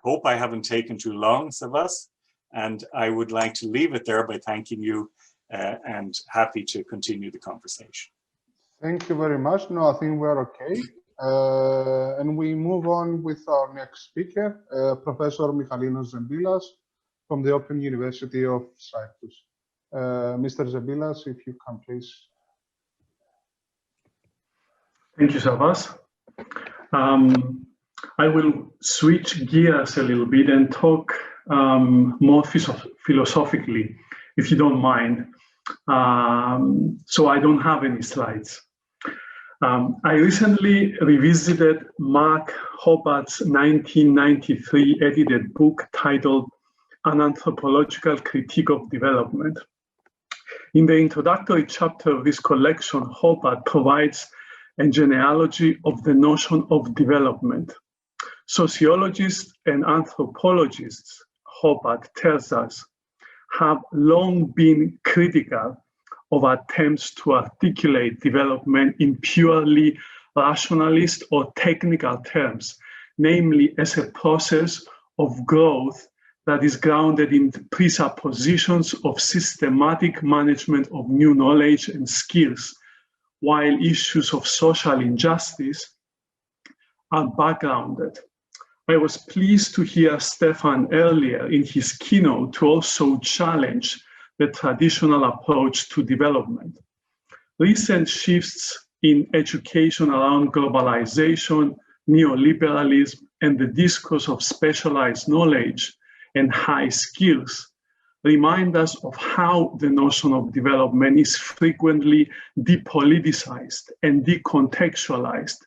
hope I haven't taken too long, Savas, and I would like to leave it there by thanking you and happy to continue the conversation. Thank you very much. No, I think we're okay. And we move on with our next speaker, Professor Michalinos Zembilas from the Open University of Cyprus. Mr. Zembilas, if you can please. Thank you, Savas. I will switch gears a little bit and talk more philosophically, if you don't mind. So I don't have any slides. I recently revisited Mark Hobbart's 1993 edited book titled An Anthropological Critique of Development. In the introductory chapter of this collection, Hobbart provides a genealogy of the notion of development. Sociologists and anthropologists, Hobbart tells us, have long been critical of attempts to articulate development in purely rationalist or technical terms, namely as a process of growth that is grounded in the presuppositions of systematic management of new knowledge and skills, while issues of social injustice are backgrounded. I was pleased to hear Stefan earlier in his keynote to also challenge the traditional approach to development. Recent shifts in education around globalization, neoliberalism, and the discourse of specialized knowledge and high skills remind us of how the notion of development is frequently depoliticized and decontextualized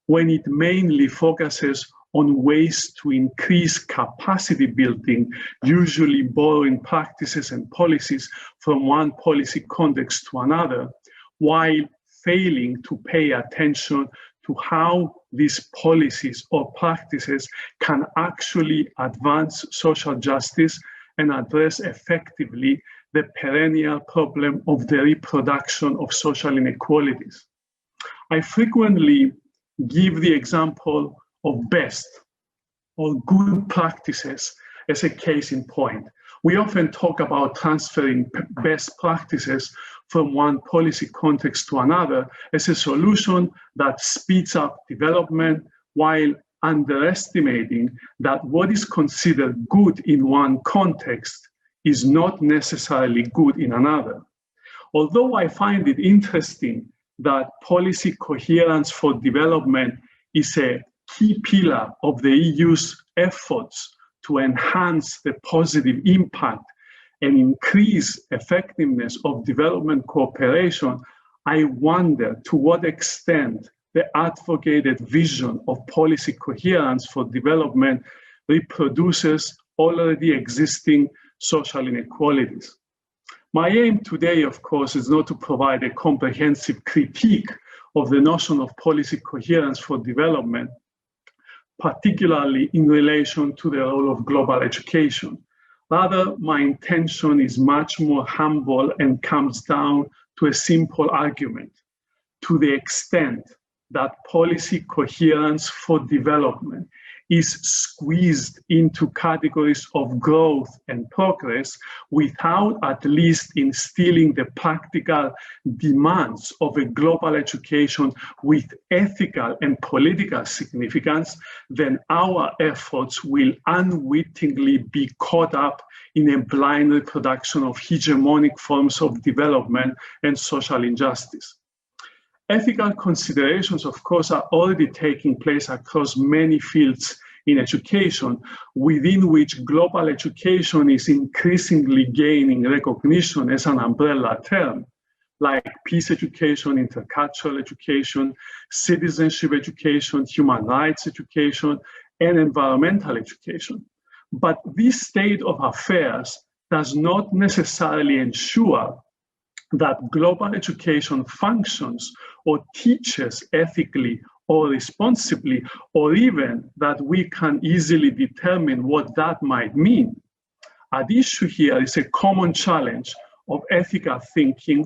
when it mainly focuses on ways to increase capacity building, usually borrowing practices and policies from one policy context to another, while failing to pay attention to how these policies or practices can actually advance social justice and address effectively the perennial problem of the reproduction of social inequalities. I frequently give the example of best or good practices as a case in point. We often talk about transferring best practices from one policy context to another as a solution that speeds up development while underestimating that what is considered good in one context is not necessarily good in another. Although I find it interesting that policy coherence for development is a key pillar of the EU's efforts to enhance the positive impact and increase effectiveness of development cooperation, I wonder to what extent the advocated vision of policy coherence for development reproduces already existing social inequalities. My aim today, of course, is not to provide a comprehensive critique of the notion of policy coherence for development, particularly in relation to the role of global education. Rather, my intention is much more humble and comes down to a simple argument. To the extent that policy coherence for development is squeezed into categories of growth and progress without at least instilling the practical demands of a global education with ethical and political significance, then our efforts will unwittingly be caught up in a blind reproduction of hegemonic forms of development and social injustice. Ethical considerations, of course, are already taking place across many fields in education, within which global education is increasingly gaining recognition as an umbrella term, like peace education, intercultural education, citizenship education, human rights education, and environmental education. But this state of affairs does not necessarily ensure that global education functions or teaches ethically or responsibly, or even that we can easily determine what that might mean. At issue here is a common challenge of ethical thinking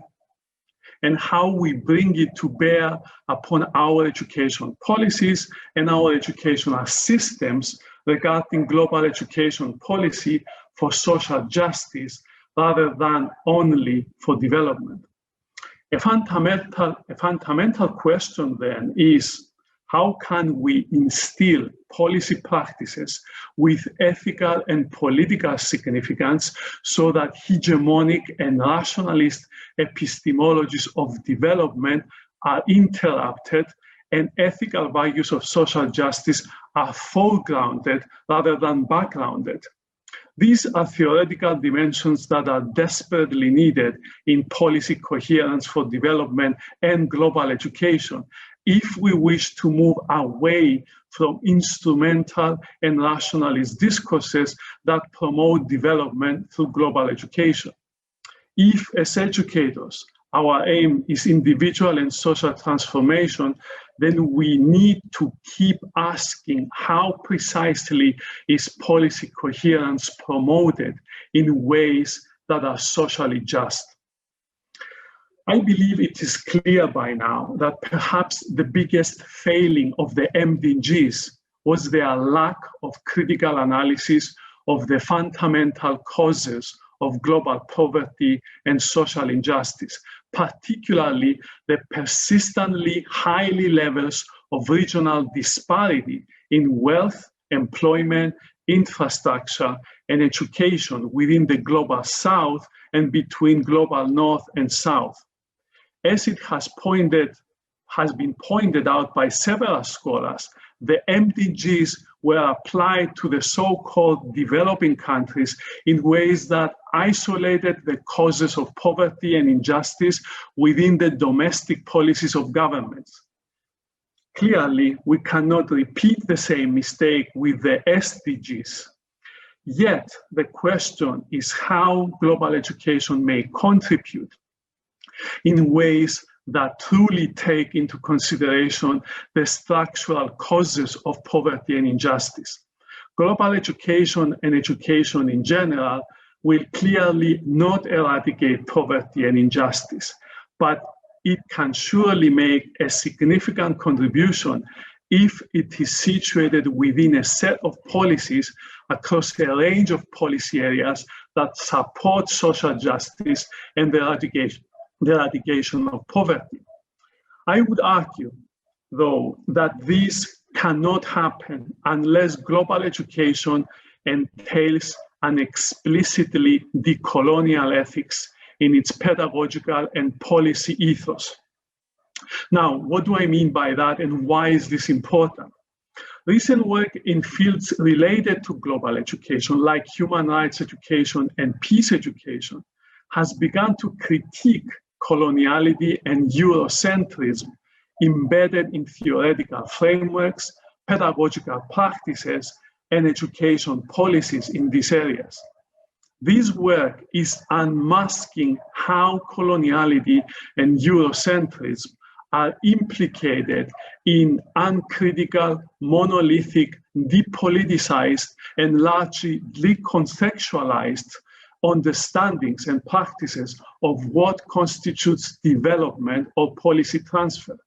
and how we bring it to bear upon our education policies and our educational systems regarding global education policy for social justice rather than only for development. A fundamental question then is, how can we instill policy practices with ethical and political significance so that hegemonic and rationalist epistemologies of development are interrupted and ethical values of social justice are foregrounded rather than backgrounded? These are theoretical dimensions that are desperately needed in policy coherence for development and global education if we wish to move away from instrumental and rationalist discourses that promote development through global education. If, as educators, our aim is individual and social transformation, then we need to keep asking how precisely is policy coherence promoted in ways that are socially just. I believe it is clear by now that perhaps the biggest failing of the MDGs was their lack of critical analysis of the fundamental causes of global poverty and social injustice, particularly the persistently high levels of regional disparity in wealth, employment, infrastructure, and education within the global South and between global North and South. As it has been pointed out by several scholars, the MDGs were applied to the so-called developing countries in ways that isolated the causes of poverty and injustice within the domestic policies of governments. Clearly, we cannot repeat the same mistake with the SDGs. Yet, the question is how global education may contribute in ways that truly take into consideration the structural causes of poverty and injustice. Global education and education in general will clearly not eradicate poverty and injustice, but it can surely make a significant contribution if it is situated within a set of policies across a range of policy areas that support social justice and the eradication of poverty. I would argue, though, that this cannot happen unless global education entails an explicitly decolonial ethics in its pedagogical and policy ethos. Now, what do I mean by that and why is this important? Recent work in fields related to global education, like human rights education and peace education, has begun to critique coloniality and Eurocentrism embedded in theoretical frameworks, pedagogical practices, and education policies in these areas. This work is unmasking how coloniality and Eurocentrism are implicated in uncritical, monolithic, depoliticized, and largely decontextualized understandings and practices of what constitutes development or policy transfer.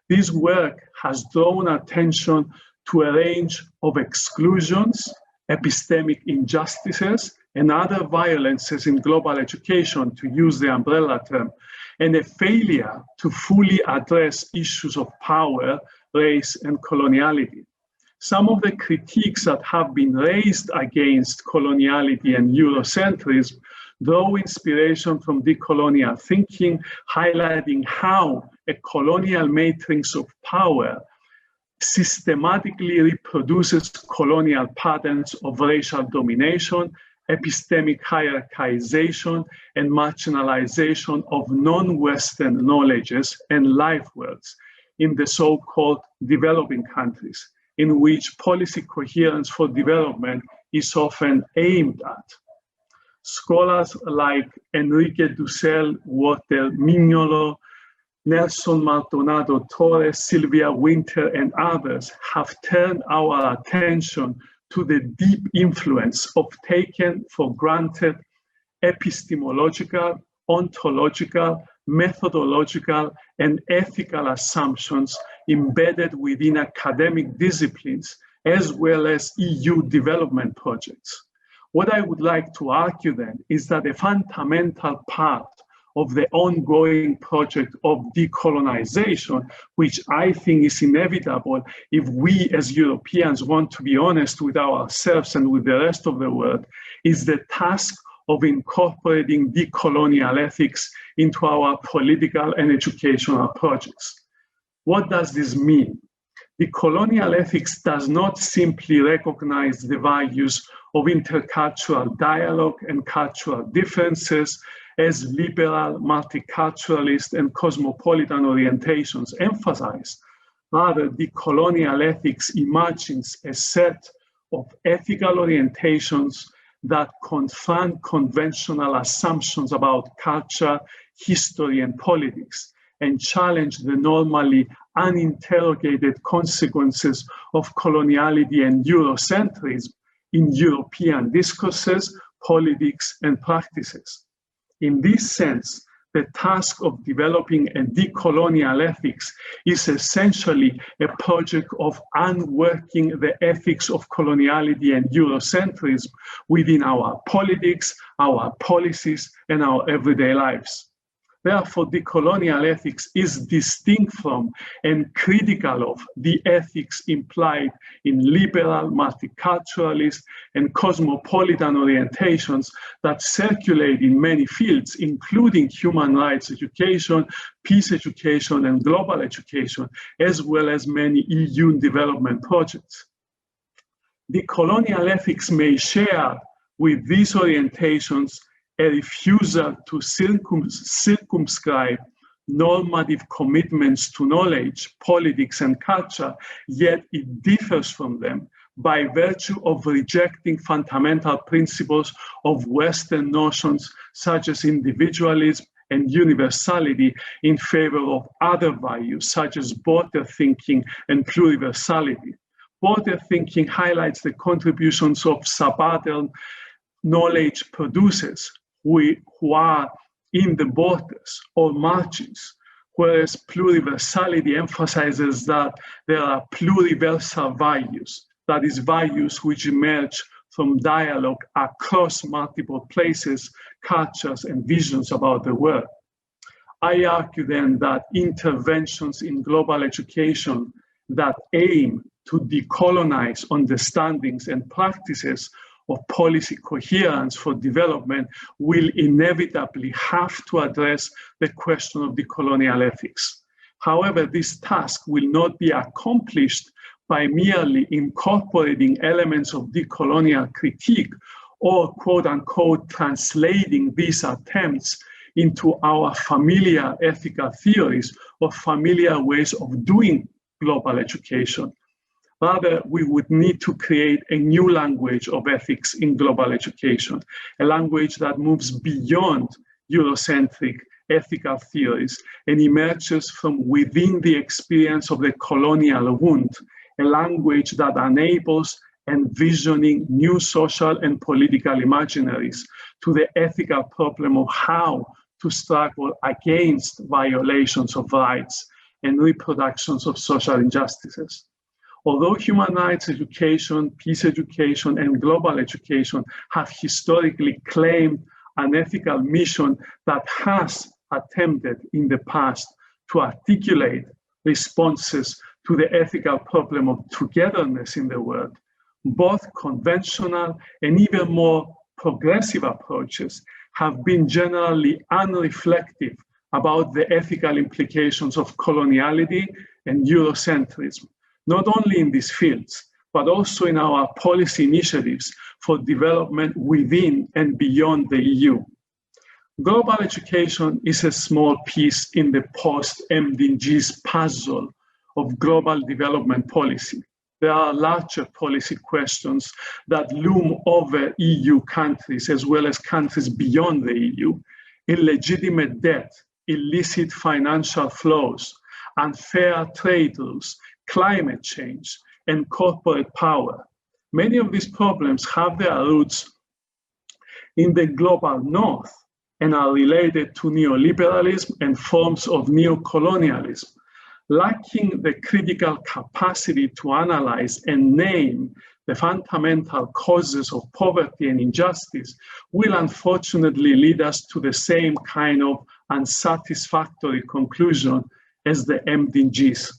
This work has drawn attention to a range of exclusions, epistemic injustices, and other violences in global education, to use the umbrella term, and a failure to fully address issues of power, race, and coloniality. Some of the critiques that have been raised against coloniality and Eurocentrism draw inspiration from decolonial thinking, highlighting how a colonial matrix of power systematically reproduces colonial patterns of racial domination, epistemic hierarchization, and marginalization of non-Western knowledges and life worlds in the so-called developing countries, in which policy coherence for development is often aimed at. Scholars like Enrique Dussel, Walter Mignolo, Nelson Maldonado Torres, Sylvia Winter, and others have turned our attention to the deep influence of taken for granted epistemological, ontological, methodological, and ethical assumptions embedded within academic disciplines, as well as EU development projects. What I would like to argue then is that a fundamental part of the ongoing project of decolonization, which I think is inevitable if we as Europeans want to be honest with ourselves and with the rest of the world, is the task of incorporating decolonial ethics into our political and educational projects. What does this mean? Decolonial ethics does not simply recognize the values of intercultural dialogue and cultural differences as liberal, multiculturalist, and cosmopolitan orientations emphasize. Rather, decolonial ethics imagines a set of ethical orientations that confront conventional assumptions about culture, history, and politics, and challenge the normally uninterrogated consequences of coloniality and Eurocentrism in European discourses, politics, and practices. In this sense, the task of developing a decolonial ethics is essentially a project of unworking the ethics of coloniality and Eurocentrism within our politics, our policies, and our everyday lives. Therefore, decolonial ethics is distinct from and critical of the ethics implied in liberal, multiculturalist, and cosmopolitan orientations that circulate in many fields, including human rights education, peace education, and global education, as well as many EU development projects. Decolonial ethics may share with these orientations a refusal to circumscribe normative commitments to knowledge, politics, and culture, yet it differs from them by virtue of rejecting fundamental principles of Western notions such as individualism and universality in favor of other values such as border thinking and pluriversality. Border thinking highlights the contributions of subaltern knowledge producers who are in the borders or margins, whereas pluriversality emphasizes that there are pluriversal values, that is, values which emerge from dialogue across multiple places, cultures, and visions about the world. I argue then that interventions in global education that aim to decolonize understandings and practices of policy coherence for development will inevitably have to address the question of decolonial ethics. However, this task will not be accomplished by merely incorporating elements of decolonial critique or quote unquote translating these attempts into our familiar ethical theories or familiar ways of doing global education. Rather, we would need to create a new language of ethics in global education, a language that moves beyond Eurocentric ethical theories and emerges from within the experience of the colonial wound, a language that enables envisioning new social and political imaginaries to the ethical problem of how to struggle against violations of rights and reproductions of social injustices. Although human rights education, peace education, and global education have historically claimed an ethical mission that has attempted in the past to articulate responses to the ethical problem of togetherness in the world, both conventional and even more progressive approaches have been generally unreflective about the ethical implications of coloniality and Eurocentrism, not only in these fields, but also in our policy initiatives for development within and beyond the EU. Global education is a small piece in the post-MDGs puzzle of global development policy. There are larger policy questions that loom over EU countries as well as countries beyond the EU: illegitimate debt, illicit financial flows, unfair trade rules, climate change, and corporate power. Many of these problems have their roots in the global north and are related to neoliberalism and forms of neocolonialism. Lacking the critical capacity to analyze and name the fundamental causes of poverty and injustice will unfortunately lead us to the same kind of unsatisfactory conclusion as the MDGs.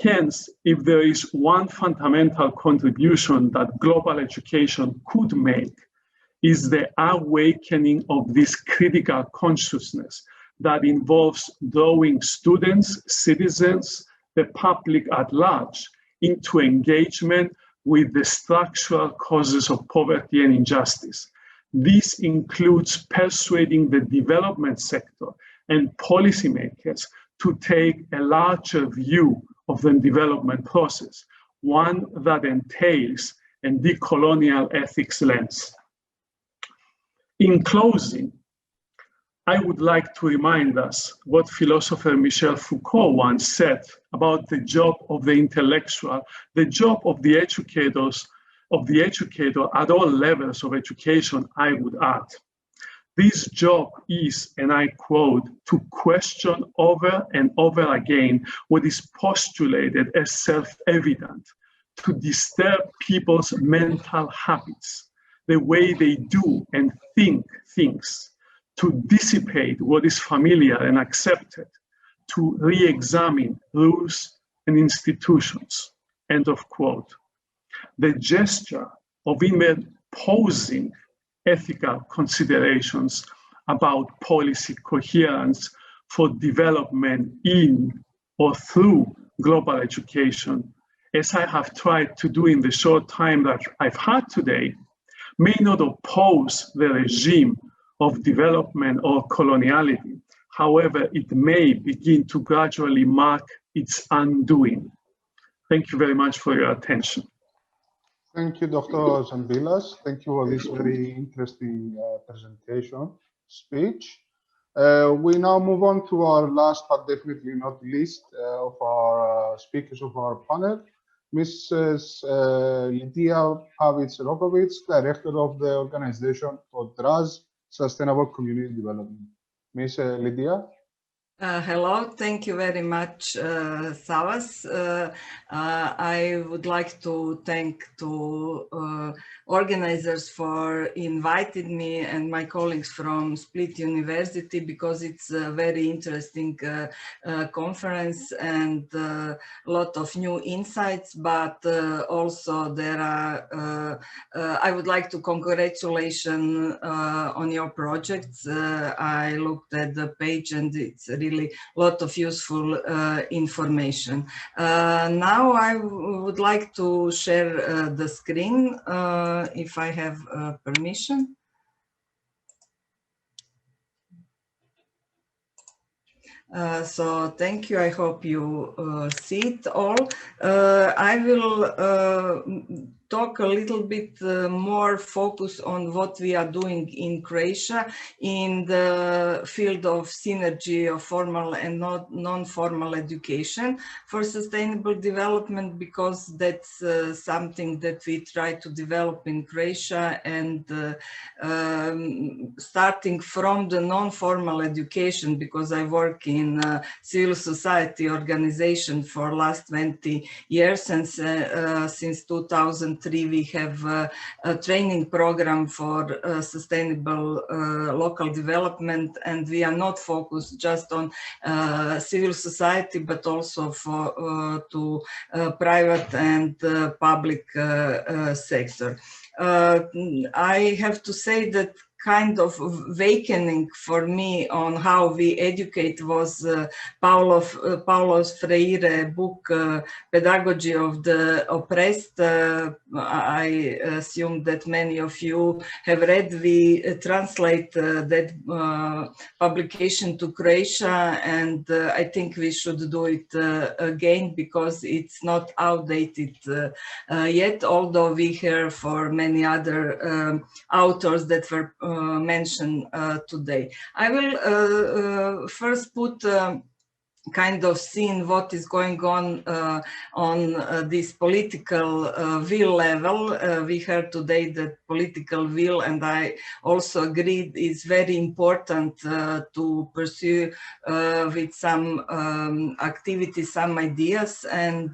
Hence, if there is one fundamental contribution that global education could make, is the awakening of this critical consciousnness that involves drawing students, citizens, the public at large into engagement with the structural causes of poverty and injustice. This includes persuading the development sector and policymakers to take a larger view of the development process, one that entails a decolonial ethics lens. In closing, I would like to remind us what philosopher Michel Foucault once said about the job of the intellectual, the job of the educator at all levels of education, I would add. This job is, and I quote, to question over and over again what is postulated as self-evident, to disturb people's mental habits, the way they do and think things, to dissipate what is familiar and accepted, to re-examine rules and institutions, end of quote. The gesture of even posing ethical considerations about policy coherence for development in or through global education, as I have tried to do in the short time that I've had today, may not oppose the regime of development or coloniality. However, it may begin to gradually mark its undoing. Thank you very much for your attention. Thank you, Dr. Zambilas. Thank you for this very interesting presentation speech. We now move on to our last, but definitely not least, of our speakers of our panel, Mrs. Lydia Pavic-Rokovic, Director of the Organization for DRAS, Sustainable Community Development. Ms. Lydia. Hello, thank you very much, Savas. I would like to thank organizers for inviting me and my colleagues from Split University, because it's a very interesting conference and a lot of new insights, but also there are, I would like to congratulate on your projects. I looked at the page and it's really a lot of useful information. Now I would like to share the screen if I have permission. So thank you. I hope you see it all. I will talk a little bit more focus on what we are doing in Croatia in the field of synergy of formal and non-formal education for sustainable development, because that's something that we try to develop in Croatia, and starting from the non-formal education, because I work in civil society organization for last 20 years, and since 2003 we have a training program for sustainable local development, and we are not focused just on civil society, but also for to private and public sector. I have to say that kind of awakening for me on how we educate was Paulo Freire book, Pedagogy of the Oppressed. I assume that many of you have read. We translate that publication to Croatia, and I think we should do it again, because it's not outdated yet, although we hear for many other authors that were mentioned today. I will first put kind of seeing what is going on this political will level. We heard today that political will, and I also agreed, is very important to pursue with some activities, some ideas, and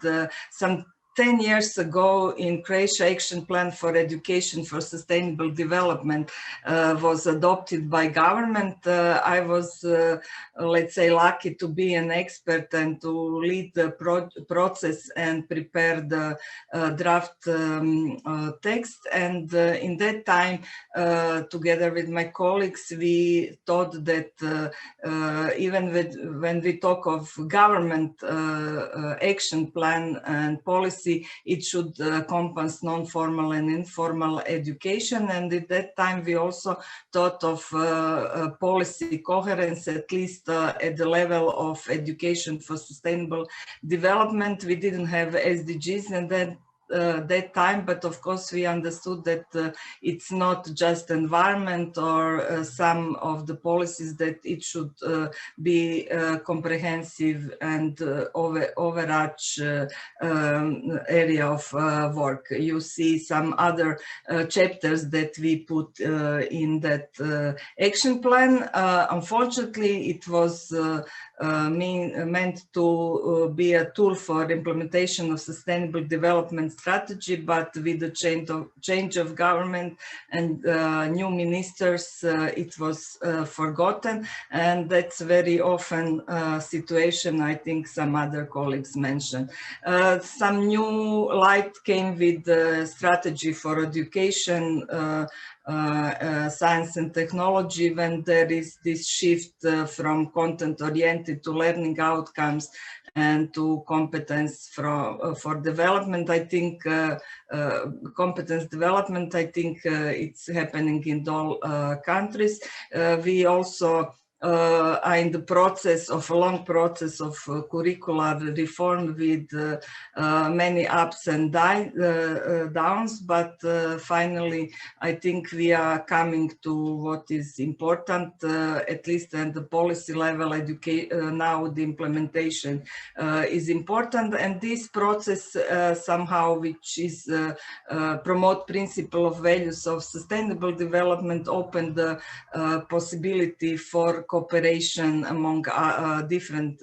some 10 years ago in Croatia, Action Plan for Education for Sustainable Development was adopted by government. I was, let's say, lucky to be an expert and to lead the process and prepare the draft text. And in that time, together with my colleagues, we thought that even when we talk of government action plan and policy, it should encompass non-formal and informal education. And at that time, we also thought of policy coherence, at least at the level of education for sustainable development. We didn't have SDGs, and then that time, but of course we understood that it's not just environment or some of the policies, that it should be comprehensive and overarch area of work. You see some other chapters that we put in that action plan. Unfortunately, it was meant to be a tool for implementation of sustainable development strategy, but with the change of government and new ministers, it was forgotten, and that's very often situation I think some other colleagues mentioned. Some new light came with the strategy for education, science and technology, when there is this shift from content-oriented to learning outcomes and to competence for development. I think competence development, I think it's happening in all countries. We also are in the process of a long process of curricular reform with many ups and downs, but finally I think we are coming to what is important, at least at the policy level. Now the implementation is important, and this process somehow, which is promote principle of values of sustainable development, open the possibility for cooperation among different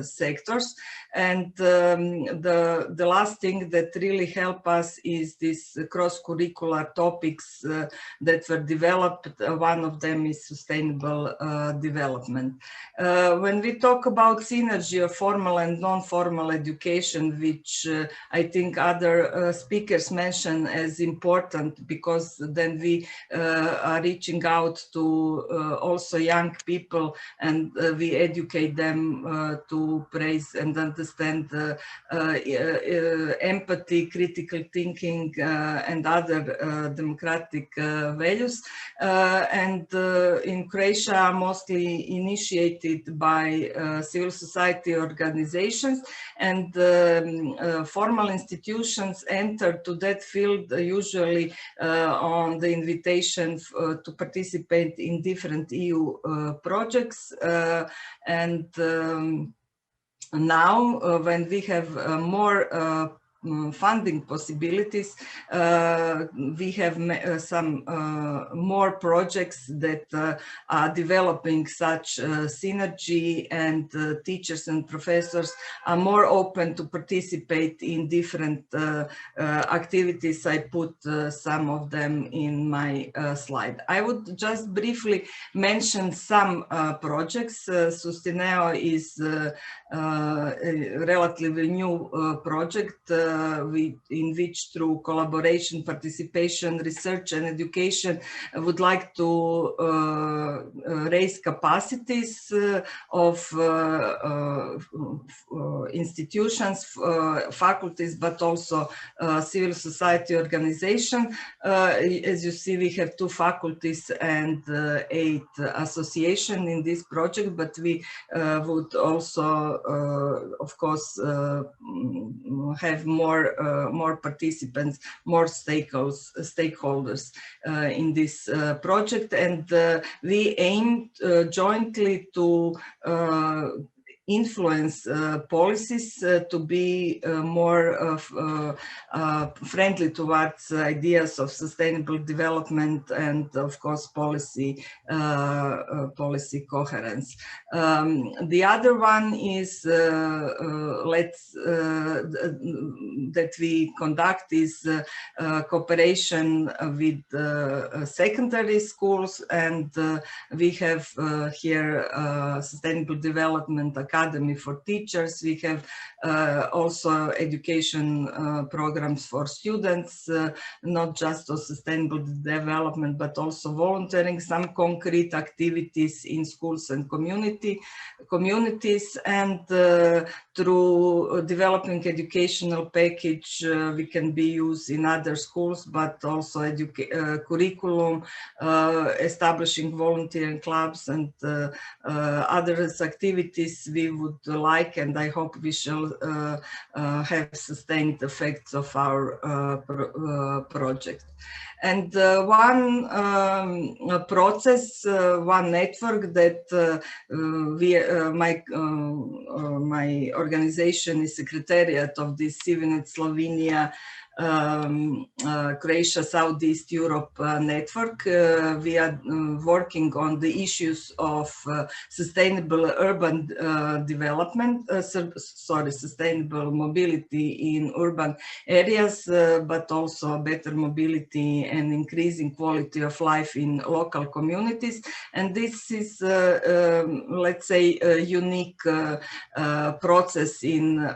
sectors. And the last thing that really help us is this cross-curricular topics that were developed. One of them is sustainable development. When we talk about synergy of formal and non-formal education, which I think other speakers mentioned as important, because then we are reaching out to also young people, and we educate them to praise and understand empathy, critical thinking, and other democratic values. And in Croatia, mostly initiated by civil society organizations, and formal institutions enter to that field usually on the invitation to participate in different EU projects. And now when we have more funding possibilities, we have some more projects that are developing such synergy, and teachers and professors are more open to participate in different activities. I put some of them in my slide. I would just briefly mention some projects. Sustineo is a relatively new project in which, through collaboration, participation, research and education, I would like to raise capacities of institutions, faculties, but also civil society organization. As you see, we have 2 faculties and 8 associations in this project, but we would also, of course, have more participants, more stakeholders in this project, and we aim jointly to influence policies to be more friendly towards ideas of sustainable development and, of course, policy coherence. The other one is that we conduct is cooperation with secondary schools, and we have here Sustainable Development Academy for teachers. We have also education programs for students, not just of sustainable development, but also volunteering, some concrete activities in schools and communities, and through developing educational package, we can be used in other schools, but also curriculum, establishing volunteering clubs and other activities. We we would like, and I hope we shall have sustained effects of our project. And one process, one network that my organization is secretariat of the CIVNet Slovenia Croatia Southeast Europe network. We are working on the issues of sustainable urban development, sustainable mobility in urban areas, but also better mobility and increasing quality of life in local communities. And this is, let's say, a unique process in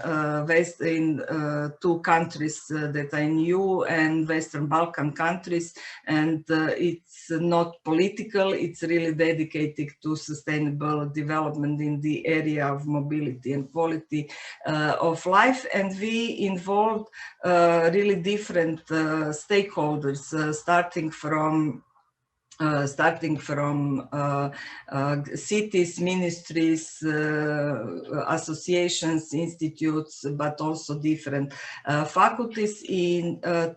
two countries that I knew, and Western Balkan countries, and it's not political, it's really dedicated to sustainable development in the area of mobility and quality of life. And we involved really different stakeholders, starting from cities, ministries, associations, institutes, but also different faculties.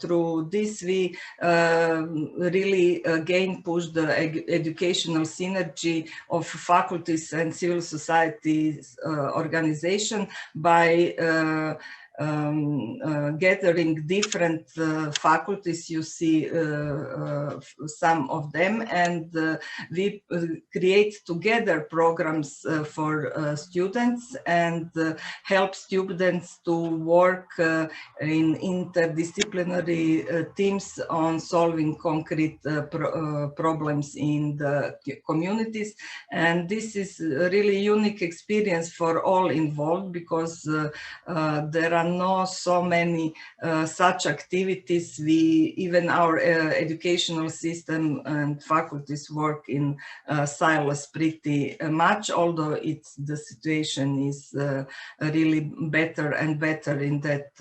Through this, we really again push the educational synergy of faculties and civil society organization by gathering different faculties. You see some of them, and we create together programs for students and help students to work in interdisciplinary teams on solving concrete problems in the communities. And this is a really unique experience for all involved, because there are not so many such activities. Even our educational system and faculties work in silos pretty much, although the situation is really better and better in that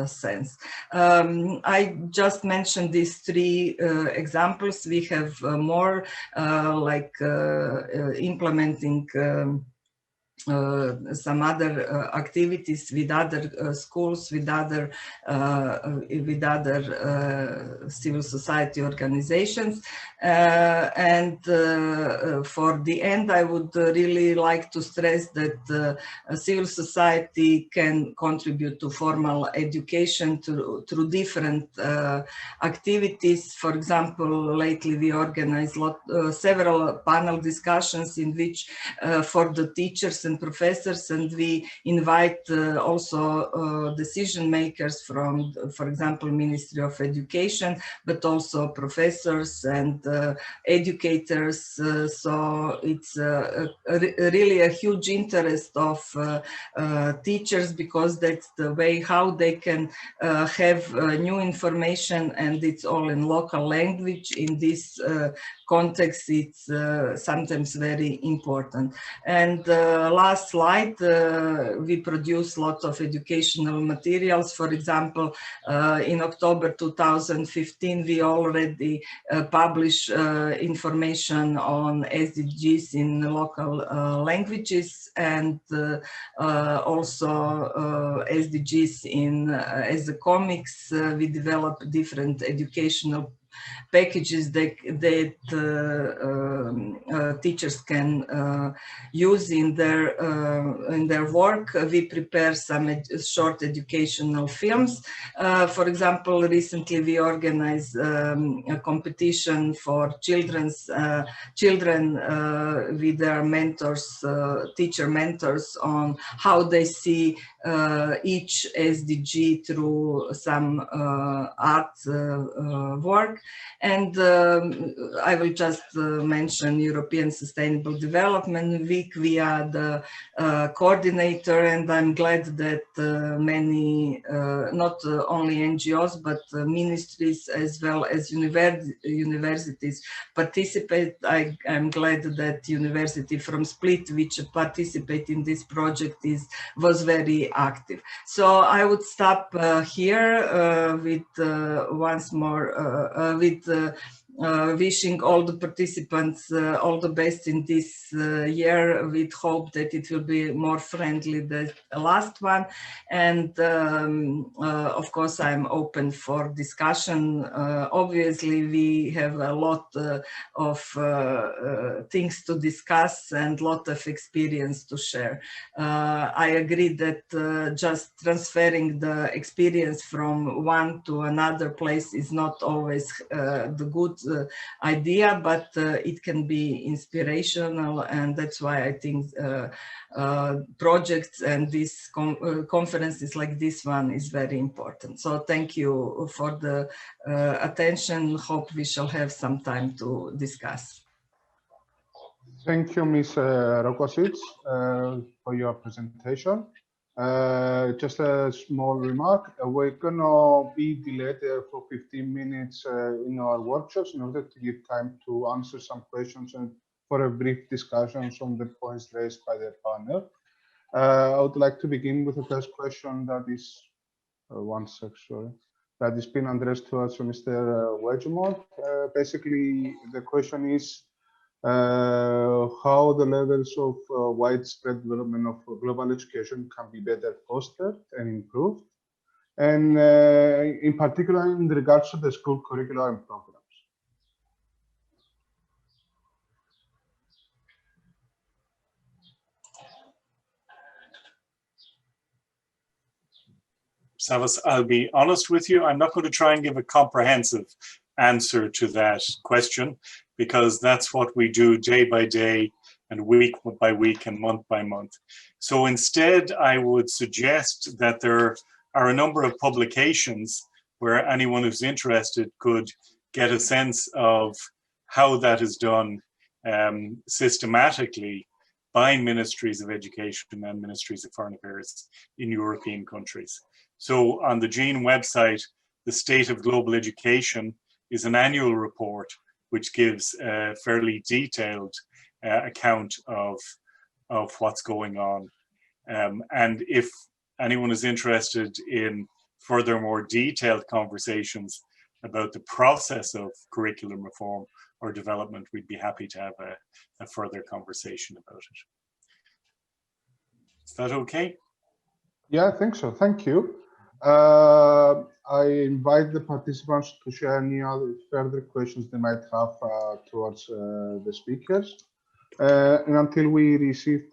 sense. I just mentioned these three examples. We have more, like implementing some other activities with other schools, with other civil society organizations. And for the end, I would really like to stress that civil society can contribute to formal education through different activities. For example, lately we organized several panel discussions in which for the teachers and professors, and we invite also decision makers from, for example, Ministry of Education, but also professors and educators. So it's really a huge interest of teachers, because that's the way how they can have new information, and it's all in local language. In this context, it's sometimes very important. And last slide, we produce lots of educational materials. For example, in October 2015, we already publish information on SDGs in local languages, and also SDGs as the comics. We develop different educational packages that teachers can use in their work. We prepare some short educational films. For example, recently we organized a competition for children with their mentors, teacher mentors, on how they see each SDG through some art work. And I will just mention European Sustainable Development Week. We are the coordinator, and I'm glad that many, not only NGOs, but ministries as well as universities participate. I'm glad that University from Split, which participate in this project, was very active. So I would stop here with once more with wishing all the participants all the best in this year, with hope that it will be more friendly than the last one. And of course, I'm open for discussion. Obviously, we have a lot of things to discuss and a lot of experience to share. I agree that just transferring the experience from one to another place is not always the good idea, but it can be inspirational, and that's why I think projects and these conferences like this one is very important. So thank you for the attention. Hope we shall have some time to discuss. Thank you, Ms. Rokosic, for your presentation. Just a small remark, we're gonna be delayed for 15 minutes in our workshops in order to give time to answer some questions and for a brief discussion on the points raised by the panel. I would like to begin with the first question that is, that is being addressed to us from Mr. Wedgemont. Basically, the question is, how the levels of widespread development of global education can be better fostered and improved, and in particular in regards to the school curricula and programs. Savas, I'll be honest with you, I'm not going to try and give a comprehensive answer to that question, because that's what we do day by day and week by week and month by month. So instead, I would suggest that there are a number of publications where anyone who's interested could get a sense of how that is done systematically by ministries of education and ministries of foreign affairs in European countries. So on the GEAN website, the State of Global Education is an annual report which gives a fairly detailed account of what's going on. And if anyone is interested in further more detailed conversations about the process of curriculum reform or development, we'd be happy to have a further conversation about it. Is that okay? Yeah, I think so. Thank you. I invite the participants to share any other further questions they might have towards the speakers. And until we receive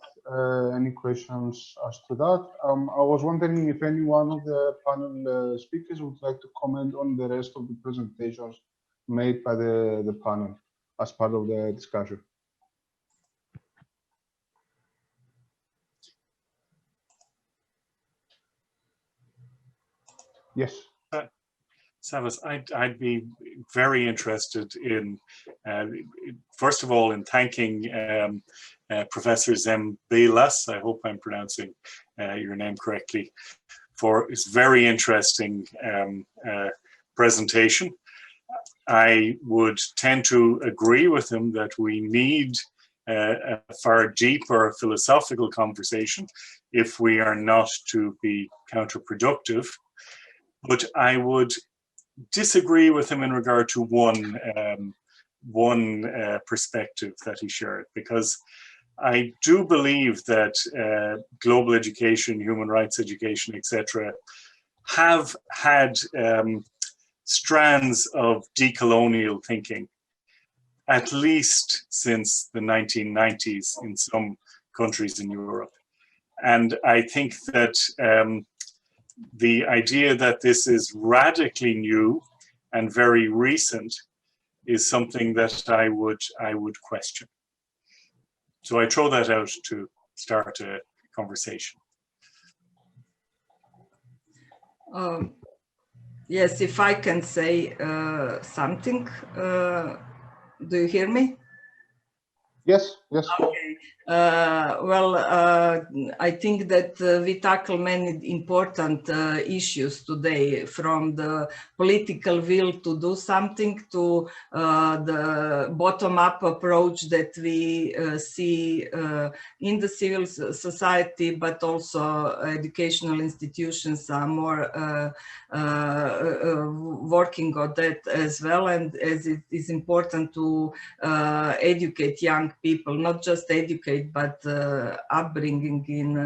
any questions as to that, I was wondering if any one of the panel speakers would like to comment on the rest of the presentations made by the panel as part of the discussion. Yes. Savas, I'd be very interested in, first of all, in thanking Professor Zembelas, I hope I'm pronouncing your name correctly, for his very interesting presentation. I would tend to agree with him that we need a far deeper philosophical conversation if we are not to be counterproductive. But I would disagree with him in regard to one perspective that he shared, because I do believe that global education, human rights education, etc., have had strands of decolonial thinking, at least since the 1990s in some countries in Europe. And I think that the idea that this is radically new and very recent is something that I would question. So I throw that out to start a conversation. Yes, if I can say something, do you hear me? Yes, yes. Okay. I think that we tackle many important issues today, from the political will to do something to the bottom-up approach that we see in the civil society, but also educational institutions are more working on that as well. And as it is important to educate young people, not just educate, but upbringing in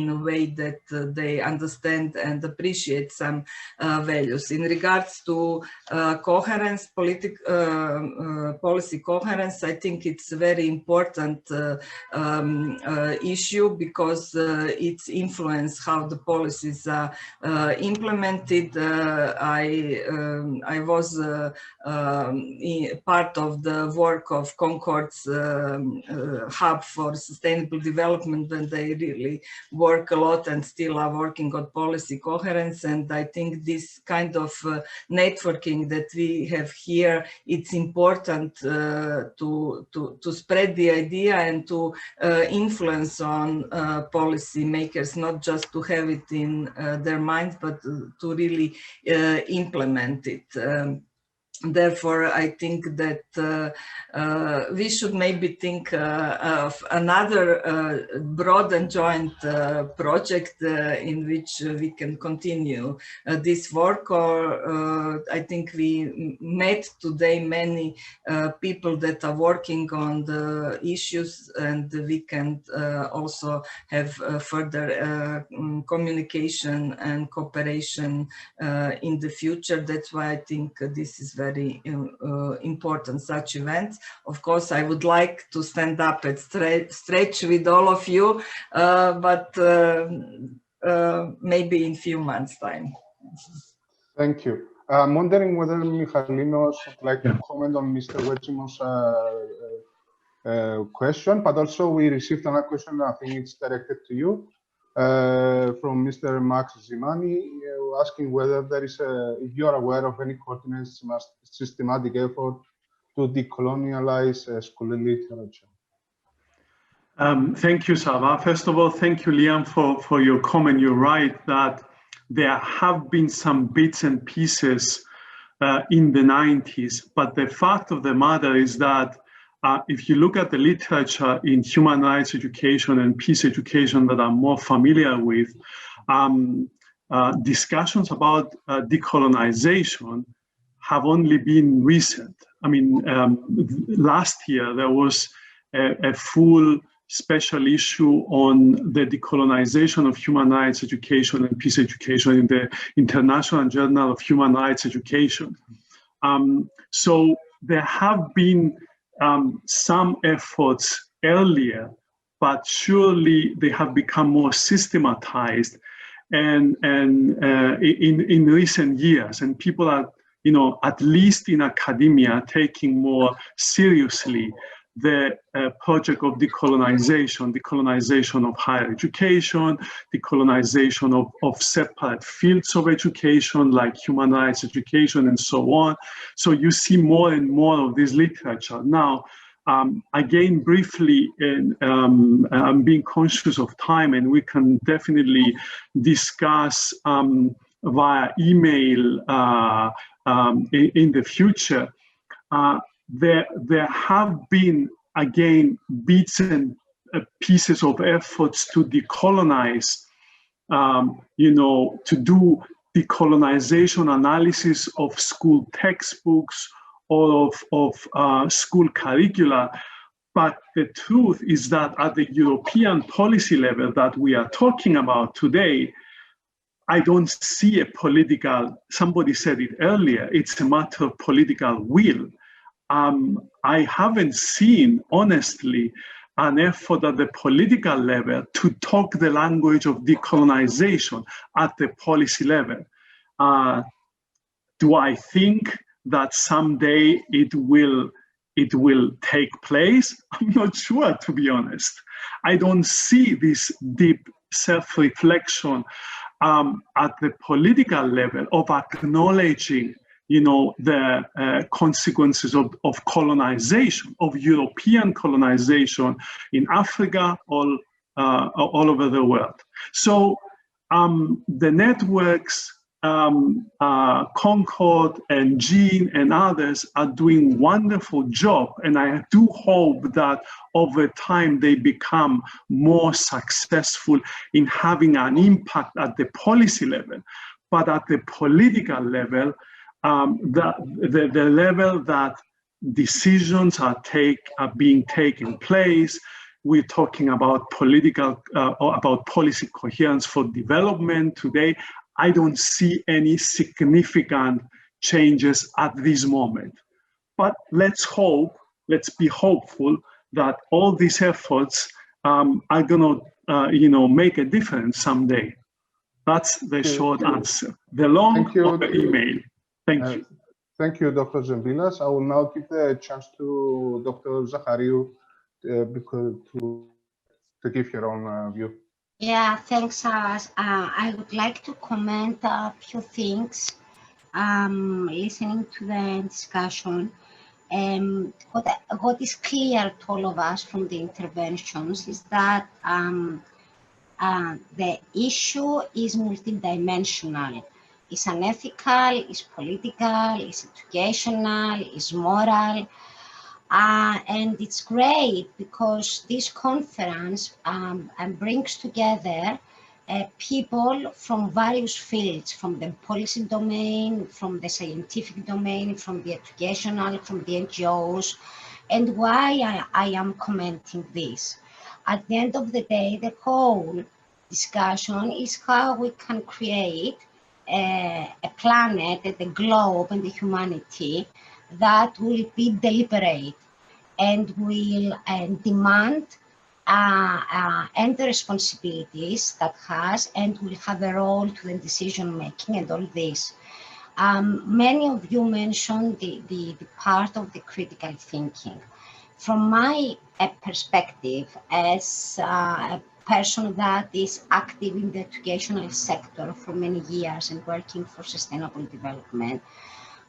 a way that they understand and appreciate some values. In regards to coherence, policy coherence, I think it's a very important issue, because it's influence how the policies are implemented. I was part of the work of Concord's Hub for Sustainable Development, when they really work a lot and still are working on policy coherence. And I think this kind of networking that we have here, it's important to spread the idea and to influence on policy makers, not just to have it in their minds, but to really implement it. Therefore, I think that we should maybe think of another broad and joint project in which we can continue this work. Or I think we met today many people that are working on the issues, and we can also have further communication and cooperation in the future. That's why I think this is very important, such events. Of course, I would like to stand up and stretch with all of you, but maybe in few months' time. Thank you. I'm wondering whether Michalinos would like to comment on Mr. Wetzimon's question, but also we received another question, I think it's directed to you, from Mr. Max Zimani, asking whether there is if you are aware of any coordinated systematic effort to decolonialize school literature. Thank you, Sava. First of all, thank you, Liam, for your comment. You're right that there have been some bits and pieces in the 90s, but the fact of the matter is that if you look at the literature in human rights education and peace education that I'm more familiar with, discussions about decolonization have only been recent. I mean, last year there was a full special issue on the decolonization of human rights education and peace education in the International Journal of Human Rights Education. So there have been some efforts earlier, but surely they have become more systematized and in recent years, and people are, you know, at least in academia, taking more seriously the project of decolonization of higher education, decolonization of separate fields of education like human rights education and so on. So you see more and more of this literature. Now, again, briefly, I'm being conscious of time, and we can definitely discuss via email in the future. There have been, again, bits and pieces of efforts to decolonize, you know, to do decolonization analysis of school textbooks or of school curricula. But the truth is that at the European policy level that we are talking about today, I don't see a political, somebody said it earlier, it's a matter of political will. I haven't seen, honestly, an effort at the political level to talk the language of decolonization at the policy level. Do I think that someday it will take place? I'm not sure, to be honest. I don't see this deep self-reflection at the political level of acknowledging the consequences of colonization, of European colonization in Africa, all over the world. So the networks, Concord and Jean and others are doing wonderful job, and I do hope that over time they become more successful in having an impact at the policy level. But at the political level, the level that decisions are being taken place, we're talking about about policy coherence for development today. I don't see any significant changes at this moment. But let's be hopeful that all these efforts are going to, make a difference someday. That's the short answer. The long email. Thank you. Thank you, Dr. Zembilas. I will now give the chance to Dr. Zachariou to give your own view. Yeah, thanks, Aras. I would like to comment a few things, listening to the discussion. What is clear to all of us from the interventions is that the issue is multidimensional. It's unethical, it's political, it's educational, it's moral. And it's great because this conference brings together people from various fields, from the policy domain, from the scientific domain, from the educational, from the NGOs. And why I am commenting this. At the end of the day, the whole discussion is how we can create a planet, the globe and the humanity that will be deliberate and will demand and the responsibilities that has and will have a role to the decision making and all this. Many of you mentioned the part of the critical thinking. From my perspective as a person that is active in the educational sector for many years and working for sustainable development,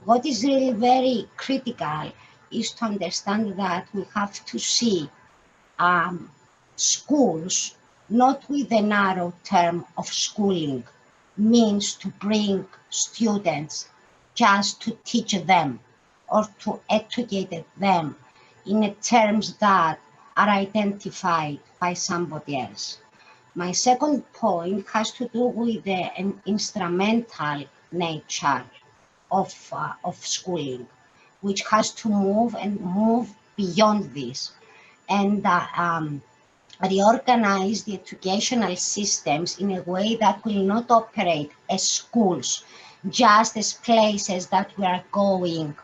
what is really very critical is to understand that we have to see schools not with the narrow term of schooling, means to bring students just to teach them or to educate them in terms that are identified by somebody else. My second point has to do with the instrumental nature of schooling, which has to move beyond this and reorganize the educational systems in a way that will not operate as schools, just as places that we are going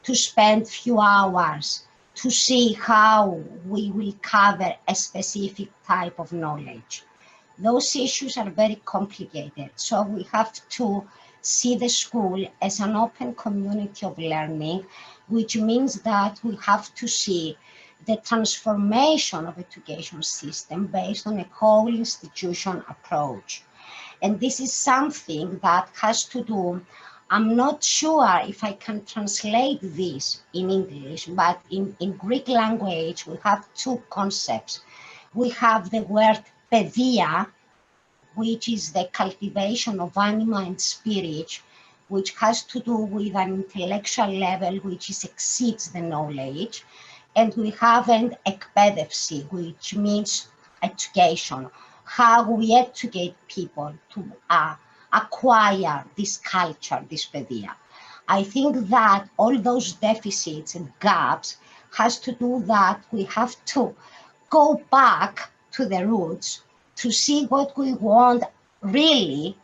to spend few hours to see how we will cover a specific type of knowledge. Those issues are very complicated, so we have to see the school as an open community of learning, which means that we have to see the transformation of education system based on a whole institution approach. And this is something that has to do, I'm not sure if I can translate this in English, but in Greek language, we have two concepts. We have the word pedia, which is the cultivation of anima and spirit, which has to do with an intellectual level which exceeds the knowledge. And we have an ekpedevsi, which means education, how we educate people to acquire this culture, this pedia. I think that all those deficits and gaps has to do that we have to go back to the roots to see what we want really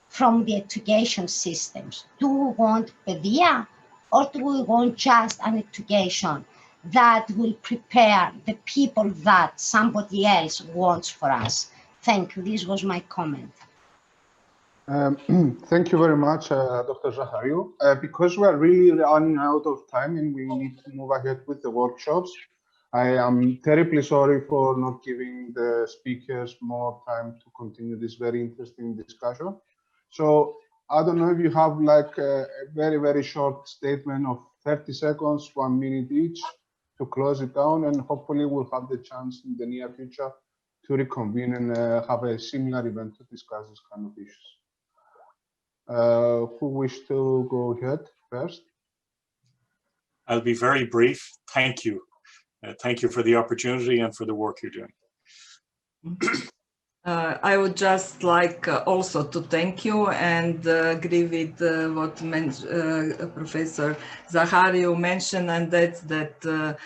from the education systems. Do we want pedia or do we want just an education that will prepare the people that somebody else wants for us? Thank you. This was my comment. Thank you very much, Dr. Zachariou. Because we are really running out of time and we need to move ahead with the workshops, I am terribly sorry for not giving the speakers more time to continue this very interesting discussion. So I don't know if you have like a very, very short statement of 30 seconds, 1 minute each to close it down, and hopefully we'll have the chance in the near future to reconvene and have a similar event to discuss this kind of issues. Who wish to go ahead first? I'll be very brief. Thank you. Thank you for the opportunity and for the work you're doing. I would just like also to thank you and agree with what Professor Zahariu mentioned, and that's that the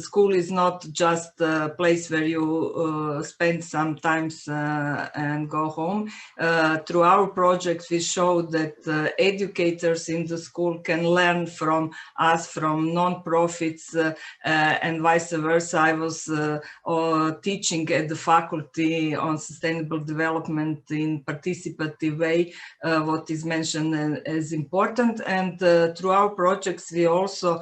school is not just a place where you spend some time and go home. Through our projects, we show that educators in the school can learn from us, from non-profits, and vice versa. I was teaching at the faculty on sustainable development in participative way, what is mentioned as important. And through our projects, we also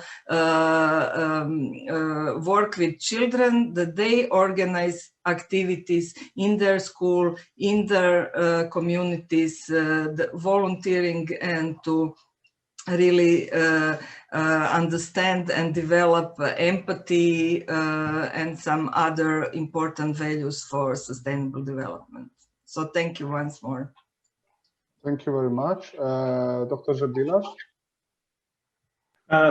work with children that they organize activities in their school, in their communities, the volunteering, and to really understand and develop empathy and some other important values for sustainable development. So thank you once more. Thank you very much. Dr. Zardilas?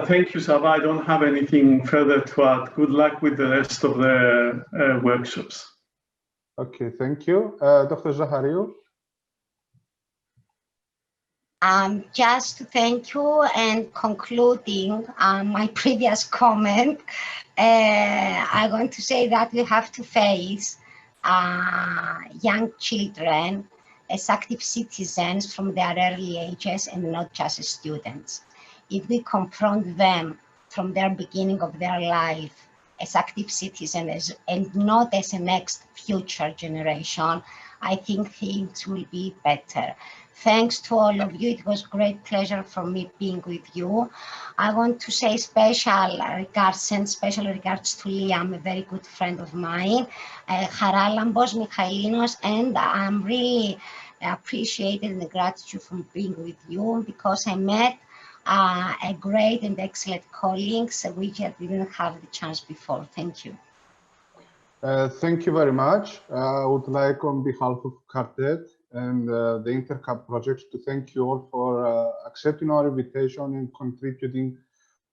Thank you, Sava. I don't have anything further to add. Good luck with the rest of the workshops. Okay, thank you. Dr. Zahariu? Just to thank you and concluding my previous comment, I'm going to say that we have to face young children as active citizens from their early ages and not just as students. If we confront them from their beginning of their life as active citizens and not as a next future generation, I think things will be better. Thanks to all of you. It was a great pleasure for me being with you. I want to say special regards to Liam, a very good friend of mine, Haralambos, Michaelinos, and I'm really appreciated and gratitude for being with you because I met a great and excellent colleagues which I didn't have the chance before. Thank you. Thank you very much. I would like on behalf of Quartet and the InterCap projects to thank you all for accepting our invitation and contributing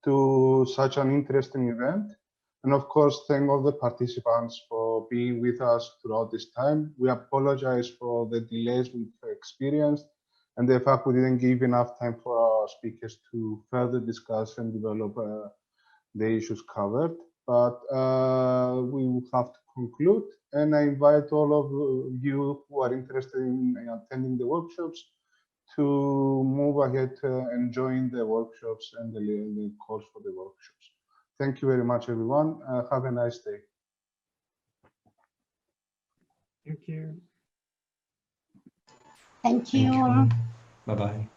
to such an interesting event. And of course, thank all the participants for being with us throughout this time. We apologize for the delays we've experienced and the fact we didn't give enough time for our speakers to further discuss and develop the issues covered. But we will have to conclude, and I invite all of you who are interested in attending the workshops to move ahead and join the workshops and the calls for the workshops. Thank you very much, everyone. Have a nice day. Thank you. Thank you. Bye-bye.